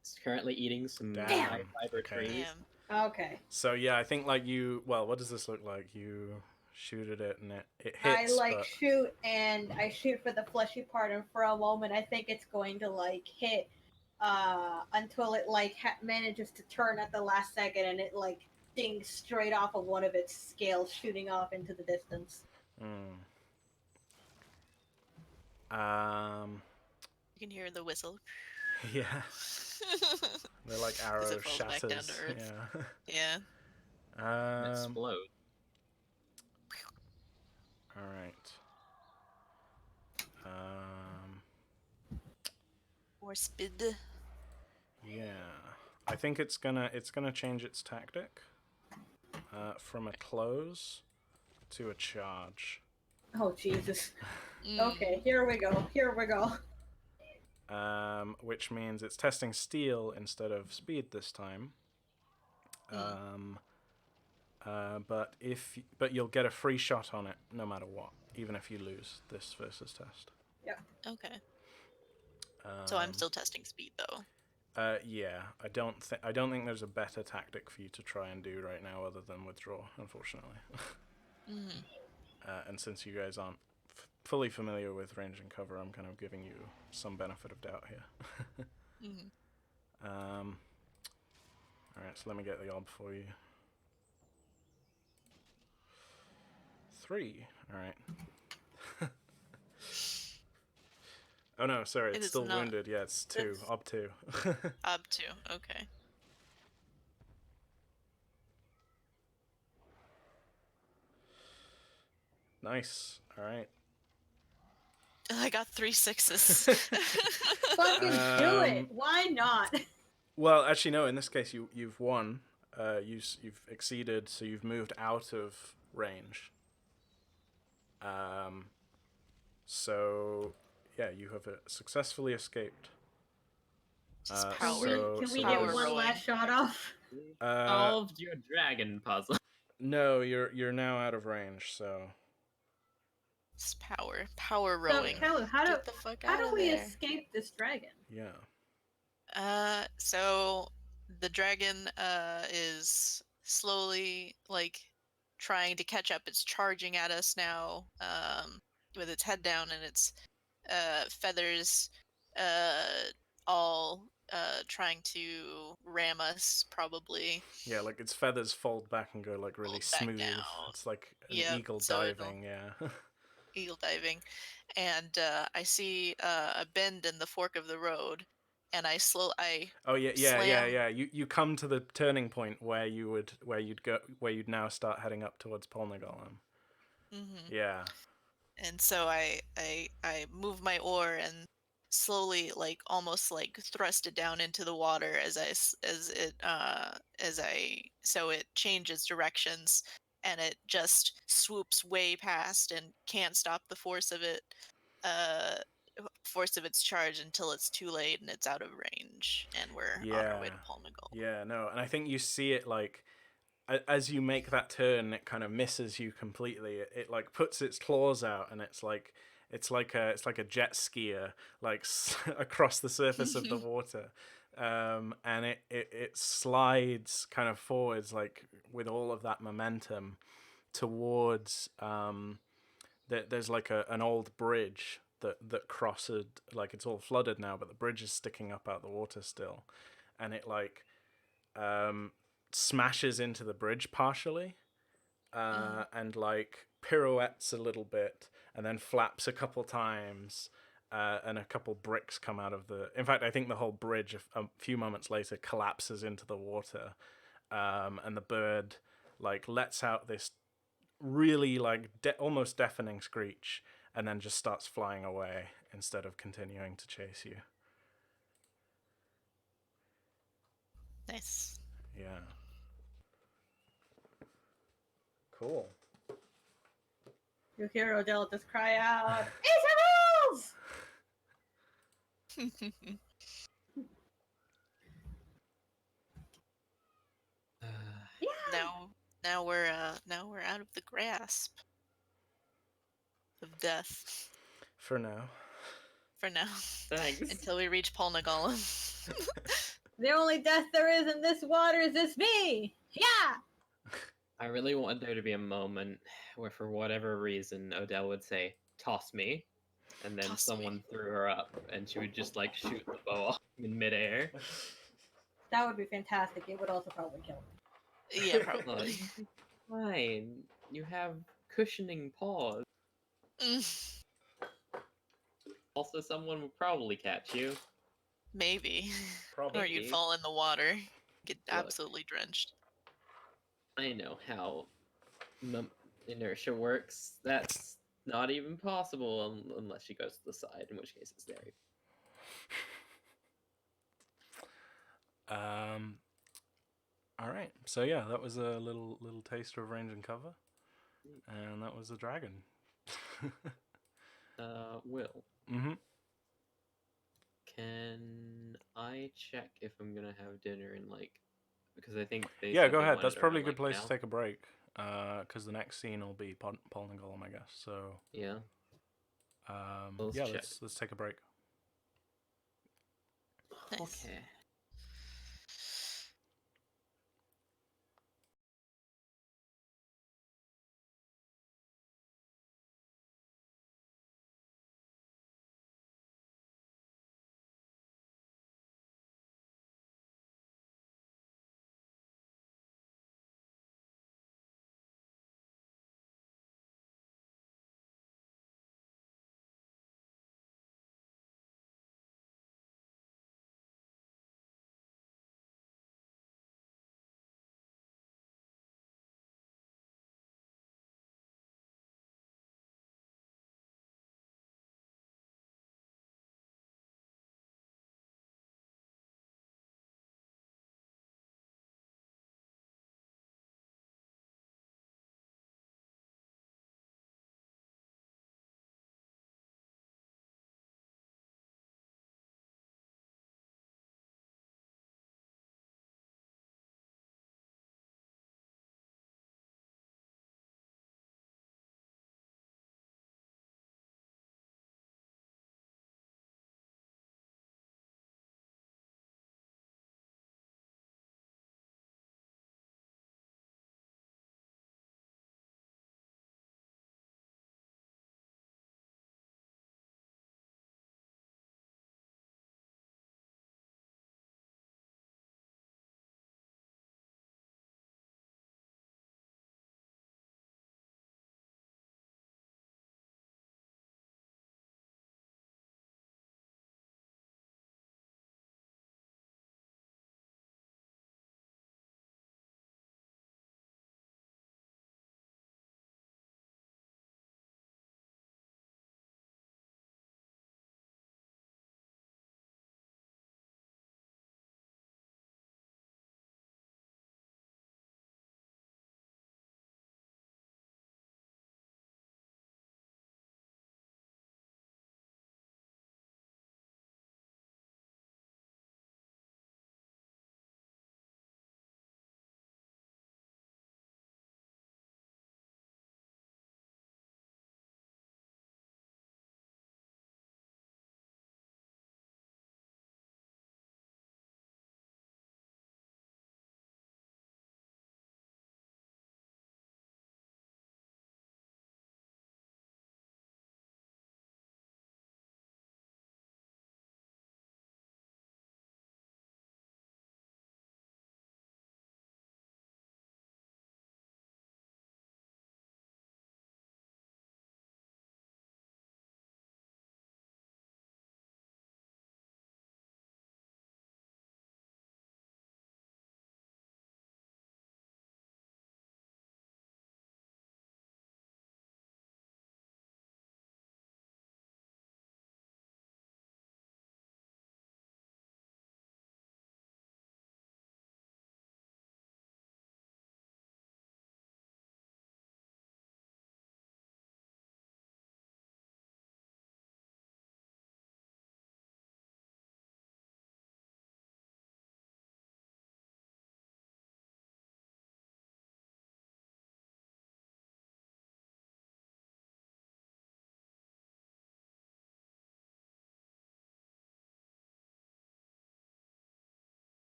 It's currently eating some Damn. high fiber Okay. trees. Damn. Okay. So yeah, I think like you. Well, what does this look like? You shoot at it and it I hits, but shoot and I shoot for the fleshy part, and for a moment I think it's going to like hit until it like manages to turn at the last second, and it like dings straight off of one of its scales, shooting off into the distance. You can hear the whistle. Yeah, they're like As arrow it falls back down shatters. to earth. Yeah. Yeah. Explode. All right. More speed. Yeah. I think it's gonna change its tactic from a close to a charge. Oh Jesus. Mm. Okay, here we go. Which means it's testing steel instead of speed this time. But you'll get a free shot on it no matter what, even if you lose this versus test. Yep. Okay. So I'm still testing speed though. Yeah, I don't think there's a better tactic for you to try and do right now other than withdraw, unfortunately. And since you guys aren't fully familiar with range and cover, I'm kind of giving you some benefit of doubt here. All right, so let me get the ob for you. 3. All right. Oh no, sorry, it's still wounded. Yeah, it's 2. Ob 2. Ob 2. Okay. Nice. All right. I got 3 6s. Fucking do it. Why not? Well, actually, no. In this case, you've won. You've exceeded, so you've moved out of range. So yeah, you have successfully escaped. Power. Can we Power get one rowing. last shot off? Solved your dragon puzzle. No, you're now out of range. So It's power rowing. So, Kelu, how Get the fuck do out of we there. escape this dragon? yeah. So the dragon is slowly like trying to catch up. It's charging at us now, with its head down and its feathers all trying to ram us probably. Yeah, like its feathers fold back and go like really Fold back smooth. down. It's like an Yep, eagle so it'll- diving. Yeah. Eagle diving, and I see a bend in the fork of the road, and I Oh yeah. slam. You come to the turning point where you'd now start heading up towards Polnagolem. Yeah. And so I move my oar and slowly, like almost like thrust it down into the water so it changes directions, and it just swoops way past and can't stop the force of its charge until it's too late and it's out of range, and we're on our way to Polnagol. Yeah, no, and I think you see it like as you make that turn, it kind of misses you completely. It like puts its claws out, and it's like a jet skier like across the surface of the water, and it slides kind of forwards like with all of that momentum towards there's like an old bridge that crosses, like it's all flooded now, but the bridge is sticking up out the water still, and it like smashes into the bridge partially, and like pirouettes a little bit, and then flaps a couple times, and a couple bricks come out of the. In fact, I think the whole bridge a few moments later collapses into the water, and the bird like lets out this really like almost deafening screech, and then just starts flying away instead of continuing to chase you. Nice. Yeah. Cool. You hear Odelle just cry out, "It's a rules!" Yeah. now we're out of the grasp of death For now. for now. Thanks. Until we reach Polnagollum. The only death there is in this water is this me! Yeah! I really wanted there to be a moment where, for whatever reason, Odelle would say, "Toss me," and then Toss someone me. threw her up, and she would just like shoot the bow off in midair. That would be fantastic. It would also probably kill me. Yeah, probably. Fine, you have cushioning paws. Mm, Also, someone would probably catch you. maybe. Probably. Or you'd fall in the water. Get Look. absolutely drenched. I know how inertia works. That's not even possible unless she goes to the side, in which case it's there. All right. So yeah, that was a little taster of range and cover, and that was the dragon. Will, Mm-hmm. can I check if I'm gonna have dinner in like? Because I think they Yeah, said go they ahead. wanted That's it probably a around, good like, place now. to take a break. Because the next scene will be Polnagollum, I guess. So Yeah. Let's yeah, check. let's take a break. Nice. Okay.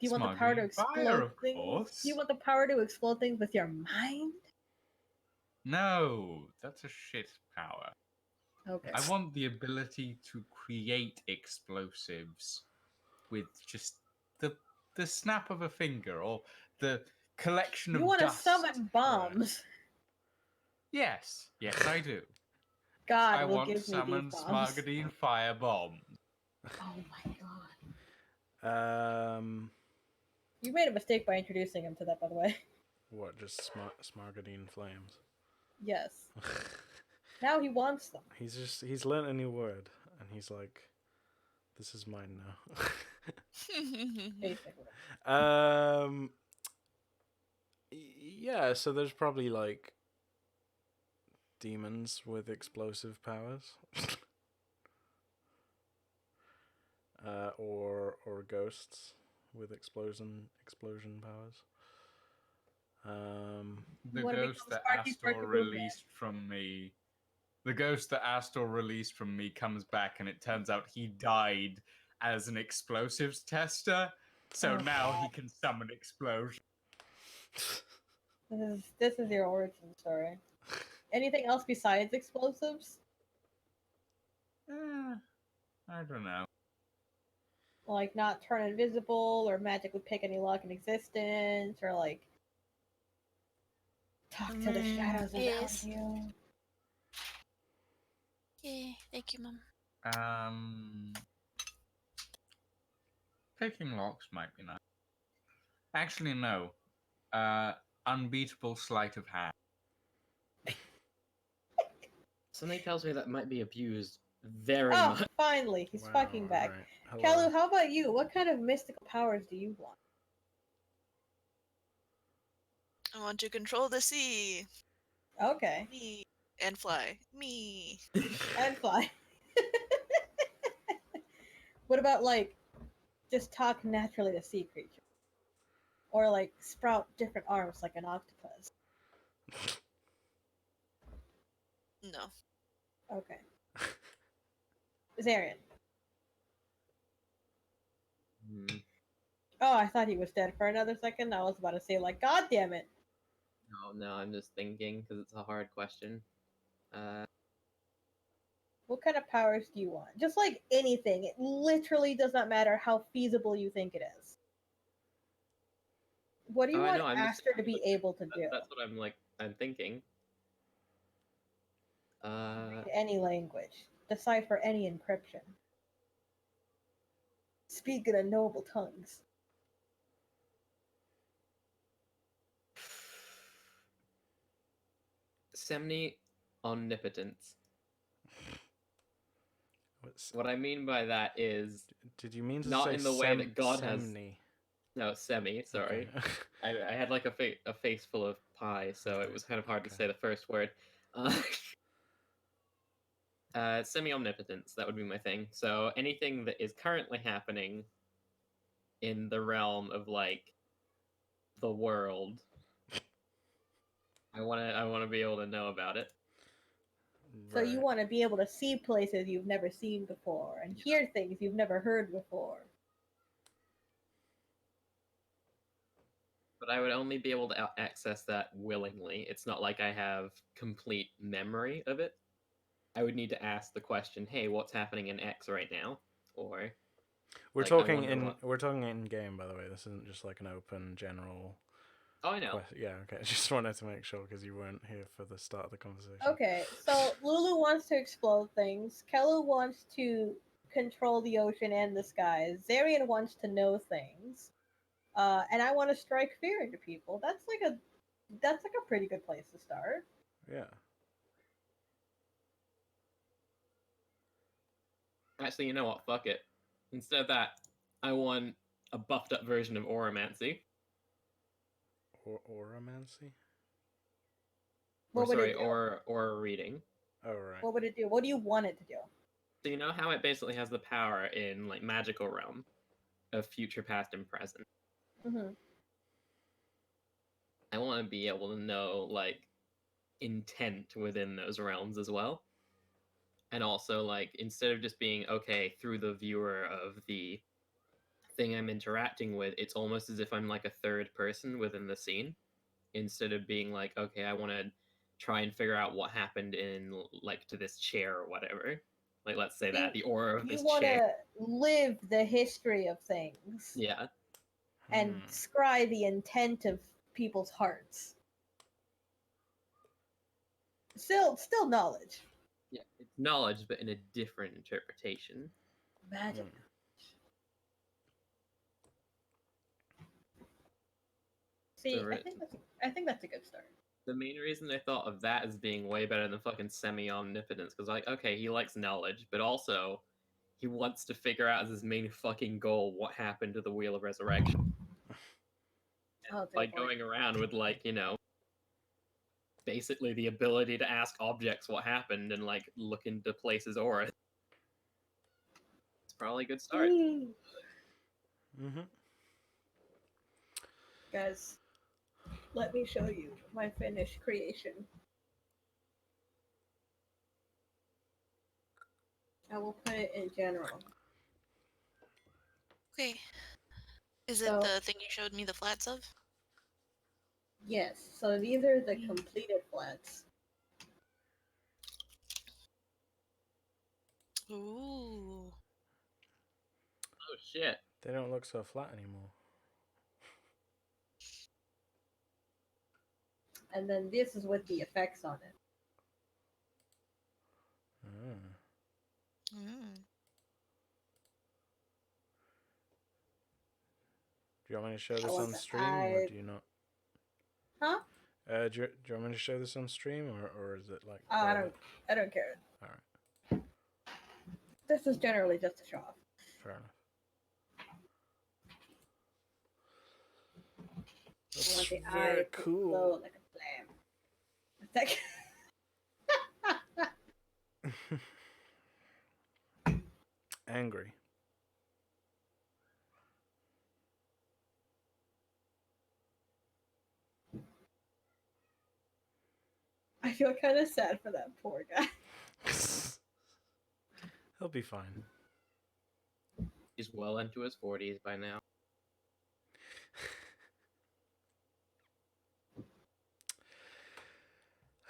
Do you want the power to Smuggling fire, explode of things? course. Do you want the power to explode things with your mind? No, that's a shit power. Okay. I want the ability to create explosives with just the snap of a finger or the collection You of want to dust. summon bombs? Yes, I do. God I will want to give me these summon bombs. Smuggling fire bombs. Oh my god. Um, You made a mistake by introducing him to that, by the way. what? Just Smargadine flames. Yes. Now he wants them. He's learned a new word, and he's like, "This is mine now." Basically. Yeah. So there's probably like demons with explosive powers, or ghosts with explosion powers. The wanna ghost become that Sparky Astor Sparky Boom released from me. The ghost that Astor released from me comes back, and it turns out he died as an explosives tester. So Oh, now God. he can summon explosions. This is your origin story. Anything else besides explosives? I don't know. Like not turn invisible or magically pick any lock in existence or like talk to the shadows Yes. around you. Yeah, thank you, Mom. Picking locks might be nice. Actually, no. Unbeatable sleight of hand. Something tells me that might be abused very Oh, much. finally, he's fucking back. Right. Kelu, how about you? What kind of mystical powers do you want? I want to control the sea. Okay. Me. And fly. Me. And fly. What about like just talk naturally to sea creatures? Or like sprout different arms like an octopus? No. Okay. Xerion. Oh, I thought he was dead for another second. I was about to say, like, God damn it. No, I'm just thinking because it's a hard question. What kind of powers do you want? Just like anything. It literally does not matter how feasible you think it is. What do you want Astor to be able to do? That's what I'm thinking. Any language. Decipher any encryption. Speak in unknowable tongues. Semi-omnipotence. What's, What I mean by that is did you mean to not say in the way that God has. semni? No, semi. Sorry, Okay. I had like a face full of pie, so it was kind of hard to say the first word. Semi-omnipotence. That would be my thing. So anything that is currently happening in the realm of like the world, I want to be able to know about it. So you want to be able to see places you've never seen before and hear things you've never heard before. But I would only be able to access that willingly. It's not like I have complete memory of it. I would need to ask the question, "Hey, what's happening in X right now?" Or we're like, talking in game, by the way. This isn't just like an open general. Oh, I know. Yeah, okay. I just wanted to make sure because you weren't here for the start of the conversation. Okay, so Lulu wants to explode things. Kelu wants to control the ocean and the skies. Xerion wants to know things. And I want to strike fear into people. That's like a pretty good place to start. Yeah. Actually, you know what? Fuck it. Instead of that, I want a buffed up version of Oromancy. Oromancy? Or reading. Oh, right. What would it do? What do you want it to do? So you know how it basically has the power in like magical realm of future, past, and present. Mm-hmm. I want to be able to know like intent within those realms as well. And also like instead of just being okay through the viewer of the thing I'm interacting with, it's almost as if I'm like a third person within the scene, instead of being like, okay, I want to try and figure out what happened in like to this chair or whatever. Like, let's say that the aura of You this want chair. to live the history of things Yeah. and scry the intent of people's hearts. Still knowledge. Yeah, it's knowledge, but in a different interpretation. Magic. See, So I think that's a good start. the main reason I thought of that as being way better than fucking semi-omnipotence, because like, okay, he likes knowledge, but also he wants to figure out as his main fucking goal what happened to the Wheel of Resurrection. By going around with like, you know, basically the ability to ask objects what happened and like look into places aura. It's probably a good start. Mm-hmm. Guys, let me show you my finished creation. I will put it in general. Okay. Is it So- the thing you showed me the flats of? Yes, so these are the completed flats. Ooh. Oh shit. They don't look so flat anymore. And then this is with the effects on it. Mm. Do you want me to show this want on the stream, or eye- do you not? Huh? Do you want me to show this on stream, or is it like? Oh, I don't care. All right. This is generally just a show off. Fair enough. I want the very eye to cool. glow like a flame. Angry. I feel kind of sad for that poor guy. He'll be fine. He's well into his 40s by now.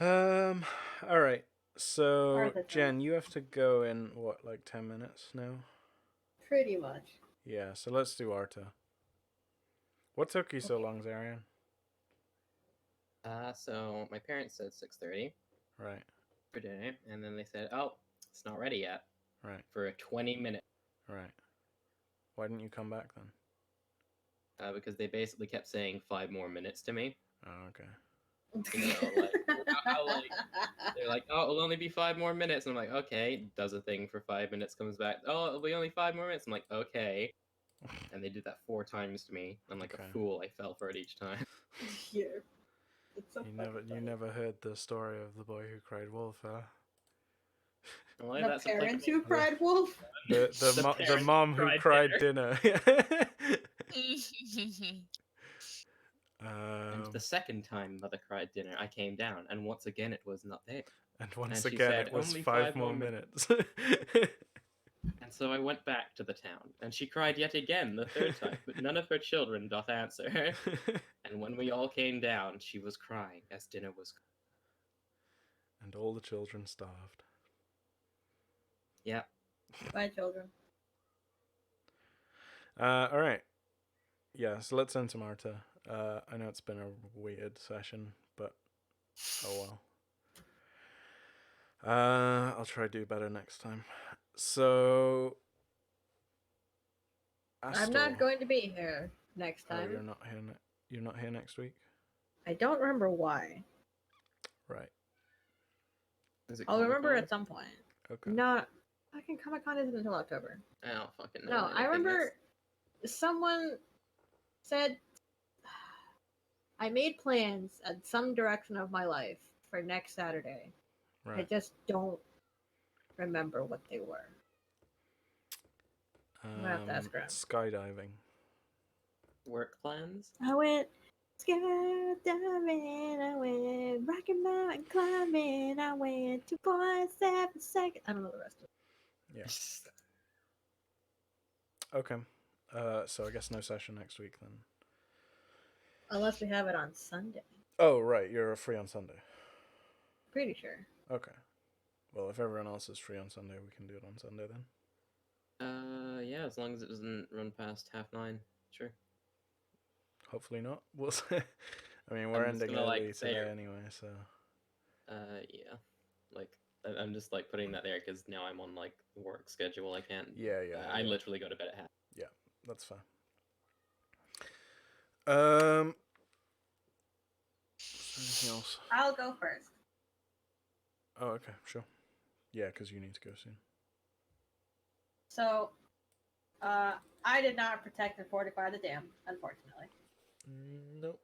All right. So, Arthur, Jen, you have to go in what, like 10 minutes now? Pretty much. Yeah. So let's do Arta. What took you so long, Xerion? So my parents said 6:30 Right. for dinner, and then they said, "Oh, it's not ready yet." Right. For a 20-minute. Right. Why didn't you come back then? Because they basically kept saying 5 more minutes to me. Oh, okay. You know, like, they're like, "Oh, it'll only be 5 more minutes," and I'm like, "Okay." Does a thing for 5 minutes, comes back. "Oh, it'll be only 5 more minutes." I'm like, "Okay." And they did that 4 times to me. I'm like Okay. a fool. I fell for it each time. Yeah. It's so You never heard the story of the boy who cried wolf, huh? Well, The that's parents applicable. who cried wolf? The parents mom who who cried cried dinner. And the second time Mother cried dinner, I came down, and once again it was not there. And once And she again, said, it was "Only 5 more minutes. And so I went back to the town, and she cried yet again the third time, but none of her children doth answer. And when we all came down, she was crying as dinner was. And all the children starved. Yeah. Bye, children. All right. Yeah, so let's end to Marta. I know it's been a weird session, but oh well. I'll try to do better next time. So, Astor. I'm not going to be here next Oh, time. you're not here. You're not here next week. I don't remember why. Right. Is it I'll remember Comic-Con? at some point. Okay. No, fucking Comic-Con isn't until October. I don't fucking know. No, I anything remember someone said I made plans at some direction of my life for next Saturday. I Right. just don't remember what they were. gonna have to ask around. Skydiving. Work plans? I went skydiving, I went Rocky Mountain climbing, I went 2.7 seconds. I don't know the rest of it. Yeah. Okay. So I guess no session next week then. Unless we have it on Sunday. Oh, right. You're free on Sunday. Pretty sure. Okay. Well, if everyone else is free on Sunday, we can do it on Sunday then. Yeah, as long as it doesn't run past 9:30, sure. Hopefully not. We'll see. I mean, we're ending early today anyway, so. Yeah. Like, I'm just like putting that there because now I'm on like the work schedule. I can't. Yeah. I literally go to bed at 6:30. Yeah, that's fine. Anything else? I'll go first. Oh, okay, sure. Yeah, because you need to go soon. So, I did not protect and fortify the dam, unfortunately. Nope.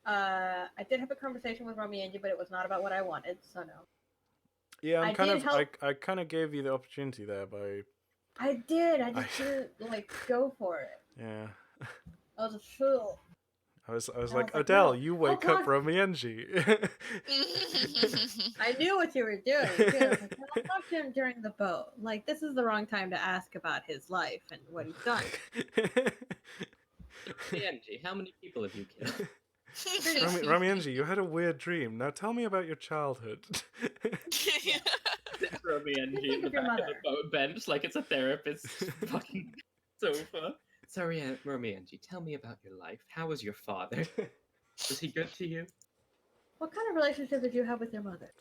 I did have a conversation with Romienji, but it was not about what I wanted, so no. Yeah, I kind of gave you the opportunity there by. I did. I just didn't go for it. Yeah. I was a fool. I was like, Odelle, you wake up God. Romienji. I knew what you were doing. I was like, I'll talk to him during the boat. Like, this is the wrong time to ask about his life and what he's done. Romienji, how many people have you killed? Romienji, you had a weird dream. Now tell me about your childhood. Romienji in the back of the boat bench like it's a therapist's fucking sofa. Sorry, Romienji, tell me about your life. How was your father? Was he good to you? What kind of relationship did you have with your mother?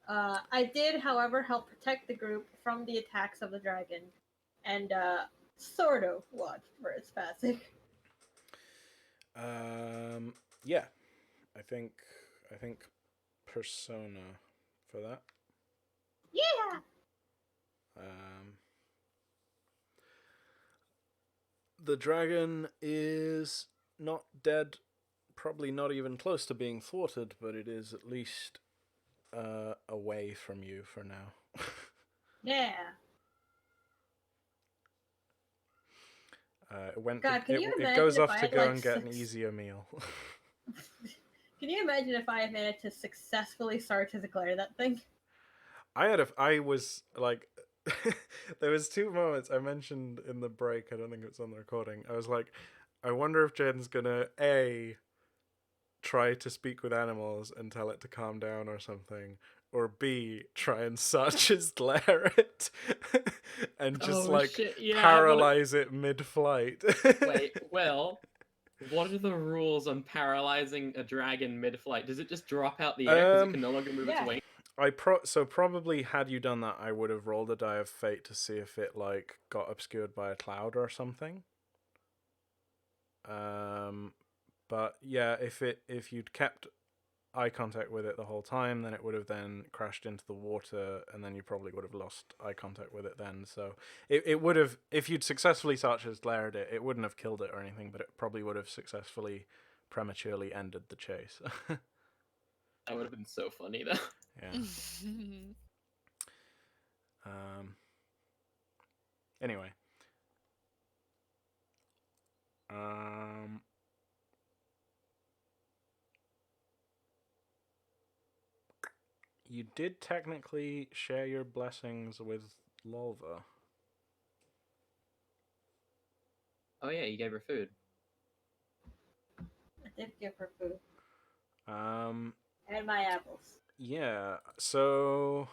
I did, however, help protect the group from the attacks of the dragon, and sort of watched for its passing. Yeah, I think Persona for that. Yeah. The dragon is not dead, probably not even close to being thwarted, but it is at least away from you for now. Yeah. It goes off to go and get an easier meal. Can you imagine if I had managed to successfully start to declare that thing? I was like, there was 2 moments I mentioned in the break. I don't think it's on the recording. I was like, I wonder if Jen's gonna try to speak with animals and tell it to calm down or something, or B, try and such as glare it and just paralyze it mid-flight. Wait, well, what are the rules on paralyzing a dragon mid-flight? Does it just drop out the air because it can no longer move its wings? So probably had you done that, I would have rolled a die of fate to see if it like got obscured by a cloud or something. But yeah, if you'd kept eye contact with it the whole time, then it would have then crashed into the water, and then you probably would have lost eye contact with it then. So it would have, if you'd successfully such as glared it, it wouldn't have killed it or anything, but it probably would have successfully prematurely ended the chase. That would have been so funny though. Yeah. Anyway. You did technically share your blessings with Lolva. Oh yeah, you gave her food. I did give her food. And my apples. Yeah, so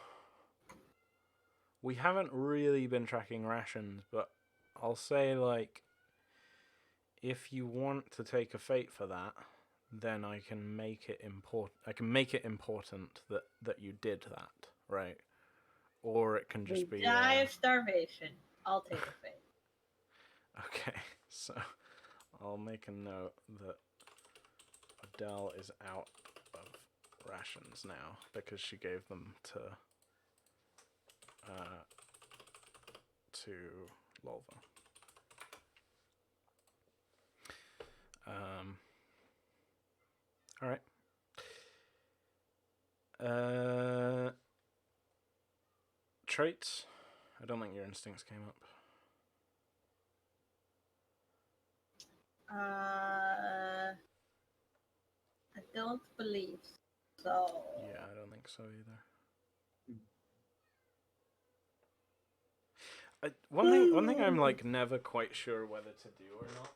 we haven't really been tracking rations, but I'll say, like, if you want to take a fate for that, then I can make it important that you did that, right? Or it can just be die of starvation. I'll take a fate. Okay, so I'll make a note that Odelle is out of rations now because she gave them to Lolva. All right. Traits. I don't think your instincts came up. I don't believe so. Yeah, I don't think so either. One thing I'm like never quite sure whether to do or not.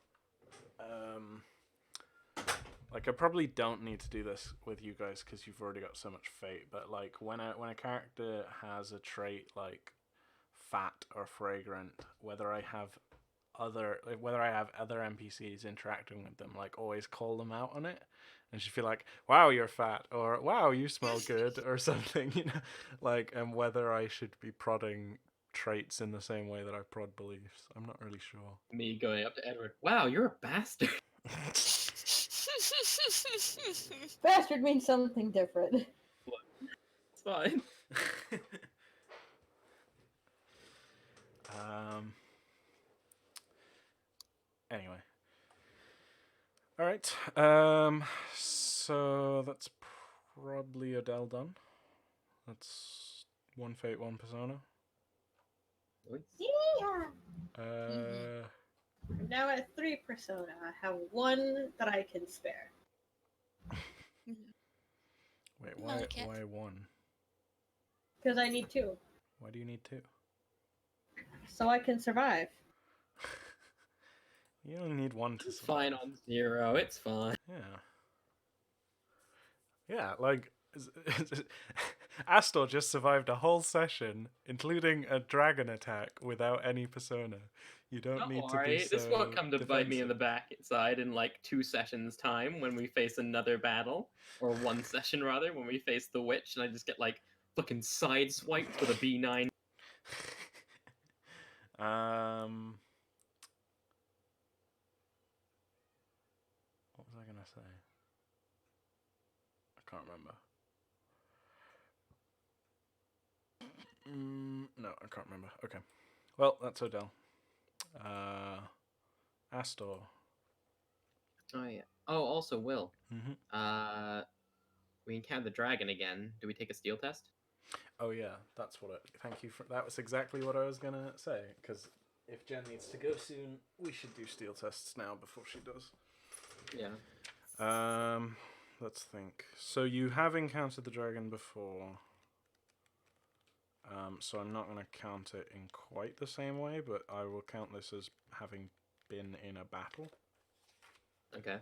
Like I probably don't need to do this with you guys because you've already got so much fate. But like when a character has a trait like fat or fragrant, whether I have other NPCs interacting with them, like always call them out on it, and she'd feel like, "Wow, you're fat," or "Wow, you smell good," or something, you know, like, and whether I should be prodding traits in the same way that I prod beliefs. I'm not really sure. Me going up to Edward. Wow, you're a bastard. Bastard means something different. It's fine. Anyway. All right. So that's probably Odelle done. That's one fate, one persona. Yeah. Uh, I'm now at 3 persona. I have 1 that I can spare. Wait, Another cat. why one? Because I need 2. Why do you need 2? So I can survive. You only need 1 to It's survive. fine on 0. It's fine. Yeah. Yeah, like Astor just survived a whole session, including a dragon attack, without any persona. You don't need to be so This won't come to bite me in the defensive. backside in like 2 sessions time when we face another battle, or 1 session rather when we face the witch, and I just get like fucking sideswiped with a B9. What was I gonna say? I can't remember. No, I can't remember. Okay. Well, that's Odelle. Astor. Oh yeah. Oh, also Will. Mm-hmm. We encountered the dragon again. Do we take a steel test? Oh yeah, that's what it. Thank you for that. Was exactly what I was gonna say. Because if Jen needs to go soon, we should do steel tests now before she does. Yeah. Let's think. So you have encountered the dragon before. So I'm not gonna count it in quite the same way, but I will count this as having been in a battle. Okay.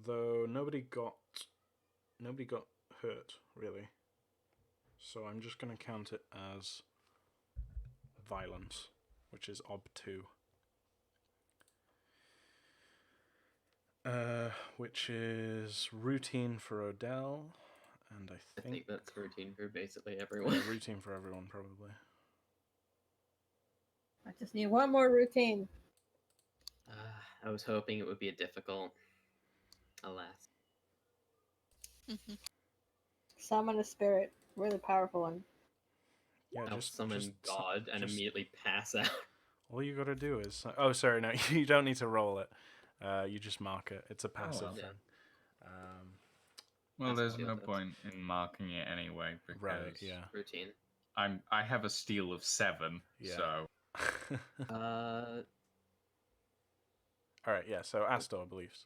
Though nobody got hurt really, so I'm just gonna count it as violence, which is ob 2. Which is routine for Odelle, and I think that's routine for basically yeah, everyone. routine for everyone probably. I just need 1 more routine. I was hoping it would be a difficult. Alas. Summon a spirit. Really powerful one. Yeah, I'll summon God and just- immediately pass out. All you gotta do is... Oh, sorry, no, you don't need to roll it. You just mark it. It's a passive well. thing. Well, That's there's no good. point in marking it anyway because Right, yeah. Routine. I have a steal of 7, Yeah. so Alright, yeah, so Astor beliefs.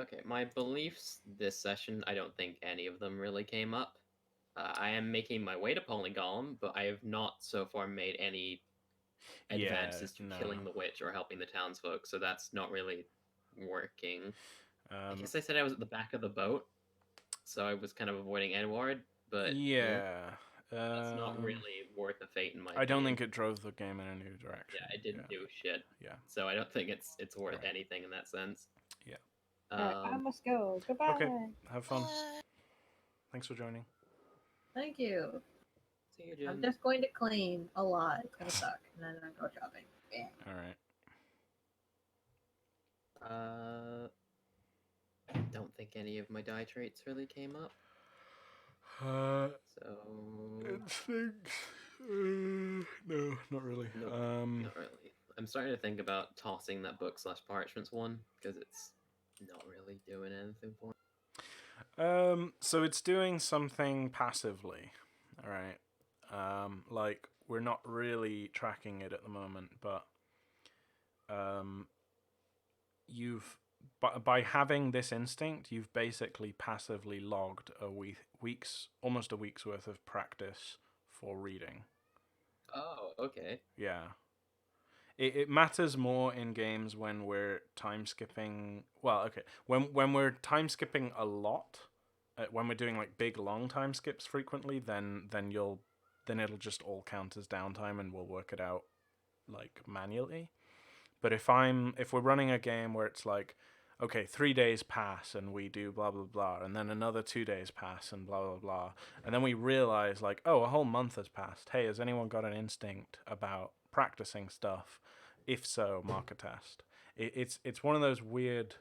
Okay, my beliefs this session, I don't think any of them really came up. I am making my way to Polygolem, but I have not so far made any advances to killing the witch or helping the townsfolk, so that's not really working. I guess I said I was at the back of the boat, so I was kind of avoiding Edvard, but yeah. that's not really worth a fate in my I don't opinion. think it drove the game in a new direction. Yeah, it didn't do shit. Yeah. So I don't think it's worth Right. anything in that sense. Yeah. Alright, I must go. Goodbye. Okay. Have fun. Bye. Thanks for joining. Thank you. See you, Jen. I'm just going to clean a lot. It's gonna suck. And then I'll go shopping. Bam. Alright. I don't think any of my die traits really came up. I So think... no, not really. Nope. not really. I'm starting to think about tossing that book / parchments one because it's not really doing anything for me. So it's doing something passively. Alright. Like, we're not really tracking it at the moment, but you've by having this instinct, you've basically passively logged almost a week's worth of practice for reading. Oh, okay. Yeah. It matters more in games when we're time skipping. Well, okay, when we're time skipping a lot, when we're doing like big long time skips frequently, then it'll just all count as downtime and we'll work it out like manually. But if we're running a game where it's like, okay, 3 days pass and we do blah blah blah, and then another 2 days pass and blah blah blah, and then we realize like, oh, a whole month has passed. Hey, has anyone got an instinct about practicing stuff? If so, mark a test. It's one of those weird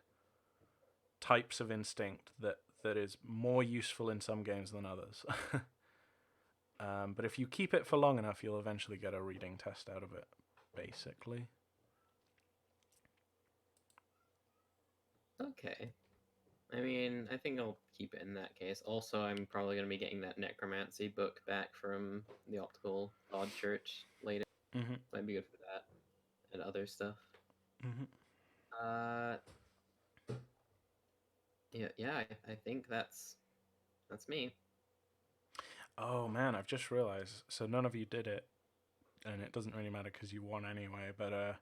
types of instinct that is more useful in some games than others. But if you keep it for long enough, you'll eventually get a reading test out of it, basically. Okay. I mean, I think I'll keep it in that case. Also, I'm probably going to be getting that necromancy book back from the Optical Odd Church later. Mm-hmm. Might be good for that. And other stuff. Mm-hmm. Yeah, I think that's me. Oh man, I've just realized. So none of you did it, and it doesn't really matter because you won anyway. But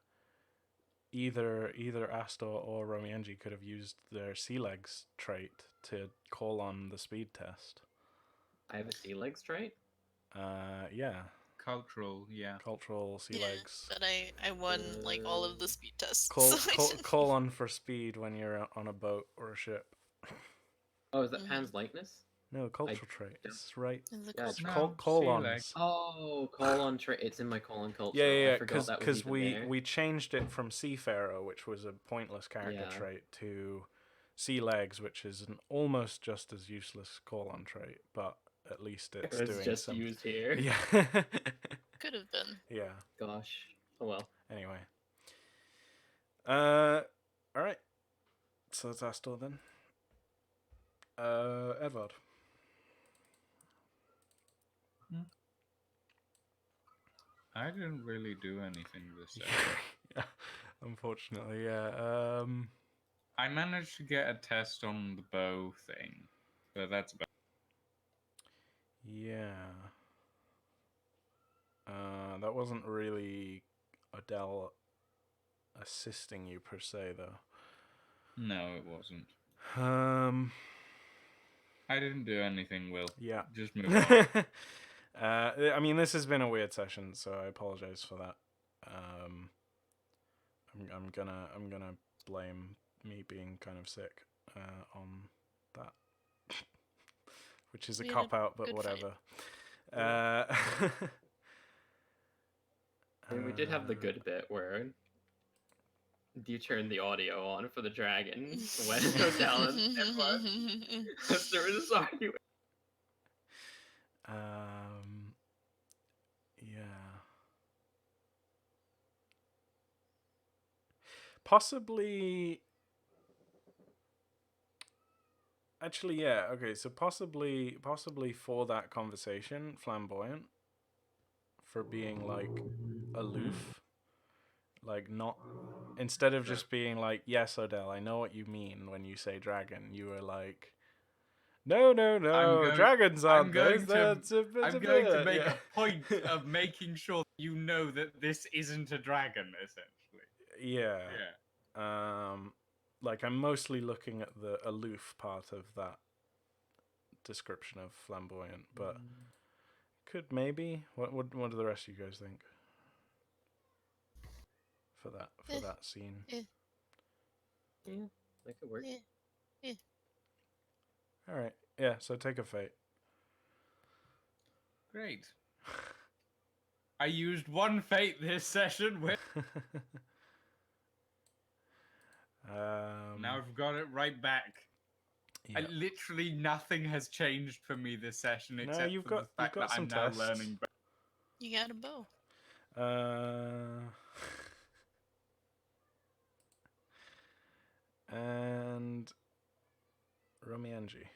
either Astor or Romienji could have used their sea legs trait to call on the speed test. I have a sea legs trait? Yeah. Cultural sea legs. But I won like all of the speed tests. Call on for speed when you're on a boat or a ship. Oh, is that Pan's likeness? No, cultural trait. It's right. It's call on. Oh, call on trait. It's in my call on culture. Yeah. Because we changed it from Seafarer, which was a pointless character trait, to Sea Legs, which is an almost just as useless call on trait, but at least it's doing just something. used here. Yeah. Could have been. Yeah. Gosh. Oh well. Anyway. All right. So that's Astor then. Edvard. I didn't really do anything this session. Unfortunately, yeah. I managed to get a test on the bow thing, but that's about. Yeah. That wasn't really Odelle assisting you per se, though. No, it wasn't. I didn't do anything, Will. Yeah. Just move on. I mean, this has been a weird session, so I apologize for that. I'm gonna blame me being kind of sick on that, which is a cop out, but whatever. I mean, we did have the good bit where you turned the audio on for the dragon when Odelle and Edvard started this argument. Yeah. Possibly. Actually, yeah. Okay, so possibly for that conversation, flamboyant, for being like aloof, like not, instead of just being like, yes, Odelle, I know what you mean when you say dragon. You were like, no, dragons aren't those. I'm going to make a point of making sure that you know that this isn't a dragon, essentially. Yeah. Like, I'm mostly looking at the aloof part of that description of flamboyant, but could maybe. What do the rest of you guys think? For that scene. Yeah, that could work. Yeah. All right. Yeah, so take a fate. Great. I used one fate this session with. Now I've got it right back. Yep. Literally nothing has changed for me this session except you've for got the fact that some I'm now tests. learning. You got a bow. And Romienji.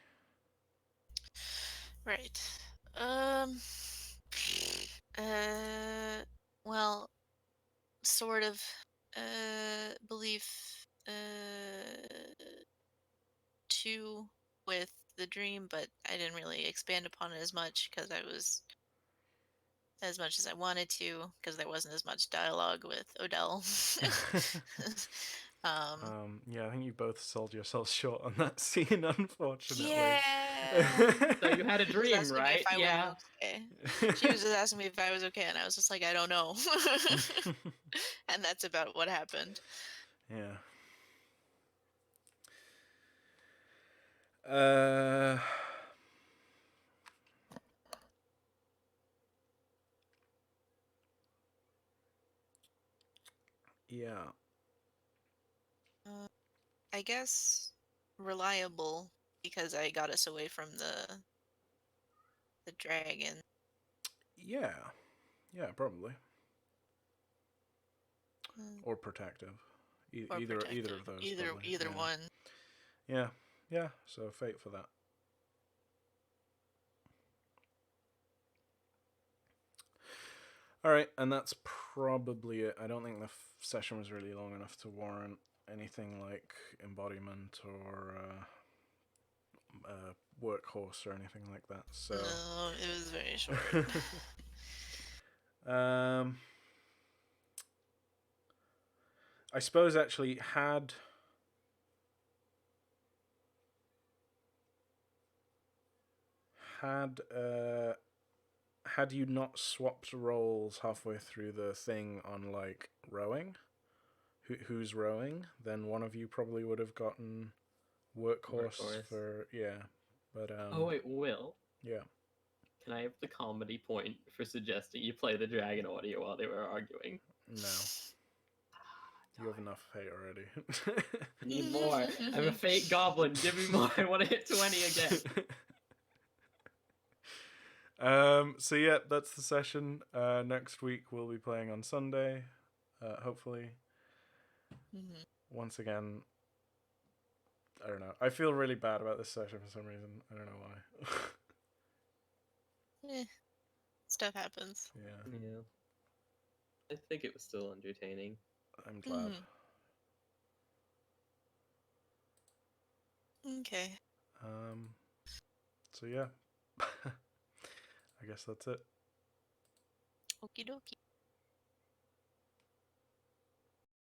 Right. Well, sort of belief 2 with the dream, but I didn't really expand upon it as much because I was as much as I wanted to because there wasn't as much dialogue with Odelle. Yeah, I think you both sold yourselves short on that scene, unfortunately. Yeah. So you had a She was dream, asking me right? if I Yeah. was okay. She was just asking me if I was okay, and I was just like, I don't know. And that's about what happened. Yeah. Yeah. I guess reliable because I got us away from the dragon. Yeah. Yeah, probably. Mm, Or protective. or Either protective. of those. Either probably. either Yeah. one. Yeah. Yeah. So fate for that. All right, and that's probably it. I don't think the session was really long enough to warrant anything like embodiment or workhorse or anything like that. So No, it was very short. I suppose actually had you not swapped roles halfway through the thing on like rowing, who's rowing, then one of you probably would have gotten workhorse. For but Oh wait, Will. Yeah. Can I have the comedy point for suggesting you play the dragon audio while they were arguing? No. You have enough fate already. I need more. I'm a fate goblin. Give me more. I want to hit 20 again. So yeah, that's the session. Next week we'll be playing on Sunday, hopefully. Mhm. Once again, I don't know. I feel really bad about this session for some reason. I don't know why. Stuff happens. Yeah, Yeah. I think it was still entertaining. I'm glad. Okay. So yeah, I guess that's it. Okie dokie.